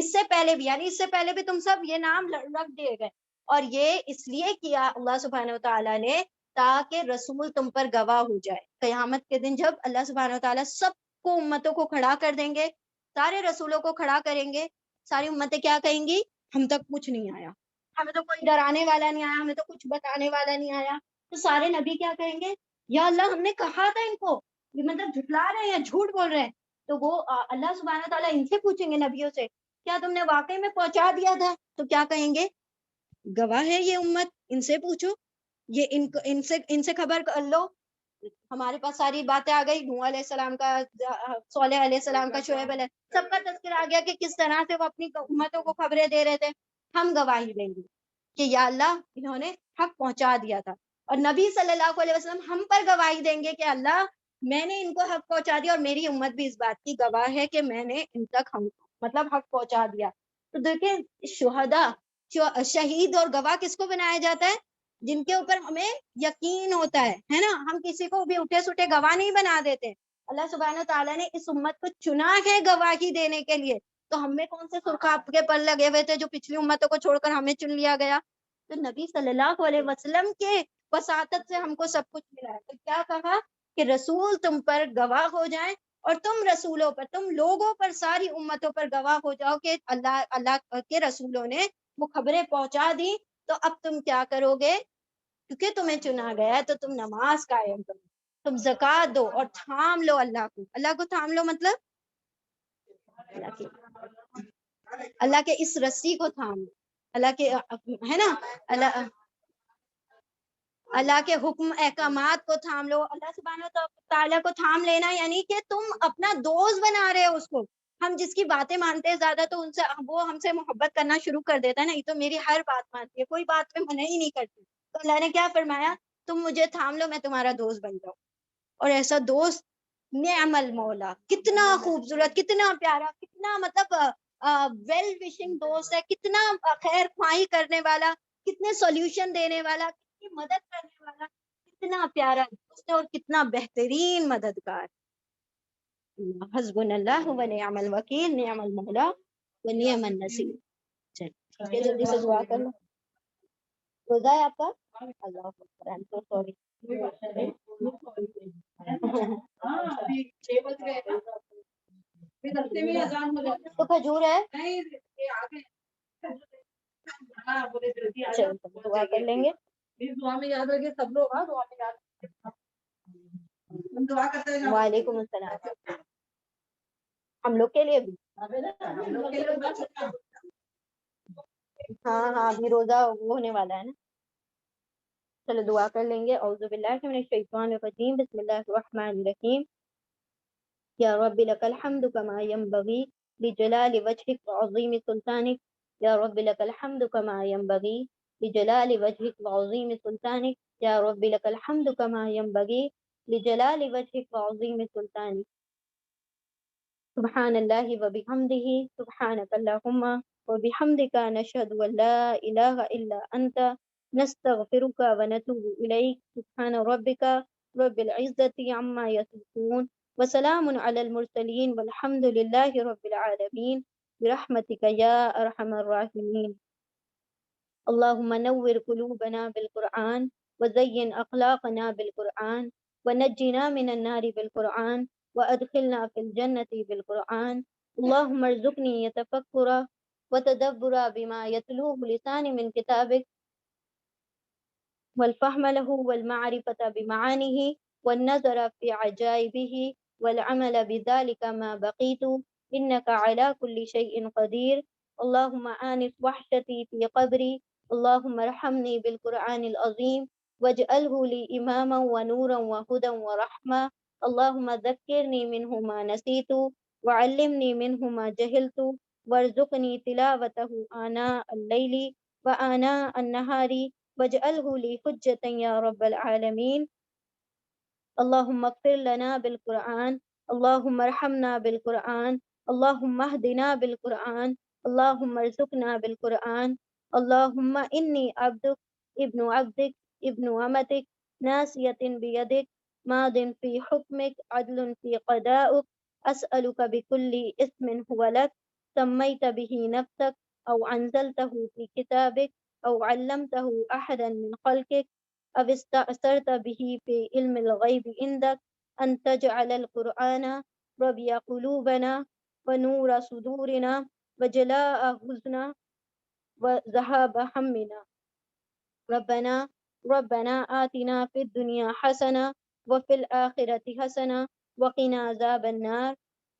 اس سے پہلے بھی، یعنی اس سے پہلے بھی تم سب یہ نام رکھ دیے گئے، اور یہ اس لیے کیا اللہ سبحانہ و تعالیٰ نے تاکہ رسول تم پر گواہ ہو جائے. قیامت کے دن جب اللہ سبحانہ و تعالیٰ سب کو امتوں کو کھڑا کر دیں گے، سارے رسولوں کو کھڑا کریں گے، ساری امتیں کیا کہیں گی؟ ہم تک کچھ نہیں آیا، ہمیں تو کوئی ڈرانے والا نہیں آیا، ہمیں تو کچھ بتانے والا نہیں آیا. تو سارے نبی کیا کہیں گے؟ یا اللہ ہم نے کہا تھا ان کو، یہ مطلب جھٹلا رہے ہیں، جھوٹ بول رہے ہیں. تو وہ اللہ سبحانہ تعالیٰ ان سے پوچھیں گے نبیوں سے، کیا تم نے واقعی میں پہنچا دیا تھا؟ تو کیا کہیں گے؟ گواہ ہے یہ امت، ان سے پوچھو، یہ ان سے خبر کر لو. ہمارے پاس ساری باتیں آ گئی، نوح علیہ السلام کا، صالح علیہ السلام کا، شعیب علیہ، سب کا تذکرہ آ گیا کہ کس طرح سے وہ اپنی امتوں کو خبریں دے رہے تھے. ہم گواہی دیں گے کہ یا اللہ انہوں نے حق پہنچا دیا تھا. اور نبی صلی اللہ علیہ وسلم ہم پر گواہی دیں گے کہ اللہ میں نے ان کو حق پہنچا دیا، اور میری امت بھی اس بات کی گواہ ہے کہ میں نے ان تک مطلب حق پہنچا دیا. تو دیکھیں شہداء، شہید اور گواہ کس کو بنایا جاتا ہے؟ جن کے اوپر ہمیں یقین ہوتا ہے نا. ہم کسی کو بھی اٹھے سٹے گواہ نہیں بنا دیتے. اللہ سبحانہ تعالیٰ نے اس امت کو چنا ہے گواہی دینے کے لیے. تو ہم میں کون سے سرخاب کے پر لگے ہوئے تھے جو پچھلی امتوں کو چھوڑ کر ہمیں چن لیا گیا؟ تو نبی صلی اللہ علیہ وسلم کے وساطت سے ہم کو سب کچھ ملا ہے. تو کیا کہا کہ رسول تم پر گواہ ہو جائیں، اور تم رسولوں پر، تم لوگوں پر، ساری امتوں پر گواہ ہو جاؤ کہ اللہ کے رسولوں نے وہ خبریں پہنچا دی. تو اب تم کیا کرو گے؟ کیونکہ تمہیں چنا گیا ہے تو تم نماز قائم کرو، تم زکوٰۃ دو، اور تھام لو اللہ کو. اللہ کو تھام لو مطلب اللہ کے اس رسی کو تھام لو، اللہ کے ہے نا، اللہ کے حکم احکامات کو تھام لو. اللہ سبحانہ تعالیٰ کو تھام لینا یعنی کہ تم اپنا دوست بنا رہے ہو اس کو. ہم جس کی باتیں مانتے ہیں زیادہ تو ان سے وہ ہم سے محبت کرنا شروع کر دیتا ہے نا، یہ تو میری ہر بات مانتی ہے، کوئی بات پہ منع ہی نہیں کرتی. تو اللہ نے کیا فرمایا؟ تم مجھے تھام لو، میں تمہارا دوست بن جاؤں. اور ایسا دوست نعم المولا، کتنا خوبصورت، کتنا پیارا، کتنا مطلب ویل وشنگ دوست ہے، کتنا خیر خواہی کرنے والا، کتنے سولوشن دینے والا، کتنی مدد کرنے والا، کتنا پیارا دوست ہے اور کتنا بہترین مددگار. حسبنا اللہ و نعم الوکیل، نعم المولا و نعم النصیر. چلیے جلدی سے دعا کر لو. روزہ ہے آپ کا؟ اللہ اکبر، I'm so sorry. تو کھجور ہے، چلو دعا کر لیں گے. دعا میں یاد رکھے سب لوگ، دعا میں یاد. وعلیکم السلام. ہم لوگ کے لیے بھی ہاں ابھی روزہ ہونے والا ہے نا. چلو دعا کر لیں گے. اعوذ باللہ من الشیطان الرجیم، بسم اللہ الرحمن الرحیم. یا رب لک الحمد کما ینبغی لجلال وجهک وعظیم سلطانک. یا رب لک الحمد کما ینبغی لجلال وجهک وعظیم سلطانک. یا رب لک الحمد کما ینبغی لجلال وجهک وعظیم سلطانک. سبحان اللہ وبحمدہ، سبحانک اللہم وبحمدک، نشہد ان لا الہ الا انت، نستغفرک ونتوب الیک. سبحان ربک رب العزۃ عما یصفون، وسلام علی المرسلین، والحمد للہ رب العالمین، برحمتک یا ارحم الراحمین. اللہم نور قلوبنا بالقرآن، وزین اخلاقنا بالقرآن، ونجنا من النار بالقرآن، وادخلنا في الجنة بالقرآن. اللهم ارزقني يتفكر وتدبر بما يتلوه لساني من كتابك، والفهم له والمعرفة بمعانيه، والنظر في عجائبه، والعمل بذلك ما بقيت، إنك على كل شيء قدير. اللهم آنس وحشتي في قبري. اللهم ارحمني بالقرآن العظيم، واجعله لي إماما ونورا وهدى ورحمة. اللهم ذكرني منه ما نسيت، وعلمني منه ما جهلت، وارزقني تلاوته آناء الليل وآناء النهار، واجعله لي حجة يا رب العالمين. اللهم اغفر لنا بالقرآن، اللهم ارحمنا بالقرآن، اللهم اهدنا بالقرآن، اللهم ارزقنا بالقرآن. اللهم إني عبدك ابن عبدك ابن أمتك، ناصية بيدك، ماض في حكمك، عدل في قضاؤك. أسألك بكل اسم هو لك سميت به نفسك أو أنزلته في كتابك أو علمته أحدا من خلقك أو استأثرت به في علم الغيب عندك أن تجعل القرآن ربيع قلوبنا ونور صدورنا وجلاء حزننا وذهاب همنا. ربنا آتنا في الدنيا حسنة وفي الآخرة حسنة وقنا عذاب النار.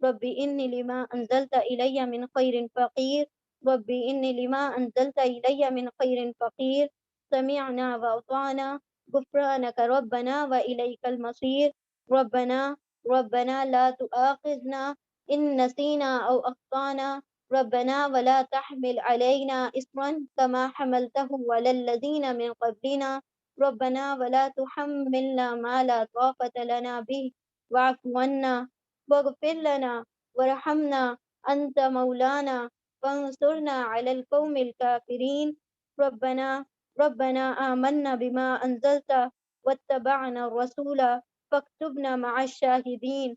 رب إني لما أنزلت إلي من خير فقير. رب إني لما أنزلت إلي من خير فقير. سمعنا وأطعنا غفرانك ربنا وإليك المصير. ربنا لا تؤاخذنا إن نسينا أو أخطأنا. ربنا ولا تحمل علينا إصرا كما حملته على الذين من قبلنا. ربنا ولا تحملنا ما لا طاقة لنا به واعف عنا واغفر لنا وارحمنا أنت مولانا فانصرنا على القوم الكافرين. ربنا آمنا بما أنزلت واتبعنا الرسول فاكتبنا مع الشاهدين.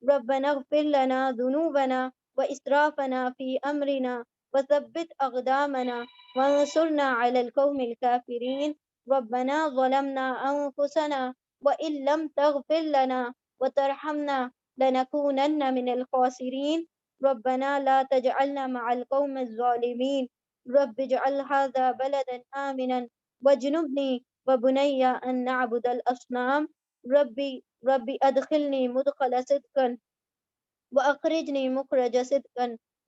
ربنا اغفر لنا ذنوبنا وإسرافنا في أمرنا وثبت أقدامنا وانصرنا على القوم الكافرين. ربنا ظلمنا أنفسنا وإن لم تغفر لنا وترحمنا لنكونن من الخاسرين. ربنا لا تجعلنا مع القوم الظالمين. رب اجعل هذا بلدا آمنا واجنبني وبني أن نعبد الأصنام. ربي أدخلني مدخل صدق وأخرجني مخرج صدق.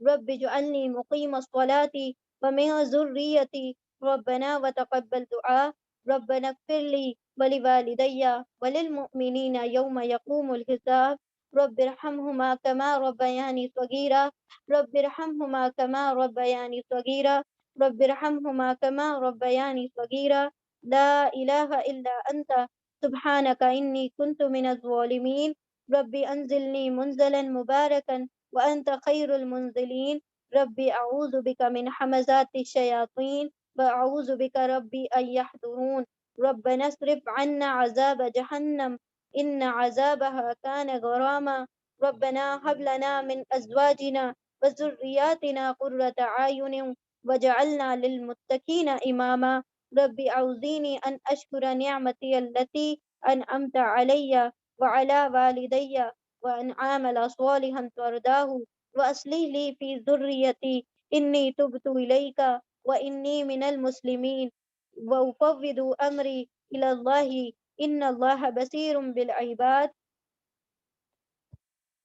رب اجعلني مقيم الصلاة ومن ذريتي ربنا وتقبل دعاء. ربنا اغفر لي ولوالدي وللمؤمنين يوم يقوم الحساب. رب ارحمهما كما ربياني صغيرا. رب ارحمهما كما ربياني صغيرا. رب ارحمهما كما ربياني صغيرا. لا إله إلا أنت سبحانك إني كنت من الظالمين. ربي أنزلني منزلا مباركا وأنت خير المنزلين. ربي أعوذ بك من حمزات الشياطين وأعوذ بك ربي أن يحضرون. ربنا اصرف عنا عذاب جهنم إن عذابها كان غراما. ربنا هب لنا من أزواجنا وذرياتنا قرة أعين وجعلنا للمتقين إماما. ربي أوزيني أن أشكر نعمتي التي أنعمت علي وعلى والدي وأن أعمل صالحا ترضاه وأصلح لي في ذريتي إني تبت إليك وإني من المسلمين وأفوض أمري إلى الله إن الله بصير بالعباد.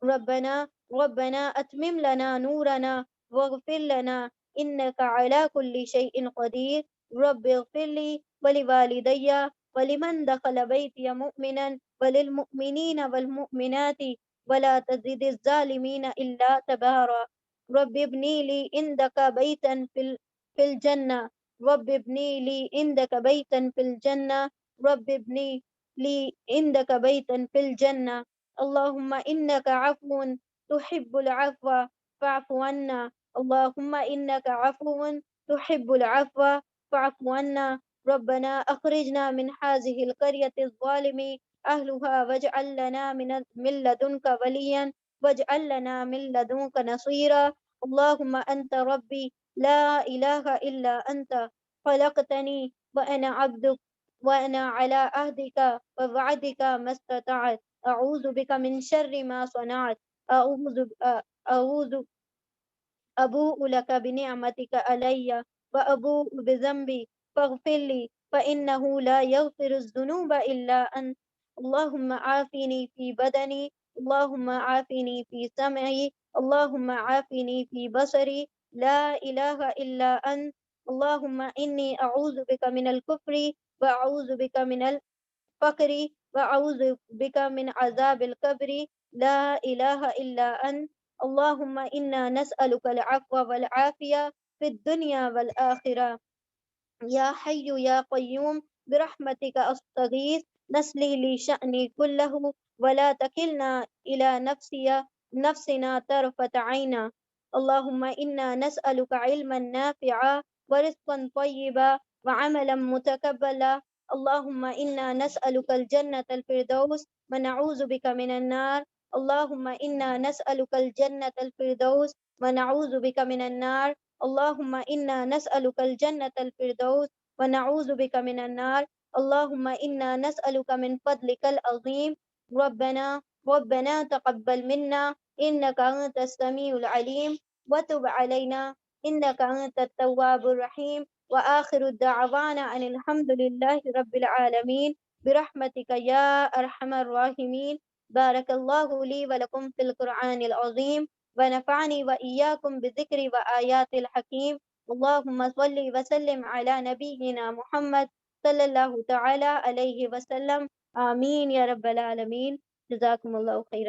ربنا أتمم لنا نورنا واغفر لنا إنك على كل شيء قدير. رب اغفر لي ولوالدي ولمن دخل بيتي مؤمنا وللمؤمنين والمؤمنات ولا تزد الظالمين إلا تبارا. رب ابني لي عندك بيتا في الجنة. رب ابني لي عندك بيتا في الجنة. رب ابني لي عندك بيتا في الجنة. اللهم إنك عفو تحب العفو فاعف عنا. اللهم إنك عفو تحب العفو فاعف عنا. ربنا أخرجنا من هذه القرية الظالم أهلها واجعل لنا من لدنك وليا واجعل لنا من لدنك نصيرا. اللهم أنت ربي لا إله إلا أنت خلقتني وأنا عبدك وأنا على عهدك ووعدك ما استطعت. أعوذ بك من شر ما صنعت. أعوذ أبوء لك بنعمتك علي وأبوء بذنبي فاغفر لي فإنه لا يغفر الذنوب إلا أنت. اللهم عافني في بدني. اللهم عافني في سمعي. اللهم عافني في بصري. لا إله إلا أنت. اللهم إني أعوذ بك من الكفر وأعوذ بك من الفقر وأعوذ بك من عذاب القبر. لا إله إلا أنت. اللهم إنا نسألك العفو والعافية في الدنيا والآخرة. يا حي يا قيوم برحمتك أستغيث. نصلح لي شأني كله ولا تكلنا إلى نفسنا طرفة عين. اللهم إنا نسألك علما نافعا ورزقا طيبا وعملا متقبلا. اللهم إنا نسألك الجنة الفردوس ونعوذ بك من النار. اللهم إنا نسألك الجنة الفردوس ونعوذ بك من النار. اللهم إنا نسألك الجنة الفردوس ونعوذ بك من النار. اللهم إنا نسألك من فضلك العظيم. ربنا تقبل منا إنك أنت السميع العليم وتب علينا إنك أنت التواب الرحيم. وآخر الدعوانا أن الحمد لله رب العالمين برحمتك يا أرحم الراحمين. بارك الله لي ولكم في القرآن العظيم ونفعني وإياكم بذكر وآيات الحكيم. اللهم صل وسلم على نبينا محمد صلى الله تعالى عليه وسلم. آمين يا رب العالمين. جزاكم الله خيرا.